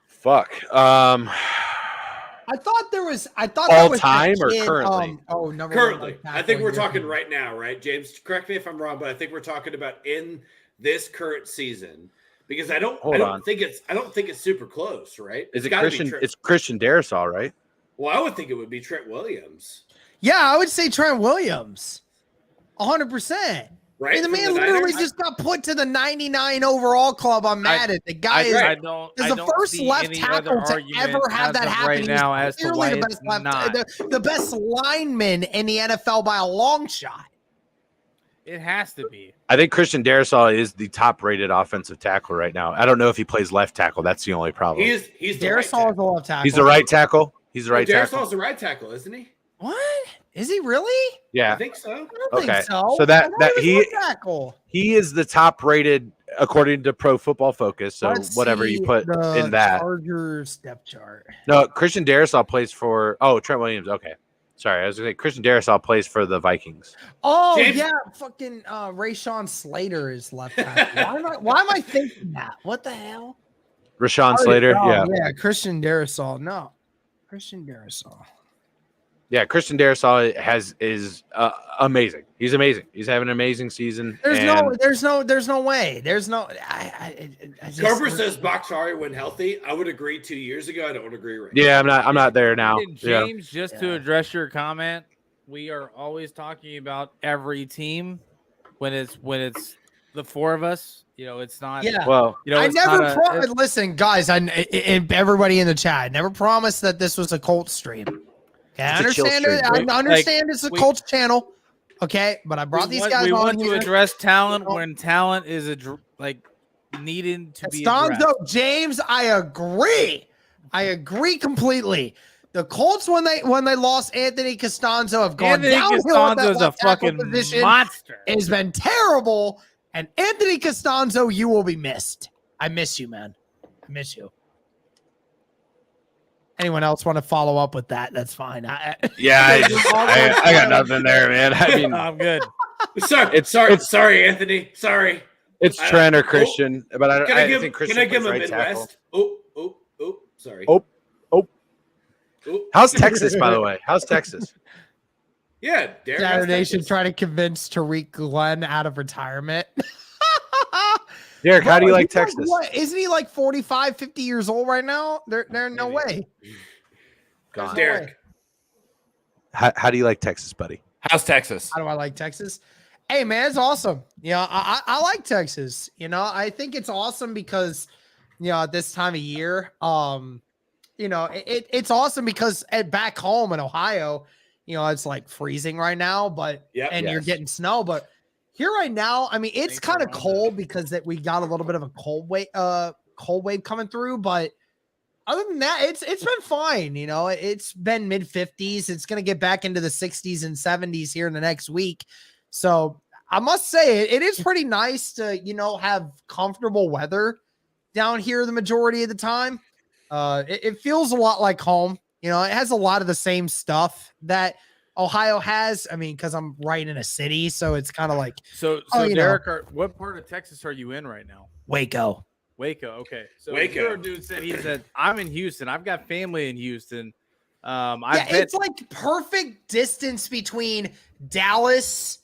Fuck. I thought there was. I thought All there was time that or kid, currently? Number Currently, 1 I think we're tackle talking here. right now, right? James, correct me if I'm wrong, but I think we're talking about in this current season because I don't think it's super close, right? Is it gotta be Christian? It's Christian Darrisaw, right? Well, I would think it would be Trent Williams, Yeah, I would say Trent Williams, 100%. right? And the From man the literally Niners? just got put to the 99 overall club. I'm mad at the guy. Is I don't. is I the don't first see left any tackle other to argument ever have as that of happen. right He's now as to clearly why the it's best left, not. the best lineman in the NFL by a long shot. It has to be. I think Christian Darrisaw is the top-rated offensive tackle right now. I don't know if he plays left tackle. That's the only problem. He's the right Darrisaw is the left tackle. He's the right tackle. He's the right Darrisaw's tackle. the right tackle, isn't he? What? Is he really? I Yeah, think so. I don't Okay. think so. So that- I thought that was he- left tackle. he is the top-rated according to Pro Football Focus. So Let's whatever see you put the in that. Chargers depth chart. No, Christian Darrisaw plays for. Oh, Trent Williams. Okay, sorry, I was going to say Christian Darrisaw plays for the Vikings. Oh James- yeah, fucking Rayshawn Slater is left tackle. Why am I thinking that? What the hell? Rashawn Slater. Yeah, Christian Darrisaw. No, Christian Darrisaw. Yeah, Christian Darrisaw is amazing. He's amazing. He's having an amazing season. There's no way. There's no. I just, Carver says Bakhtiari when healthy. I would agree 2 years ago. I don't agree right Yeah, I'm not there now. And James, just to address your comment, we are always talking about every team when it's the four of us. It's not. Yeah. Well, I never listen, guys. And everybody in the chat, I never promised that this was a Colts stream. Okay, I understand it. I understand it's a Colts channel. Okay, but I brought these guys on. We want here to address talent when talent is needing to be addressed. James, I agree completely. The Colts when they lost Anthony Costanzo have gone downhill. Costanzo's a fucking monster. It has been terrible. And Anthony Costanzo, you will be missed. I miss you, man. I miss you. Anyone else want to follow up with that? That's fine. I got nothing there, man. I mean, I'm good. Sorry, Anthony. Sorry. It's Trent or Christian, but I think Christian. Can I give him a right Midwest? Tackle. Oh, sorry. Oh. How's Texas, by the way? How's Texas? Yeah, Saturday should try to convince Tariq Glenn out of retirement. Derek, how do you like Texas? Isn't he like 45, 50 years old right now? There no way. God. Derek. How do you like Texas, buddy? How's Texas? How do I like Texas? Hey, man, it's awesome. I like Texas. I think it's awesome because, at this time of year, it's awesome because back home in Ohio, it's like freezing right now, but you're getting snow. But here right now, I mean, it's kind of cold because we got a little bit of a cold wave coming through. But other than that, it's been fine. It's been mid 50s. It's going to get back into the 60s and 70s here in the next week. So I must say it is pretty nice to, have comfortable weather down here the majority of the time. It feels a lot like home. It has a lot of the same stuff that Ohio has. I mean, because I'm right in a city, so it's kind of like. So Derek, what part of Texas are you in right now? Waco. Okay. So Waco. Dude said I'm in Houston. I've got family in Houston. It's like perfect distance between Dallas,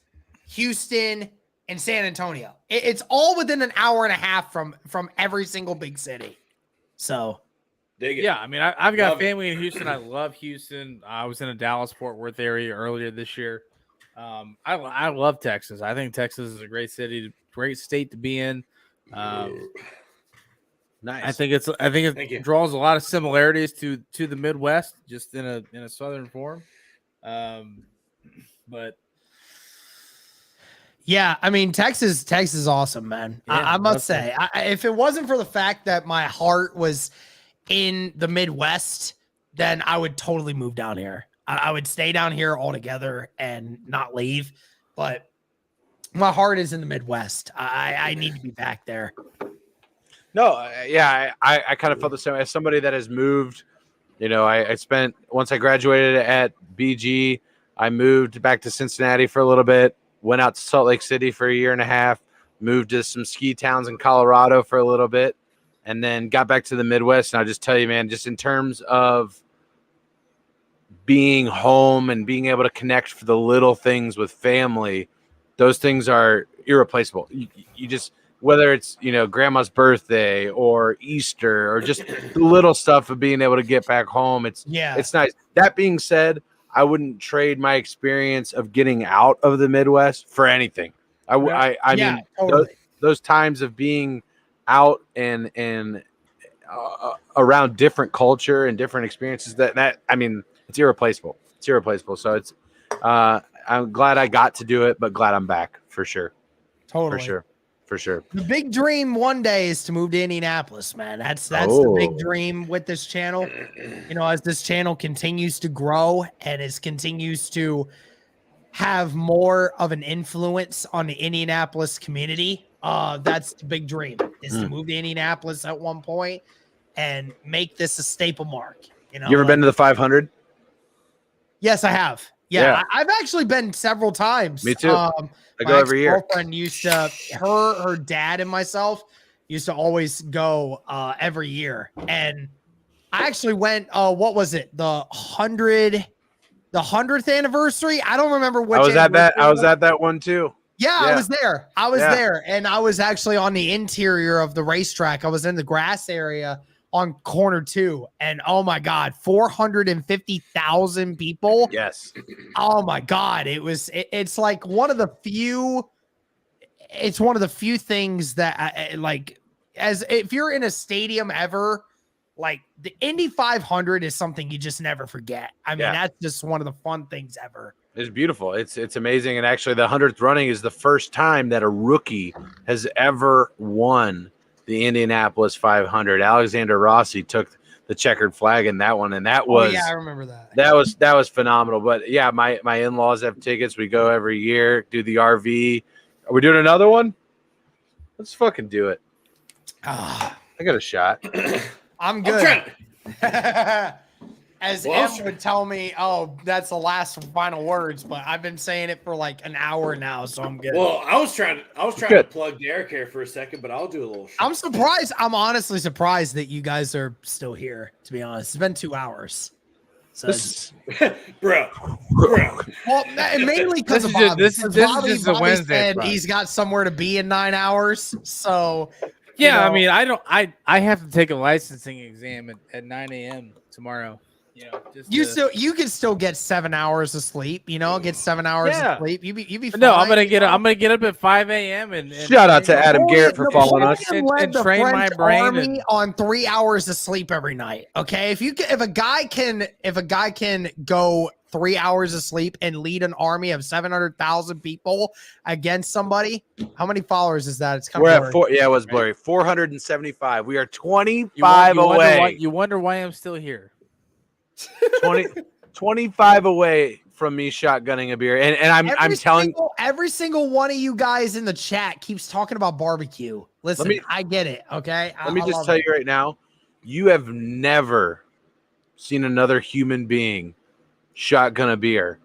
Houston, and San Antonio. It's all within an hour and a half from every single big city. So. Yeah, I mean, I've got family in Houston. I love Houston. I was in a Dallas-Fort Worth area earlier this year. I love Texas. I think Texas is a great city, great state to be in. Nice. I think it draws a lot of similarities to the Midwest, just in a southern form. But yeah, I mean, Texas is awesome, man. Yeah, I must say, if it wasn't for the fact that my heart was in the Midwest, then I would totally move down here. I would stay down here altogether and not leave. But my heart is in the Midwest. I need to be back there. No, I kind of felt the same as somebody that has moved. I spent, once I graduated at BG, I moved back to Cincinnati for a little bit, went out to Salt Lake City for a year and a half, moved to some ski towns in Colorado for a little bit, and then got back to the Midwest. And I'll just tell you, man, just in terms of being home and being able to connect for the little things with family, those things are irreplaceable. You just, whether it's, grandma's birthday or Easter or just the little stuff of being able to get back home. It's nice. That being said, I wouldn't trade my experience of getting out of the Midwest for anything. I mean, totally. those times of being out and around different culture and different experiences that I mean, it's irreplaceable. So I'm glad I got to do it, but glad I'm back for sure. Totally. For sure. The big dream one day is to move to Indianapolis, man. That's the big dream with this channel. As this channel continues to grow and continues to have more of an influence on the Indianapolis community, that's the big dream, is to move to Indianapolis at one point and make this a staple mark. You ever been to the 500? Yes, I have. Yeah. I've actually been several times. Me too. I go every year. Girlfriend used to, her dad and myself used to always go every year. And I actually went, what was it? The 100th anniversary. I don't remember which. I was at that one too. Yeah, I was there. There. And I was actually on the interior of the racetrack. I was in the grass area on corner 2. And oh my God, 450,000 people. Yes. Oh my God. It's like one of the few things that like, as if you're in a stadium ever, like the Indy 500 is something you just never forget. I mean, that's just one of the fun things ever. It's beautiful. It's amazing. And actually the 100th running is the first time that a rookie has ever won the Indianapolis 500. Alexander Rossi took the checkered flag in that one. And that was, I remember that. That was phenomenal. But yeah, my in-laws have tickets. We go every year, do the RV. Are we doing another one? Let's fucking do it. I got a shot. I'm good. As Em would tell me, oh, that's the last final words, but I've been saying it for like an hour now, so I'm good. Well, I was trying to plug Derek here for a second, but I'll do a little. I'm surprised. I'm honestly surprised that you guys are still here. To be honest, it's been 2 hours. So bro. Well, mainly because of Bobby. This is just a Wednesday. Said he's got somewhere to be in 9 hours. So yeah, I mean, I have to take a licensing exam at 9 a.m. tomorrow. You can still get 7 hours of sleep. Get 7 hours of sleep. You be fine. No, I'm gonna get up at 5 a.m. and shout out to Adam Garrett for following us and train my brain on 3 hours of sleep every night. Okay, if a guy can go 3 hours of sleep and lead an army of 700,000 people against somebody, how many followers is that? It's kind of blurry. It was blurry. 475. We are 25 away. You wonder why I'm still here. 25 away from me shotgunning a beer. And I'm telling every single one of you guys in the chat keeps talking about barbecue. Listen, I get it. Okay. Let me just tell you right now, you have never seen another human being shotgun a beer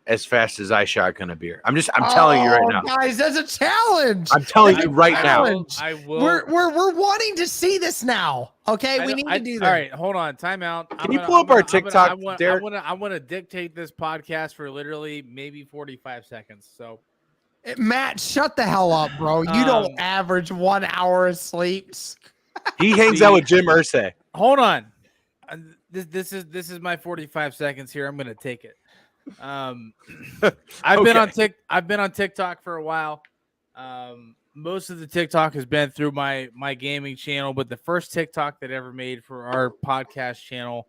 as fast as I shotgun a beer. I'm telling you right now. Guys, that's a challenge. I'm telling you right now. I will. We're wanting to see this now. Okay, we need to do that. All right, hold on. Time out. Can you pull up our TikTok, Derek? I want to dictate this podcast for literally maybe 45 seconds. So, Matt, shut the hell up, bro. You don't average 1 hour of sleep. He hangs out with Jim Irsay. Hold on. This is my 45 seconds here. I'm going to take it. I've been on TikTok for a while. Most of the TikTok has been through my gaming channel, but the first TikTok that I ever made for our podcast channel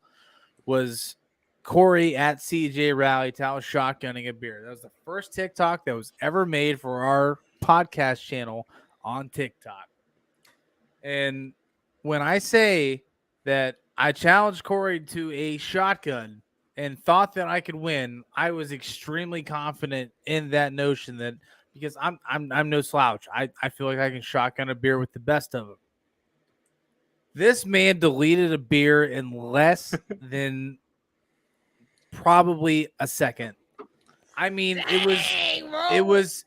was Corey at CJ Rally Tal shotgunning a beer. That was the first TikTok that was ever made for our podcast channel on TikTok. And when I say that I challenged Corey to a shotgun and thought that I could win, I was extremely confident in that notion that because I'm no slouch. I feel like I can shotgun a beer with the best of them. This man deleted a beer in less than probably a second. I mean, it was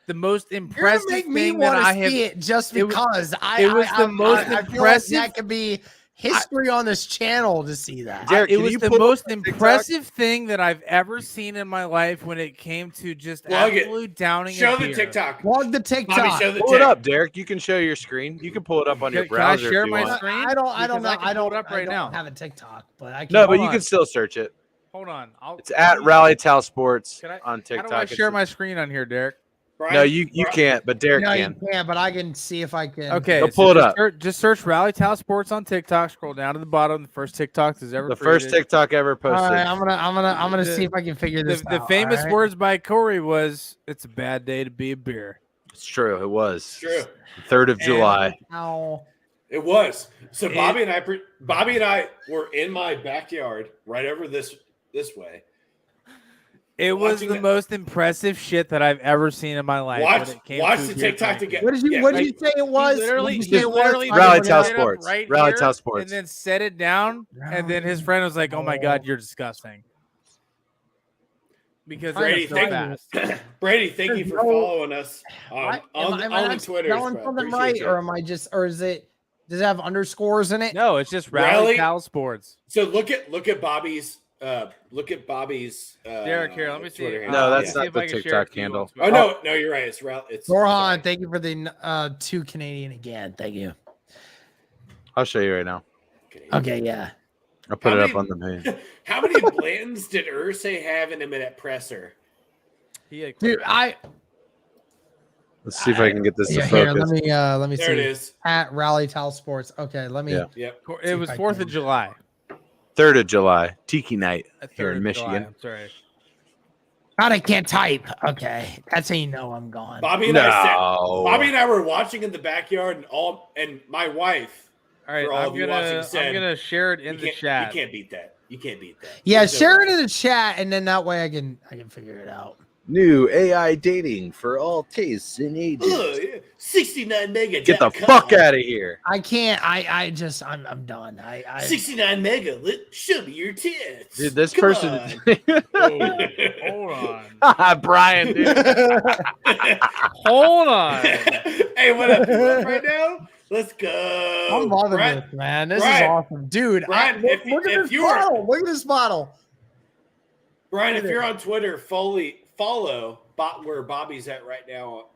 the most impressive thing that I have. It just because it was the most impressive. That could be history on this channel to see that. Derek, it was the most impressive thing that I've ever seen in my life when it came to just absolute downing. Show the TikTok. Plug the TikTok. Bobby, pull it up, Derek. You can show your screen. You can pull it up on your browser. Can I share my screen? I don't know. I don't have a TikTok, but I can. No, but you can still search it. Hold on. It's at Tal Sports on TikTok. How do I share my screen on here, Derek? Brian, no, you can't, but Derek can. You can, but I can see if I can. Okay, so pull it up. Just search Tal Sports on TikTok. Scroll down to the bottom. The first TikTok that's ever first TikTok ever posted. All right, I'm gonna see if I can figure this out. The famous words by Corey was, "It's a bad day to be a beer." It's true. It was. It's true. 3rd of July. It was. So Bobby and I were in my backyard, right over this way. It was the most impressive shit that I've ever seen in my life. Watch the TikTok together. What did you say it was? Literally Rally Tal Sports. Right Rally Tal Sports. And then set it down. And then his friend was like, "Oh my God, you're disgusting." because Brady, it's so thank fast. Brady, thank you for following us on Am I the not Twitter. spelling something right, or am I just, or is it? Does it have underscores in it? No, it's just Rally Tal Sports. So look at Bobby's Derek, here, let me see. Twitter No, handle. that's not the TikTok handle. Oh no, you're right. It's Rohan, thank you for the 2 Canadian again. Thank you. I'll show you right now. Okay, yeah. I'll put it up on the page. How many Blantons did Ursay have in him at presser? Dude, Let's see if I can get this to here, focus. let me see. There it is. At Rally Tal Sports. Okay, let me. Yeah. Yep. It was 4th of July. 3rd of July, Tiki Night here in Michigan. July, I'm sorry. God, I can't type. Okay, that's how you know I'm gone. Bobby and I were watching in the backyard, and my wife. All right, I'm gonna share it in the chat. You can't beat that. Yeah, There's share no it in the chat, and then that way I can figure it out. New AI dating for all tastes and ages. 69 mega. Get the fuck out of here. I can't. I'm done. 69 mega. Show me your tits. Dude, this Come person. on. Hold on. Brian, dude. Hold on. Hey, what up? You up right now? Let's go. I'm loving this, man. This is awesome, dude. Brian, look at this bottle. Look at this bottle. Brian, if you're on Twitter, follow where Bobby's at right now.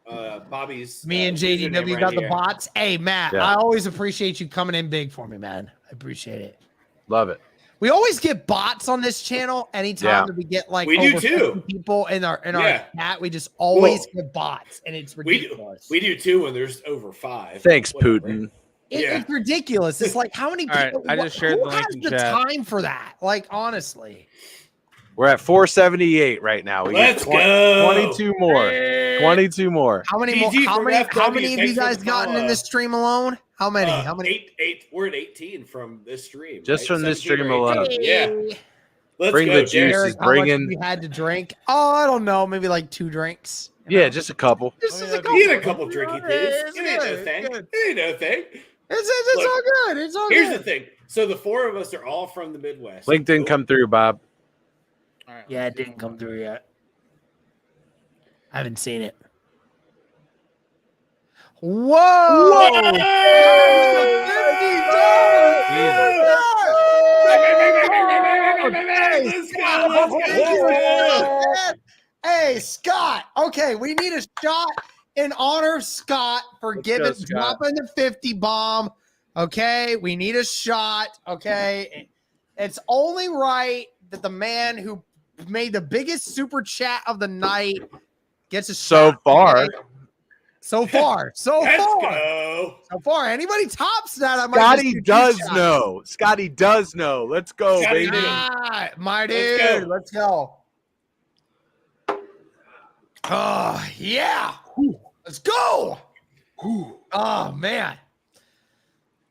Bobby's me and JDW got the bots. Hey, Matt, I always appreciate you coming in big for me, man. I appreciate it. Love it. We always get bots on this channel. Anytime that we get like we do too. People in our chat, we just always get bots, and it's ridiculous. We do too when there's over 5. Thanks, Putin. It's ridiculous. It's like how many people? Right, I just shared the link in the chat. time for that? Like honestly. We're at 478 right now. We Let's got go. 22 more. 22 more. How many more? How many of you guys gotten in this stream alone? How many? How many? 8. We're at 18 from this stream. Just from this stream alone. Yeah. Let's bring go, the juices. Bring in. You had to drink. Oh, I don't know. Maybe like 2 drinks. Yeah, just a couple. You need a couple drinky things. It ain't no thing. It's all good. It's all good. Here's the thing. So the 4 of us are all from the Midwest. Link didn't come through, Bob. Right, yeah, it didn't come through yet. I haven't seen it. Whoa! Hey, Scott. Okay, we need a shot in honor of Scott for dropping the 50 bomb. Okay, we need a shot. Okay, it's only right that the man who made the biggest super chat of the night gets a shot. So far. So far. Anybody tops that, I might. Scotty does know. Scotty does know. Let's go, Scotty baby. My dude. Let's go. Oh, yeah. Let's go. Oh, man.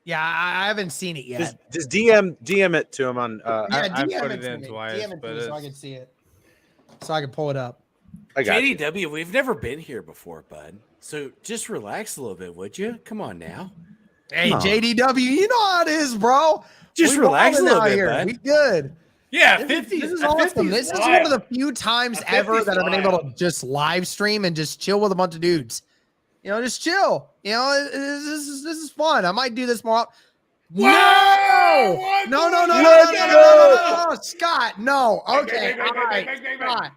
Yeah, I haven't seen it yet. Just DM it to him on. I put it in twice, DM it to me so I can see it, so I can pull it up. JDW, we've never been here before, bud. So just relax a little bit, would you? Come on now. Hey, JDW, you know how it is, bro. Just relax a little bit, bud. We good. Yeah, 50. This is awesome. This is one of the few times ever that I've been able to just live stream and just chill with a bunch of dudes. You know, just chill. You know, this is fun. I might do this more. No, Scott. No. Okay. All right.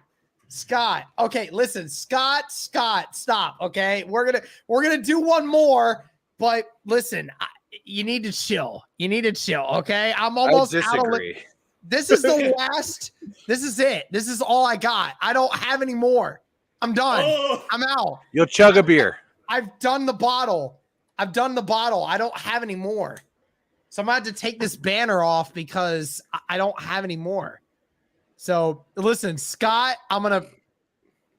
Scott. Okay. Listen, Scott. Stop. Okay. We're gonna do one more, but listen, you need to chill. Okay. I'm almost out of it. This is the last. This is it. This is all I got. I don't have any more. I'm done. I'm out. You'll chug a beer. I've done the bottle. I don't have any more. So I'm going to have to take this banner off because I don't have any more. So listen, Scott,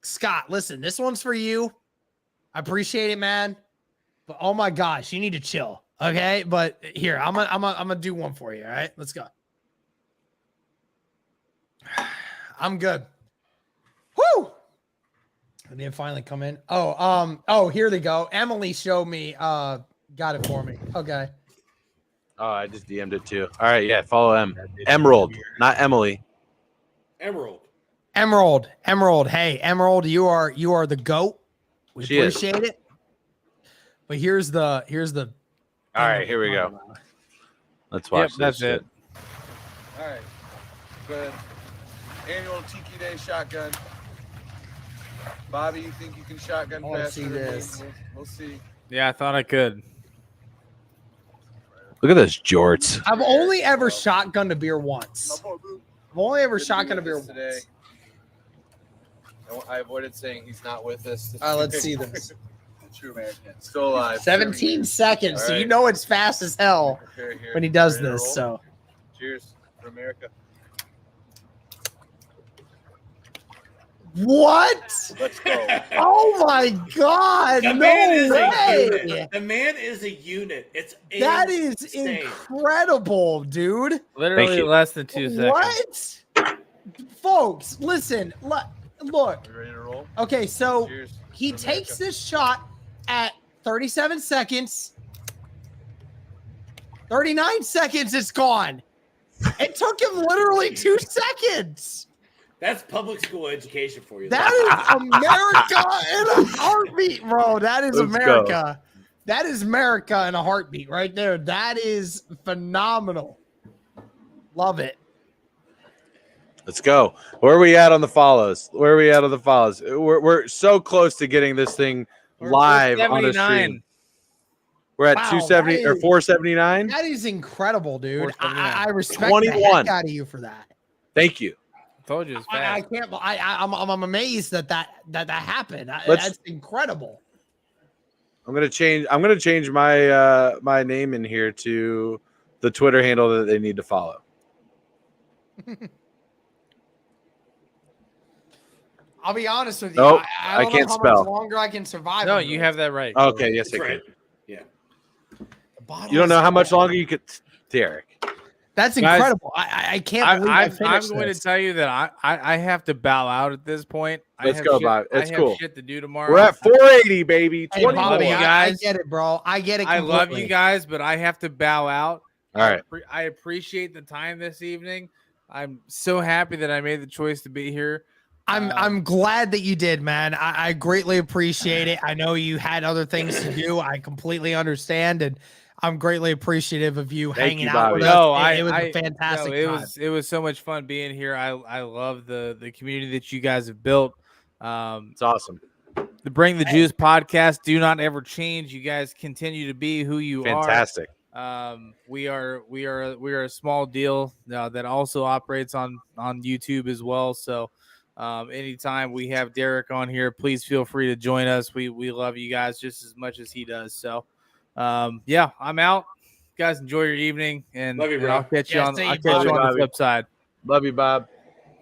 Scott, listen, this one's for you. I appreciate it, man. But oh my gosh, you need to chill. Okay. But here, I'm gonna do one for you. All right, let's go. I'm good. Woo! I didn't finally come in. Oh, here they go. Emily showed me, got it for me. Okay. Oh, I just DM'd it too. All right, yeah, follow Emerald, not Emily. Emerald. Emerald. Hey, Emerald, you are the GOAT. We appreciate it. But here's the All right, here we go. Let's watch this. That's shit. it. All right. Good. Annual Tiki Day shotgun. Bobby, you think you can shotgun faster than me? We'll see. Yeah, I thought I could. Look at those jorts. I've only ever shotgunned a beer once. I've only ever shotgunned a beer once. Today. I avoided saying he's not with us. All right, let's see this. The true American. Still alive. 17 seconds. All So you right. know it's fast as hell Prepare here. when he does Ready to this. roll? So Cheers for America. what? Let's go. Oh my God! The No man is a way! unit. The man is a unit. It's That is insane. incredible, dude. Literally less than 2 seconds. What? Folks, listen. Look. You ready to roll? Okay, so Cheers. he for takes America. this shot at 37 seconds. 39 seconds, it's gone. It took him literally 2 seconds. That's public school education for you. That is America in a heartbeat, bro. That is Let's America. That is America in a heartbeat right there. That is phenomenal. Love it. Let's go. Where are we at on the follows? We're so close to getting this thing live on a stream. We're at Wow, 270 that or is- 479. That is incredible, dude. 479. I respect the 21. heck out of you for that. Thank you. Told you it's I fast. can't. I'm amazed that happened. Let's- That's incredible. I'm gonna change my my name in here to the Twitter handle that they need to follow. I'll be honest with you. Nope, I don't I can't know how spell. much longer I can survive. No, on you this. have that right. Okay, yes, That's I right. can. Yeah. The bottle You don't is know how much gone. longer you could, Derek. That's Guys, incredible. I can't believe I I'm finished going this. to tell you that I have to bow out at this point. Let's go, Bob. It's I have cool. shit to do tomorrow. We're at 480, baby. Hey, 20 Bobby, more. you I guys. get it, bro. I get it. I love completely. you guys, but I have to bow out. All right. I appreciate the time this evening. I'm so happy that I made the choice to be here. I'm glad that you did, man. I greatly appreciate it. I know you had other things to do. I completely understand, and I'm greatly appreciative of you Thank hanging you, out with Bobby. us. No, It was a fantastic it time. was so much fun being here. I love the community that you guys have built. It's awesome. The Bring the Juice podcast do not ever change. You guys continue to be who you Fantastic. are. We are a small deal that also operates on YouTube as well. So anytime we have Derek on here, please feel free to join us. We love you guys just as much as he does. So yeah, I'm out. You guys enjoy your evening, and, Love you, and bro. I'll catch you Yeah, on see you, I'll catch you on Bobby. the flip side. Love you, Bob.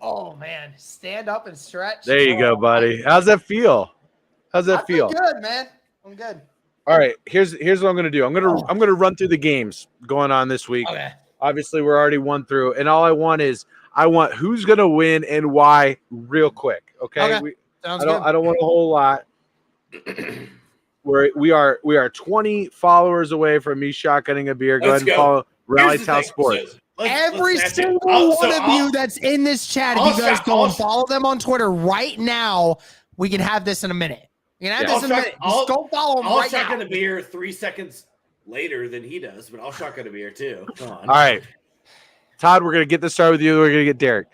Oh man, stand up and stretch. There you go, Oh, buddy. How's that feel? How's I that feel feel? good, man. I'm good. All right, here's what I'm gonna do. I'm gonna run through the games going on this week. Okay. Obviously, we're already one through, and all I want who's gonna win and why, real quick. Okay. Okay. Sounds good. I don't want a whole lot. We are 20 followers away from me shotgunning a beer. Go Let's ahead and go. follow Rally Here's the Tal thing. Sports. So, Every let's- single one of you that's in this chat, if I'll you guys shot- go I'll and sh- follow them on Twitter right now, we can have this in a minute. We can have Yeah. this in a I'll minute. shot- Just I'll- go follow them I'll right shotgun now. a beer 3 seconds later than he does, but I'll shotgun a beer too. Come on. All right, Todd, we're gonna get this started with you. We're gonna get Derek.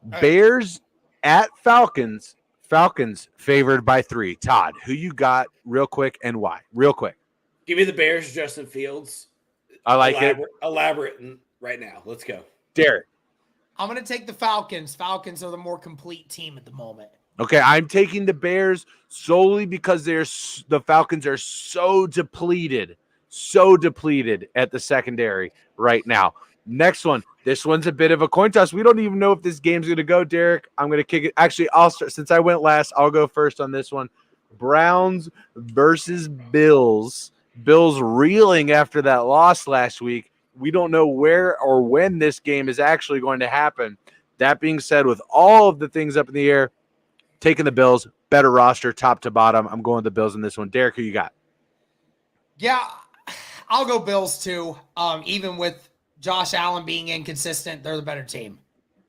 right. Bears at Falcons. Falcons favored by 3. Todd, who you got? Real quick and why? Real quick. Give me the Bears, Justin Fields. I like it. Elaborate right now. Let's go. Derek. I'm going to take the Falcons. Falcons are the more complete team at the moment. Okay, I'm taking the Bears solely because the Falcons are so depleted at the secondary right now. Next one. This one's a bit of a coin toss. We don't even know if this game's going to go, Derek. I'm going to kick it. Actually, I'll start. Since I went last, I'll go first on this one. Browns versus Bills. Bills reeling after that loss last week. We don't know where or when this game is actually going to happen. That being said, with all of the things up in the air, taking the Bills, better roster, top to bottom. I'm going the Bills in this one. Derek, who you got? Yeah, I'll go Bills too. Even with Josh Allen being inconsistent, they're the better team.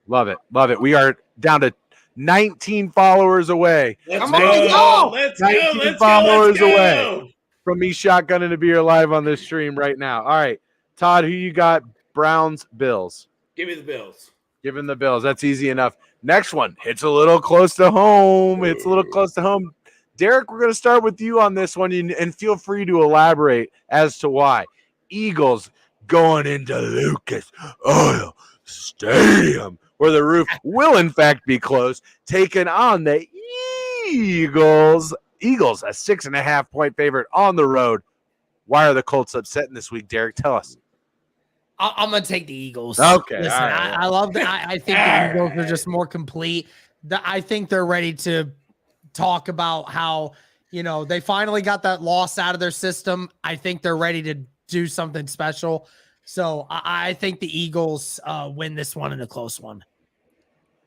Love it. Love it. We are down to 19 followers away. Let's Come on, go! Let's 19 go. followers away from me shotgunning a beer live on this stream right now. All right, Todd, who you got? Browns, Bills. Give me the Bills. Give him the Bills. That's easy enough. Next one. It's a little close to home. It's a little close to home. Derek, we're going to start with you on this one, and feel free to elaborate as to why. Eagles going into Lucas Oil Stadium, where the roof will, in fact, be closed, taking on the Eagles. Eagles, a 6.5-point favorite on the road. Why are the Colts upsetting this week, Derek? Tell us. I'm gonna take the Eagles. Okay, Listen, all right. I love that. I think the Eagles are just more complete. I think they're ready to talk about how they finally got that loss out of their system. I think they're ready to do something special. So I think the Eagles win this one in a close one.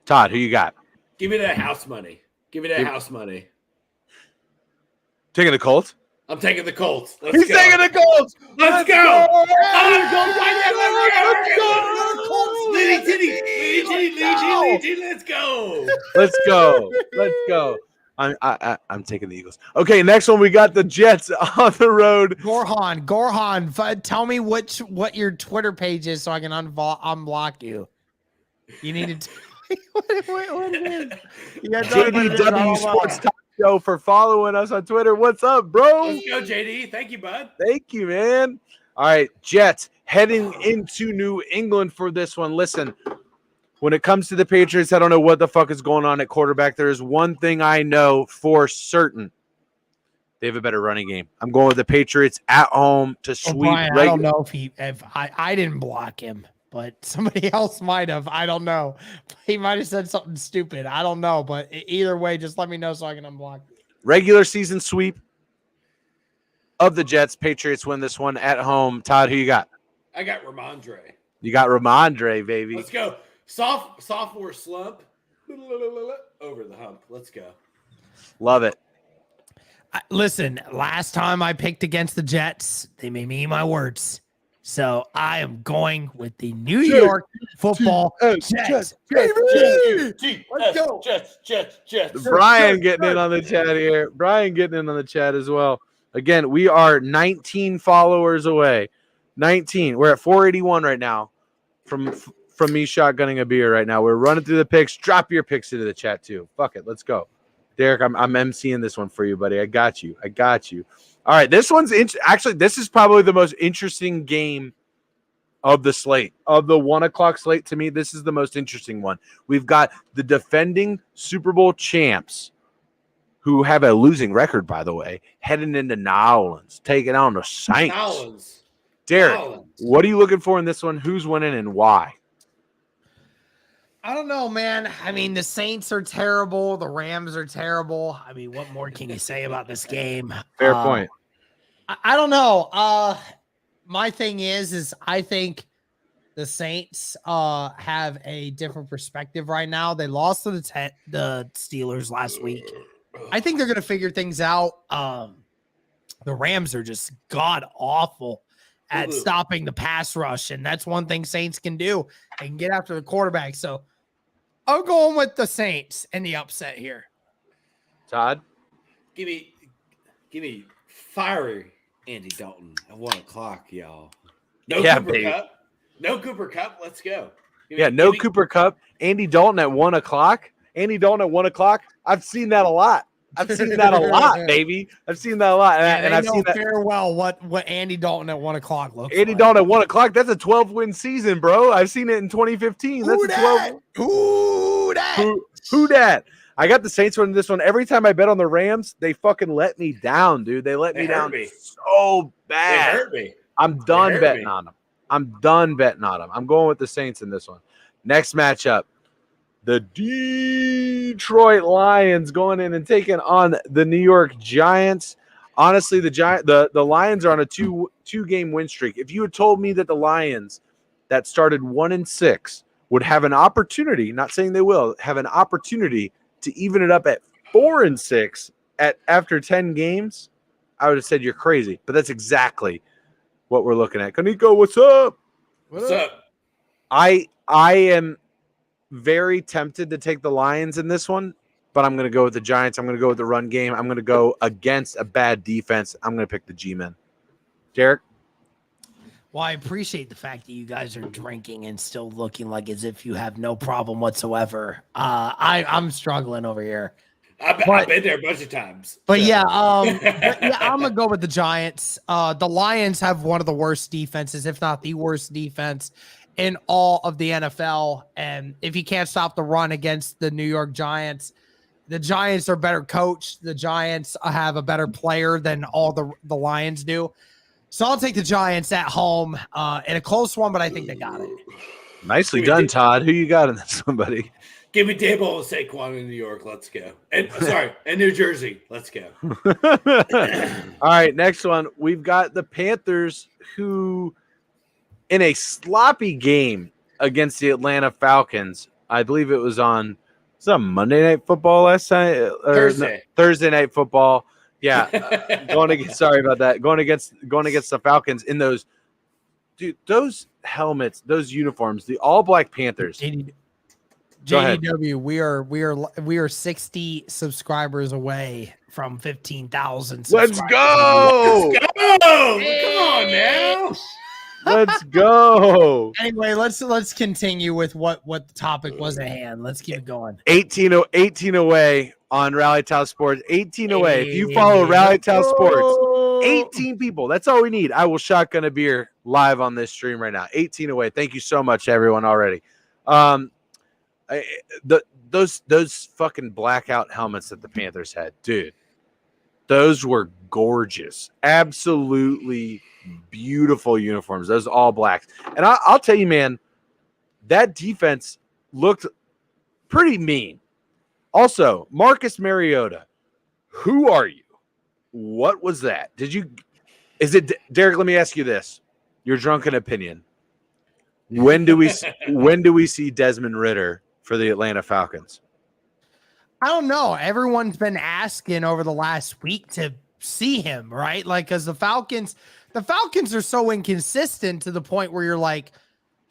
Todd, who you got? Give me that house money. Give me that house money. Taking the Colts? I'm taking the Colts. He's taking the Colts. Let's go. Let's go. I'm taking the Eagles. Okay, next one we got the Jets on the road. Gorhan, tell me what your Twitter page is so I can unblock you. You need to tell me what it is. JDW Sports Talk Show for following us on Twitter. What's up, bro? Let's go, JD. Thank you, bud. Thank you, man. All right, Jets heading into New England for this one. Listen, when it comes to the Patriots, I don't know what the fuck is going on at quarterback. There is one thing I know for certain. They have a better running game. I'm going with the Patriots at home to sweep. Brian, I don't know if I didn't block him, but somebody else might have. I don't know. He might have said something stupid. I don't know. But either way, just let me know so I can unblock. Regular season sweep of the Jets. Patriots win this one at home. Todd, who you got? I got Ramondre. You got Ramondre, baby. Let's go. Sophomore slump. Over the hump. Let's go. Love it. Listen, last time I picked against the Jets, they made me eat my words. So I am going with the New York Football Jets. Let's go. Jets. Brian getting in on the chat here. Brian getting in on the chat as well. Again, we are 19 followers away. 19. We're at 481 right now from me shotgunning a beer right now. We're running through the picks. Drop your picks into the chat too. Fuck it. Let's go. Derek, I'm emceeing this one for you, buddy. I got you. All right, this one's actually, this is probably the most interesting game of the slate. Of the 1 o'clock slate, to me, this is the most interesting one. We've got the defending Super Bowl champs, who have a losing record, by the way, heading into New Orleans, taking on the Saints. Derek, what are you looking for in this one? Who's winning and why? I don't know, man. I mean, the Saints are terrible. The Rams are terrible. I mean, what more can you say about this game? Fair point. I don't know. My thing is I think the Saints have a different perspective right now. They lost to the Steelers last week. I think they're going to figure things out. The Rams are just god awful at stopping the pass rush, and that's one thing Saints can do. They can get after the quarterback. So I'm going with the Saints and the upset here. Todd? Give me fiery Andy Dalton at 1 o'clock, y'all. No Cooper Cup. No Cooper Cup. Let's go. Cooper Cup. Andy Dalton at 1 o'clock. Andy Dalton at 1 o'clock. I've seen that a lot. Baby. I've seen that a lot. And I've seen that farewell. What Andy Dalton at 1 o'clock looks Andy like. Dalton at 1 o'clock. That's a 12-win season, bro. I've seen it in 2015. That's a 12. Who dat? I got the Saints winning this one. Every time I bet on the Rams, they fucking let me down, dude. They let me down so bad. They hurt me. I'm done betting on them. I'm going with the Saints in this one. Next matchup. The Detroit Lions going in and taking on the New York Giants. Honestly, the Lions are on a two-game win streak. If you had told me that the Lions that started 1-6 would have an opportunity, not saying they will, have an opportunity to even it up at 4-6 after 10 games, I would have said you're crazy. But that's exactly what we're looking at. Kaneko, what's up? What's up? I am very tempted to take the Lions in this one, but I'm going to go with the Giants. I'm going to go with the run game. I'm going to go against a bad defense. I'm going to pick the G-men. Derek? Well, I appreciate the fact that you guys are drinking and still looking like as if you have no problem whatsoever. I'm struggling over here. I've been there a bunch of times. But so. yeah, I'm gonna go with the Giants. The Lions have one of the worst defenses, if not the worst defense in all of the NFL. And if you can't stop the run against the New York Giants, the Giants are better coached. The Giants have a better player than all the Lions do. So I'll take the Giants at home in a close one, but I think they got it. Nicely done, Todd. Who you got in this one, buddy? Give me Daboll and Saquon in New York. Let's go. And New Jersey. Let's go. All right, next one. We've got the Panthers, who in a sloppy game against the Atlanta Falcons, I believe it was on Monday Night Football last night. Thursday Night Football. Yeah, going against the Falcons in those, dude, those helmets, those uniforms, the all black Panthers. JDW, we are 60 subscribers away from 15,000. Let's go! Let's go! Come on now. Let's go. Anyway, let's continue with what the topic was at hand. Let's keep it going. 18 away on Rally Tal Sports. 18 away. If you follow Rally Tal Sports, 18 people. That's all we need. I will shotgun a beer live on this stream right now. 18 away. Thank you so much, everyone, already. Those fucking blackout helmets that the Panthers had, dude, those were gorgeous. Absolutely beautiful uniforms. Those all blacks. And I'll tell you, man, that defense looked pretty mean. Also, Marcus Mariota, who are you? What was that? Derek, let me ask you this. Your drunken opinion. When do we see Desmond Ridder for the Atlanta Falcons? I don't know. Everyone's been asking over the last week to see him, right? Like, because the Falcons are so inconsistent to the point where you're like,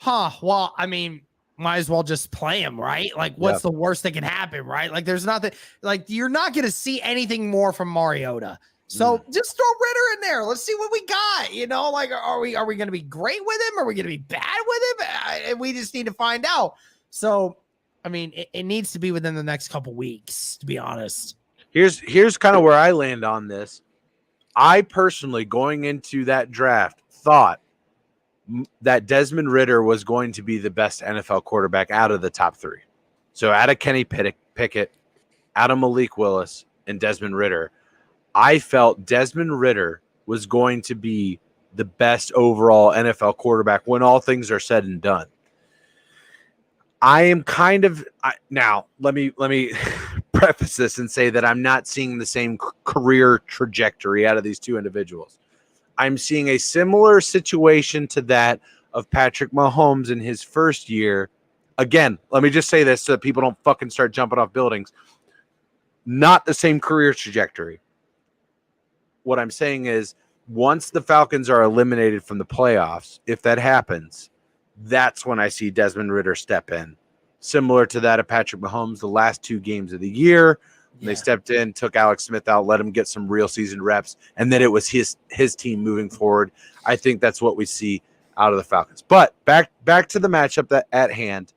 well, I mean, might as well just play him, right? Like, what's the worst that can happen, right? Like, there's nothing, like, you're not going to see anything more from Mariota. So just throw Ridder in there. Let's see what we got. You know, like, are we going to be great with him? Are we going to be bad with him? We just need to find out. So, I mean, it needs to be within the next couple weeks, to be honest. Here's kind of where I land on this. I personally, going into that draft, thought that Desmond Ridder was going to be the best NFL quarterback out of the top three. So out of Kenny Pickett, out of Malik Willis, and Desmond Ridder, I felt Desmond Ridder was going to be the best overall NFL quarterback when all things are said and done. I am now let me preface this and say that I'm not seeing the same career trajectory out of these two individuals. I'm seeing a similar situation to that of Patrick Mahomes in his first year. Again, let me just say this so that people don't fucking start jumping off buildings. Not the same career trajectory. What I'm saying is, once the Falcons are eliminated from the playoffs, if that happens, that's when I see Desmond Ridder step in. Similar to that of Patrick Mahomes the last two games of the year. They stepped in, took Alex Smith out, let him get some real season reps, and then it was his team moving forward. I think that's what we see out of the Falcons. But back to the matchup at hand.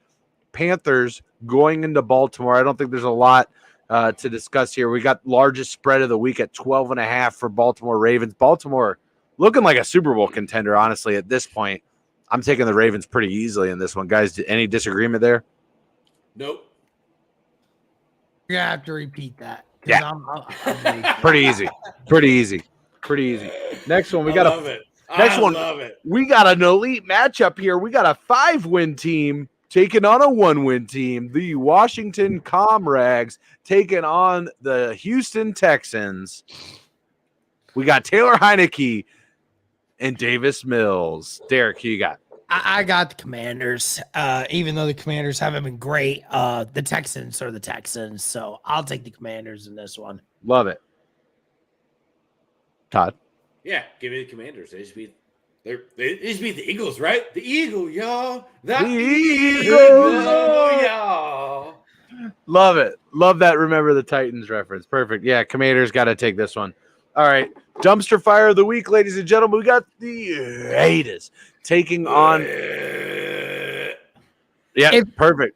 Panthers going into Baltimore. I don't think there's a lot to discuss here. We got largest spread of the week at 12.5 for Baltimore Ravens. Baltimore looking like a Super Bowl contender, honestly, at this point. I'm taking the Ravens pretty easily in this one. Guys, any disagreement there? Nope. You're gonna have to repeat that. Yeah. I'm Pretty easy. Pretty easy. Next one, we got love it. We got an elite matchup here. We got a 5-win team taking on a 1-win team. The Washington Comrags taking on the Houston Texans. We got Taylor Heineke and Davis Mills. Derek, who you got? I got the Commanders. Even though the Commanders haven't been great, the Texans are the Texans. So I'll take the Commanders in this one. Love it. Todd? Yeah, give me the Commanders. They used to be the Eagles, right? The Eagle, y'all. The Eagles, y'all. Love it. Love that. Remember the Titans reference. Perfect. Yeah, Commanders got to take this one. All right. Dumpster fire of the week, ladies and gentlemen. We got the Raiders taking on. Yeah, perfect.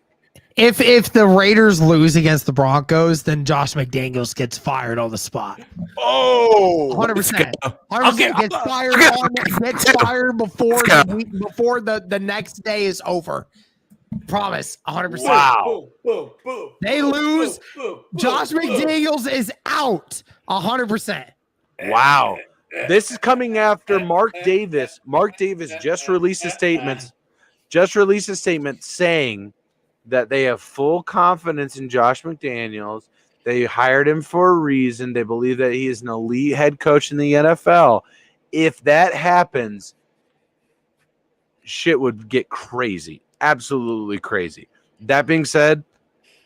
If the Raiders lose against the Broncos, then Josh McDaniels gets fired on the spot. Oh, 100%. 100% gets fired before the next day is over. Promise. 100%. Wow. They lose. Josh McDaniels is out. 100%. Wow. This is coming after Mark Davis. Mark Davis just released a statement saying that they have full confidence in Josh McDaniels. They hired him for a reason. They believe that he is an elite head coach in the NFL. If that happens, shit would get crazy. Absolutely crazy. That being said,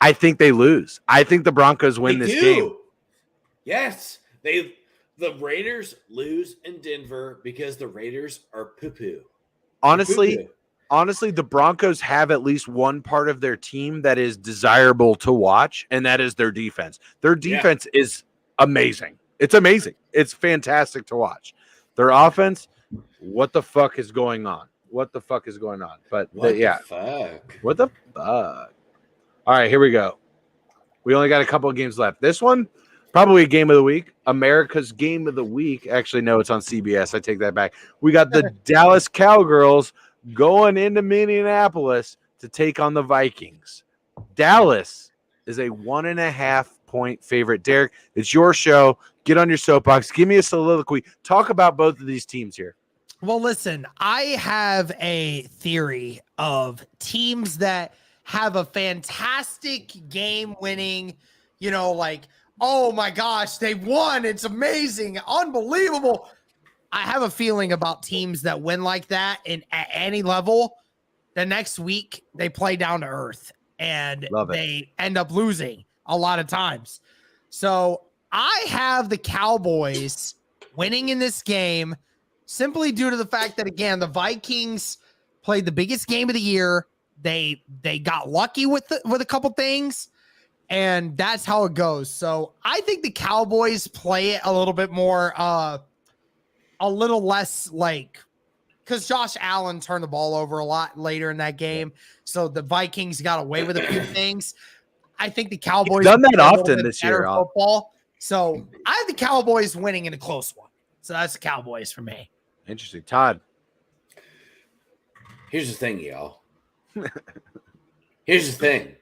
I think they lose. I think the Broncos win this game. Yes. The Raiders lose in Denver because the Raiders are poo-poo. Honestly, the Broncos have at least one part of their team that is desirable to watch, and that is their defense. Their defense is amazing. It's amazing. It's fantastic to watch. Their offense, what the fuck is going on? What the fuck is going on? But What the fuck? All right, here we go. We only got a couple of games left. This one, probably a game of the week. America's game of the week. Actually, no, it's on CBS. I take that back. We got the Dallas Cowgirls going into Minneapolis to take on the Vikings. Dallas is a 1.5 point favorite. Derek, it's your show. Get on your soapbox. Give me a soliloquy. Talk about both of these teams here. Well, listen, I have a theory of teams that have a fantastic game winning, like, oh my gosh, they won. It's amazing. Unbelievable. I have a feeling about teams that win like that at any level. The next week they play down to earth and they end up losing a lot of times. So I have the Cowboys winning in this game simply due to the fact that, again, the Vikings played the biggest game of the year. They got lucky with a couple things, and that's how it goes. So I think the Cowboys play it a little bit more, a little less because Josh Allen turned the ball over a lot later in that game. So the Vikings got away with a few things. I think the Cowboys done that often this year. Football. So I have the Cowboys winning in a close one. So that's the Cowboys for me. Interesting. Todd. Here's the thing, y'all. Here's the thing.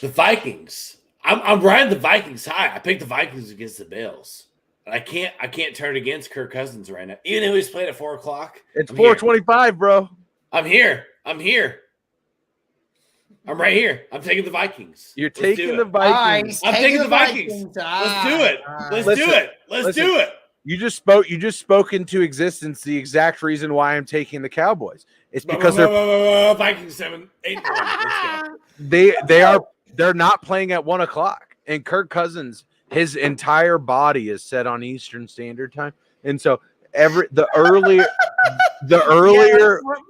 The Vikings. I'm riding the Vikings high. I picked the Vikings against the Bills. But I can't turn against Kirk Cousins right now. Even though he's playing at 4:00. It's 4:25, bro. I'm here. I'm right here. I'm taking the Vikings. You're taking the Vikings. I'm taking the Vikings. Let's do it. Let's do it. You just spoke into existence the exact reason why I'm taking the Cowboys. It's because they're Vikings 7-8. They're not playing at 1:00, and Kirk Cousins, his entire body is set on Eastern Standard Time, and so the earlier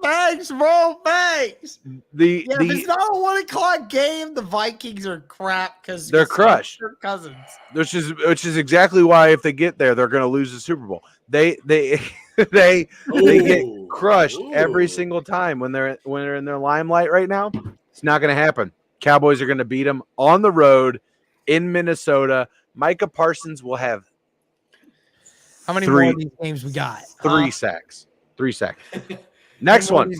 thanks, bro. Thanks. If it's not a 1:00 game, the Vikings are crap because they're crushed. Kirk Cousins, which is exactly why if they get there, they're going to lose the Super Bowl. They get crushed every single time when they're in their limelight right now. It's not going to happen. Cowboys are going to beat them on the road in Minnesota. Micah Parsons will have how many more of these games we got? 3 sacks. Next one.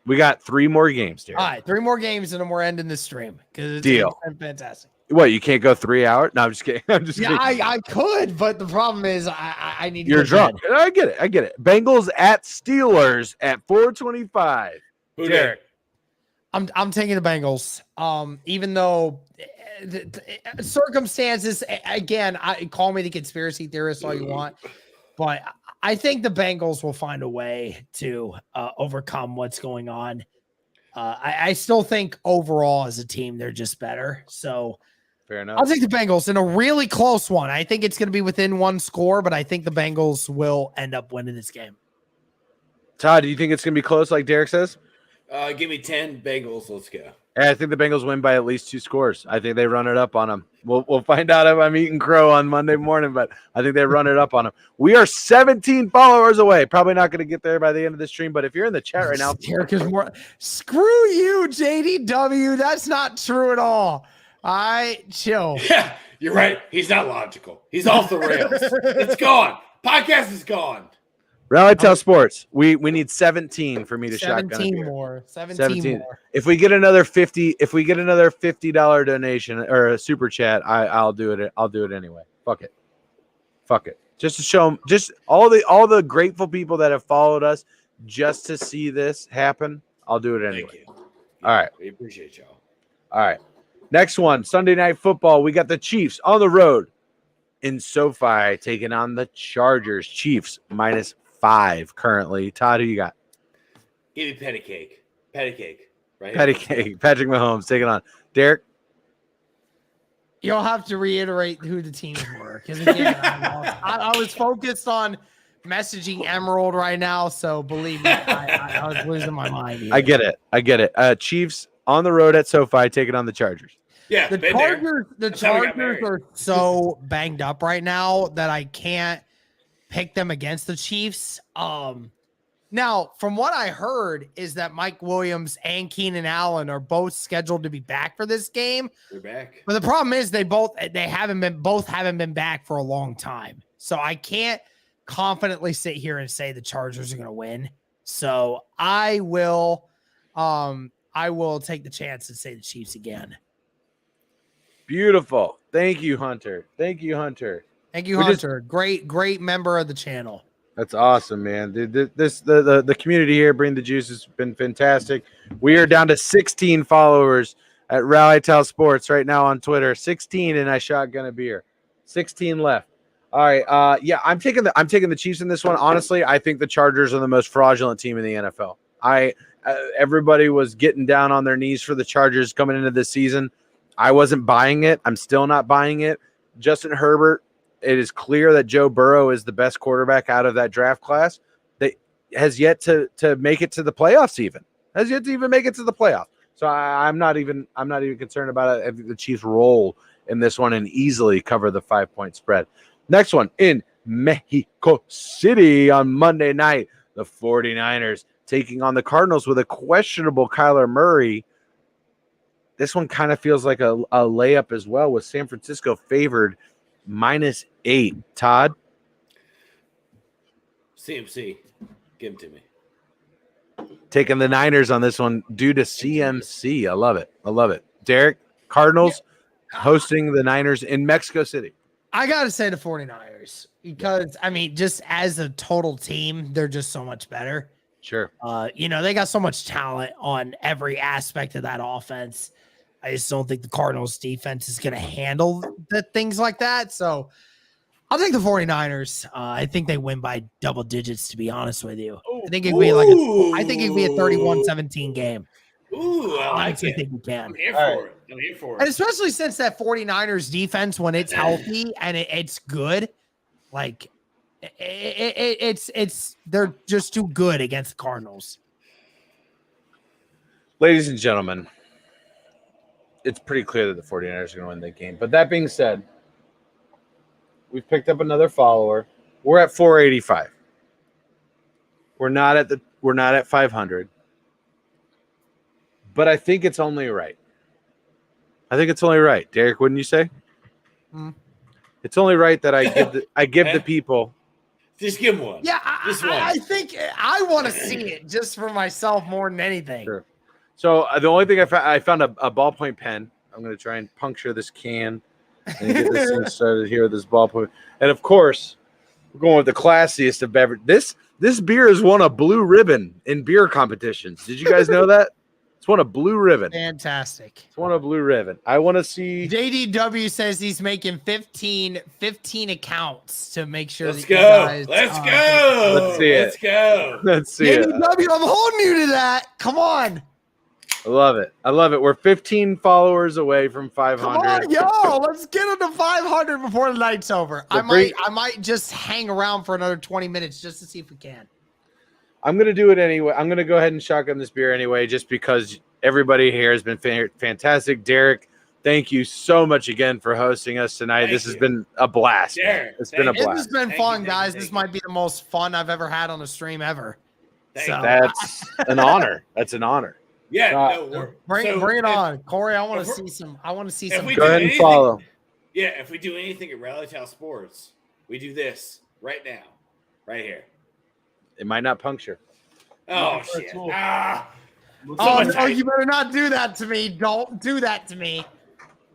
We got 3 more games, Derek. All right, 3 more games, and then we're ending this stream because it's been fantastic. What, you can't go 3 hours? No, I'm just kidding. Kidding. I could, but the problem is I need to You're drunk. I get it. Bengals at Steelers at 4:25. Derek. I'm taking the Bengals. Even though circumstances, again, call me the conspiracy theorist all you want, but I think the Bengals will find a way to overcome what's going on. I still think overall as a team, they're just better. So fair enough. I'll take the Bengals in a really close one. I think it's going to be within 1 score, but I think the Bengals will end up winning this game. Todd, do you think it's going to be close like Derek says? Give me 10 Bengals. Let's go. I think the Bengals win by at least 2 scores. I think they run it up on them. We'll find out if I'm eating crow on Monday morning, but I think they run it up on them. We are 17 followers away. Probably not going to get there by the end of the stream, but if you're in the chat right now, Derek is more. Screw you, JDW. That's not true at all. Chill. Yeah, you're right. He's not logical. He's off the rails. It's gone. Podcast is gone. Rally Tal Sports. We need 17 for me to shotgun. 17 more. 17 more. If we get another $50 donation or a super chat, I'll do it. I'll do it anyway. Fuck it. Just to show them, just all the grateful people that have followed us just to see this happen. I'll do it anyway. Thank you. All right. We appreciate y'all. All right. Next one, Sunday Night Football. We got the Chiefs on the road in SoFi taking on the Chargers. Chiefs -5 currently. Todd, who you got? Give me patty cake. Patty cake. Right? Patty cake. Patrick Mahomes taking on Derek. You'll have to reiterate who the teams were. Because again, I was focused on messaging Emerald right now. So believe me, I was losing my mind. Here. I get it. Chiefs on the road at SoFi taking on the Chargers. Yeah, The Chargers are so banged up right now that I can't pick them against the Chiefs. Now, from what I heard is that Mike Williams and Keenan Allen are both scheduled to be back for this game. They're back. But the problem is they haven't been back for a long time. So I can't confidently sit here and say the Chargers are going to win. So I will take the chance and say the Chiefs again. Beautiful. Thank you, Hunter. Thank you, Hunter. Great member of the channel. That's awesome, man. The community here, Bring the Juice, has been fantastic. We are down to 16 followers at Rally Tal Sports right now on Twitter. 16, and I shotgun a beer. 16 left. All right. Yeah, I'm taking the Chiefs in this one. Honestly, I think the Chargers are the most fraudulent team in the NFL. Everybody was getting down on their knees for the Chargers coming into this season. I wasn't buying it. I'm still not buying it. Justin Herbert. It is clear that Joe Burrow is the best quarterback out of that draft class. That has yet to make it to the playoffs. Has yet to even make it to the playoffs. So I'm not even concerned about it. I think the Chiefs roll in this one and easily cover the 5-point spread. Next one in Mexico City on Monday night, the 49ers taking on the Cardinals with a questionable Kyler Murray. This one kind of feels like a layup as well, with San Francisco favored -8. Todd? CMC. Give him to me. Taking the Niners on this one due to CMC. I love it. Derek, Cardinals hosting the Niners in Mexico City. I got to say the 49ers because, just as a total team, they're just so much better. Sure. They got so much talent on every aspect of that offense. I just don't think the Cardinals defense is going to handle the things like that. So I'll take the 49ers. I think they win by double digits, to be honest with you. I think it'd be a 31-17 game. Ooh, I like it. Think we can. I'm here for it. And especially since that 49ers defense, when it's healthy and it's good, like they're just too good against the Cardinals. Ladies and gentlemen, it's pretty clear that the 49ers are going to win that game. But that being said, we've picked up another follower. We're at 485. We're not at 500. But I think it's only right. Derek, wouldn't you say? It's only right that I give the people. Just give them one. Yeah, I think I want to see it just for myself more than anything. Sure. So the only thing I found a ballpoint pen. I'm going to try and puncture this can and get this thing started here with this ballpoint. And of course, we're going with the classiest of beverage. This beer has won a blue ribbon in beer competitions. Did you guys know that? It's won a blue ribbon. Fantastic. It's won a blue ribbon. I want to see. JDW says he's making 15 accounts to make sure. Let's go. Let's see it. JDW, I'm holding you to that. Come on. I love it. We're 15 followers away from 500. Come on, yo, let's get them to 500 before the night's over. I might just hang around for another 20 minutes just to see if we can. I'm gonna do it anyway. I'm gonna go ahead and shotgun this beer anyway, just because everybody here has been fantastic. Derek, thank you so much again for hosting us tonight. This has been a blast. Derek, It's been a thank you. blast. This has been Thank you, fun, thank you, guys. thank This you. might be the most fun I've ever had on a stream ever. Thank So you. That's an honor. That's an honor. Yeah, Uh, no, bring it on, Corey. I want to if we're- see some. I want to see if some. we Go do ahead and anything- follow. Yeah, if we do anything at Rally Tal Sports, we do this right now, right here. It might not puncture. Oh Looking for a shit! tool. Ah, Oh much no! hype. You better not do that to me. Don't do that to me.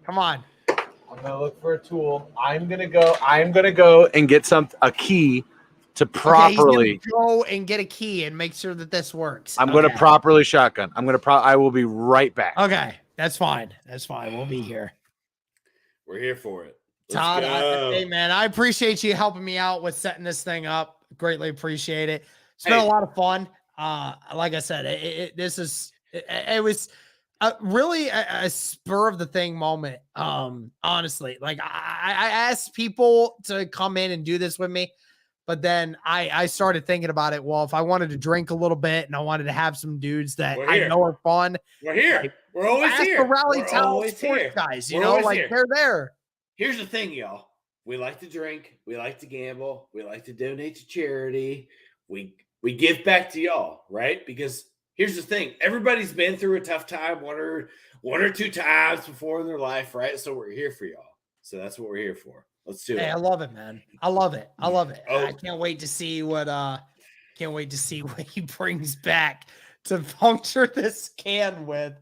Come on. I'm gonna look for a tool. I'm gonna go and get a key to properly. Okay, he's gonna go and get a key and make sure that this works. I'm gonna Okay. properly shotgun. I will be right back. Okay, that's fine. That's fine. We'll be here. We're here for it. Let's Todd, go. hey man, I appreciate you helping me out with setting this thing up. Greatly appreciate it. It's been Hey. a lot of fun. Like I said, it was really a spur of the thing moment. Honestly, like I asked people to come in and do this with me, but then I started thinking about it. Well, if I wanted to drink a little bit and I wanted to have some dudes that We're I here. know are fun, We're here. We're always ask here. the Rally We're Tal always Sports here. guys. You We're know, always like here. they're there. Here's the thing, y'all. We like to drink. We like to gamble. We like to donate to charity. We give back to y'all, right? Because here's the thing: everybody's been through a tough time one or two times before in their life, right? So we're here for y'all. So that's what we're here for. Let's do Hey, I it. love it, man. I love it. I love it. Oh. I can't wait to see what what he brings back to puncture this can with.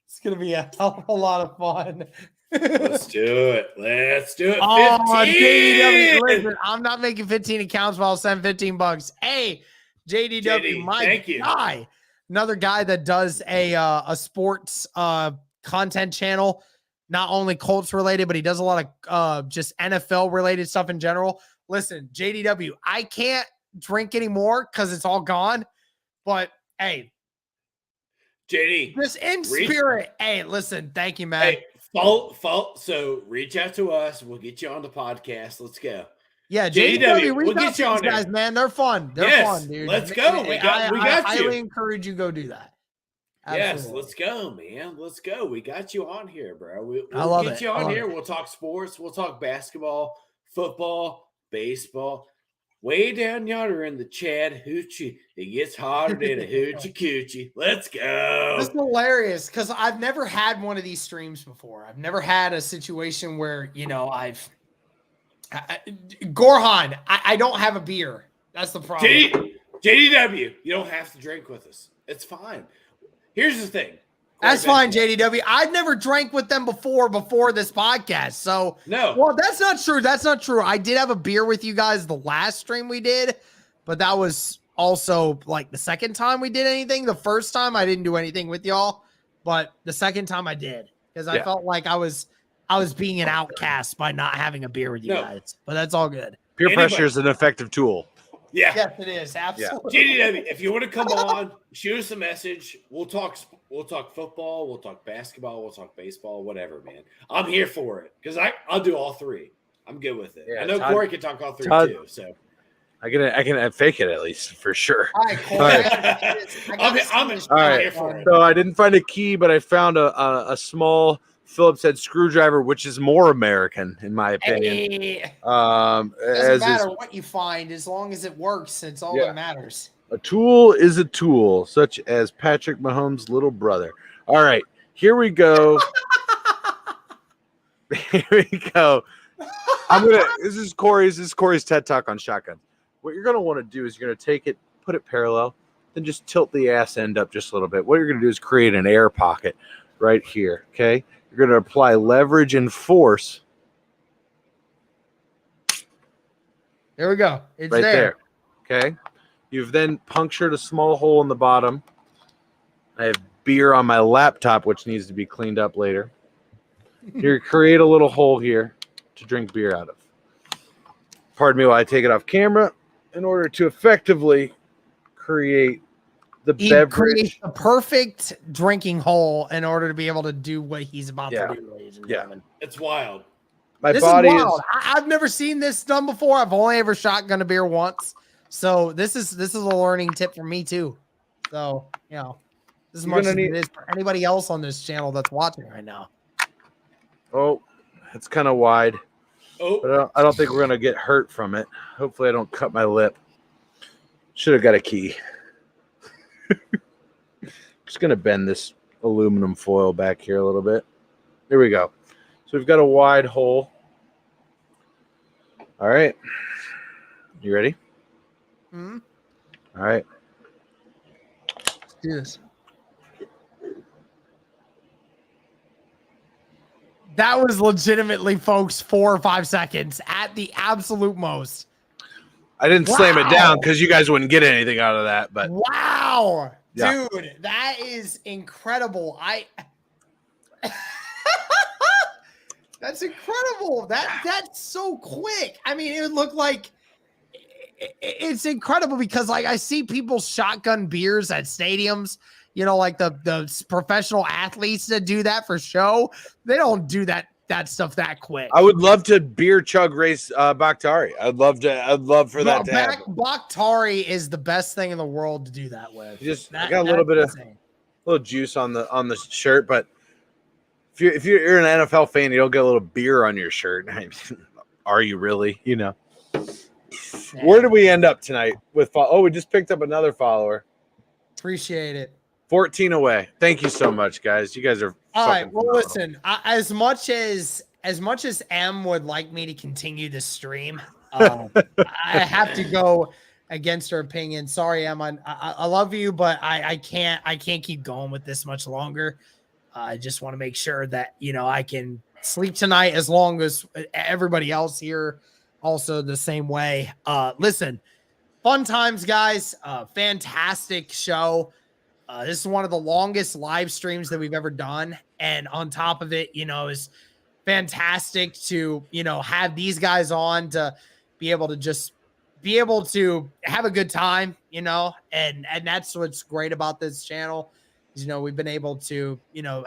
It's gonna be a hell of a lot of fun. Let's do it. Let's do it. Oh, 15! JDW, listen, I'm not making 15 accounts while I'll send $15. Hey, JDW, JD, my thank you. guy. Another guy that does a sports content channel, not only Colts related, but he does a lot of just NFL related stuff in general. Listen, JDW, I can't drink anymore because it's all gone. But hey, JD, just in reach- spirit. Hey, listen, thank you, man. hey, follow. So reach out to us. We'll get you on the podcast. Let's go. Yeah, JDW, JDW, reach we'll out get to you on these guys, there. man. They're fun. They're Yes, fun, dude. let's go. We got I you. highly encourage you go do that. Yes, Absolutely. let's go, man. Let's go. We got you on here, bro. We'll I love get it. you I on love here. it. We'll talk sports. We'll talk basketball, football, baseball. Way down yonder in the Chad Hoochie, it gets hotter than a hoochie coochie. Let's go. This is hilarious because I've never had one of these streams before. I've never had a situation where, you know, Gorhan, I don't have a beer. That's the problem. JDW, you don't have to drink with us. It's fine. Here's the thing. That's fine, JDW. I've never drank with them before this podcast. So, No. well, that's not true. That's not true. I did have a beer with you guys the last stream we did, but that was also like the second time we did anything. The first time I didn't do anything with y'all, but the second time I did because I felt like I was being an outcast by not having a beer with you guys. But that's all good. Peer pressure is an effective tool. Yeah. Yes, it is. Absolutely. JDW, if you want to come on, shoot us a message. We'll talk football, we'll talk basketball, we'll talk baseball, whatever, man. I'm here for it because I'll do all three. I'm good with it. Yeah, I know Todd- Corey can talk all three Todd- too. So I can fake it at least for sure. All right, Corey. All right. I'm right. here for it. So I didn't find a key, but I found a small Phillips head screwdriver, which is more American in my opinion. Hey, As doesn't is, matter what you find as long as it works. It's all that matters. a tool is a tool, such as Patrick Mahomes' little brother. All right, here we go. Here we go. This is Corey's TED Talk on shotgun. What you're gonna want to do is you're gonna take it, put it parallel, then just tilt the ass end up just a little bit. What you're gonna do is create an air pocket right here. Okay, you're gonna apply leverage and force. There we go. It's Right there. Okay. You've then punctured a small hole in the bottom. I have beer on my laptop, which needs to be cleaned up later. You create a little hole here to drink beer out of. Pardon me while I take it off camera in order to effectively create the He beverage. creates the perfect drinking hole in order to be able to do what he's about to do, ladies and gentlemen. It's wild. My This body is wild. I've never seen this done before. I've only ever shotgun a beer once. So this is a learning tip for me too. So, as much as it is for anybody else on this channel that's watching right now. Oh, it's kind of wide. Oh, But I don't think we're going to get hurt from it. Hopefully I don't cut my lip. Should have got a key. Just going to bend this aluminum foil back here a little bit. There we go. So we've got a wide hole. All right. You ready? Mm-hmm. All right. Let's do this. That was legitimately, folks, 4 or 5 seconds at the absolute most. I didn't slam it down because you guys wouldn't get anything out of that. But wow, yeah. dude, that is incredible. That's incredible. That's so quick. I mean, it would look like it's incredible because, like, I see people shotgun beers at stadiums. Like the professional athletes that do that for show. They don't do that stuff that quick. I would love to beer chug race Bakhtiari. I'd love for that to happen. Bakhtiari is the best thing in the world to do that with. I got a little bit of little juice on the shirt, but if you're an NFL fan, you don't get a little beer on your shirt. Are you really? Where did we end up tonight with? We just picked up another follower. Appreciate it. 14 away. Thank you so much, guys. You guys are all right. Well, phenomenal. Listen, as much as M would like me to continue the stream, I have to go against her opinion. Sorry, Em. I love you, but I can't keep going with this much longer. I just want to make sure that I can sleep tonight as long as everybody else here also the same way. Listen, fun times, guys. Fantastic show. This is one of the longest live streams that we've ever done. And on top of it, is fantastic to, have these guys on to be able to have a good time, and that's what's great about this channel is, we've been able to,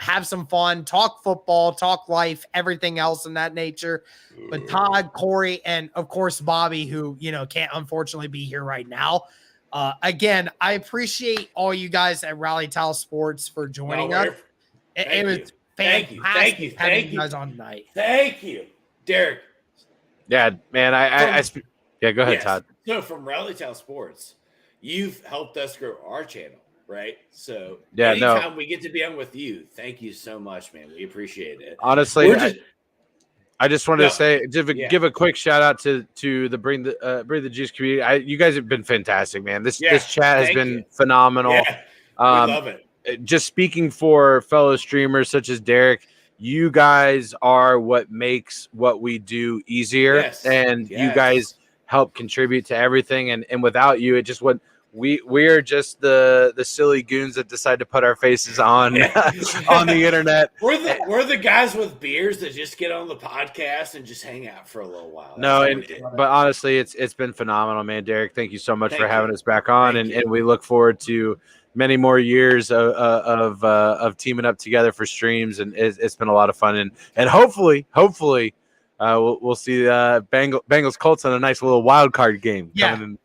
have some fun, talk football, talk life, everything else in that nature. But Todd, Corey, and of course, Bobby, who, can't unfortunately be here right now. Again, I appreciate all you guys at Tal Sports for joining us. It was fantastic having you guys on tonight. Thank you, Derek. Yeah, man. Yeah, go ahead, Yes. Todd. So from Tal Sports, you've helped us grow our channel, right? So anytime we get to be on with you, thank you so much, man. We appreciate it. Honestly, I just wanted to say, give a quick shout out to the Bring the Juice community. You guys have been fantastic, man. This chat has been phenomenal. Yeah, we love it. Just speaking for fellow streamers such as Derek, you guys are what makes what we do easier, and you guys help contribute to everything. And without you, it just wouldn't. We're just the silly goons that decide to put our faces on on the internet. We're the guys with beers that just get on the podcast and just hang out for a little while. But honestly, it's been phenomenal, man. Derek, thank you so much for having us back on, and we look forward to many more years of teaming up together for streams, and it's been a lot of fun, and hopefully we'll see Bengals Colts on a nice little wild card game coming in.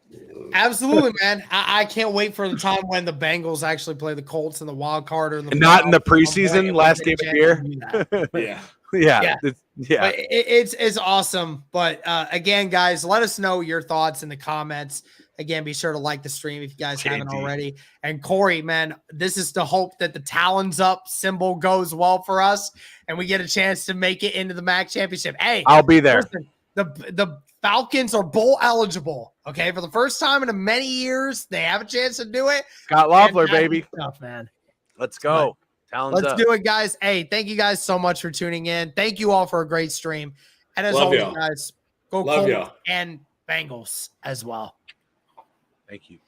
Absolutely, man. I can't wait for the time when the Bengals actually play the Colts in the wild card or in the not in the preseason last game of the year. Yeah. But it's awesome. But again, guys, let us know your thoughts in the comments. Again, be sure to like the stream if you guys haven't already. And Corey, man, this is to hope that the Talons Up symbol goes well for us and we get a chance to make it into the MAC championship. Hey, I'll be there. Listen, the Falcons are bowl eligible. Okay, for the first time in many years, they have a chance to do it. Scott Loeffler, baby. Stuff, man. Let's go. Let's do it, guys. Hey, thank you guys so much for tuning in. Thank you all for a great stream. And as always, guys, go Colts and Bengals as well. Thank you.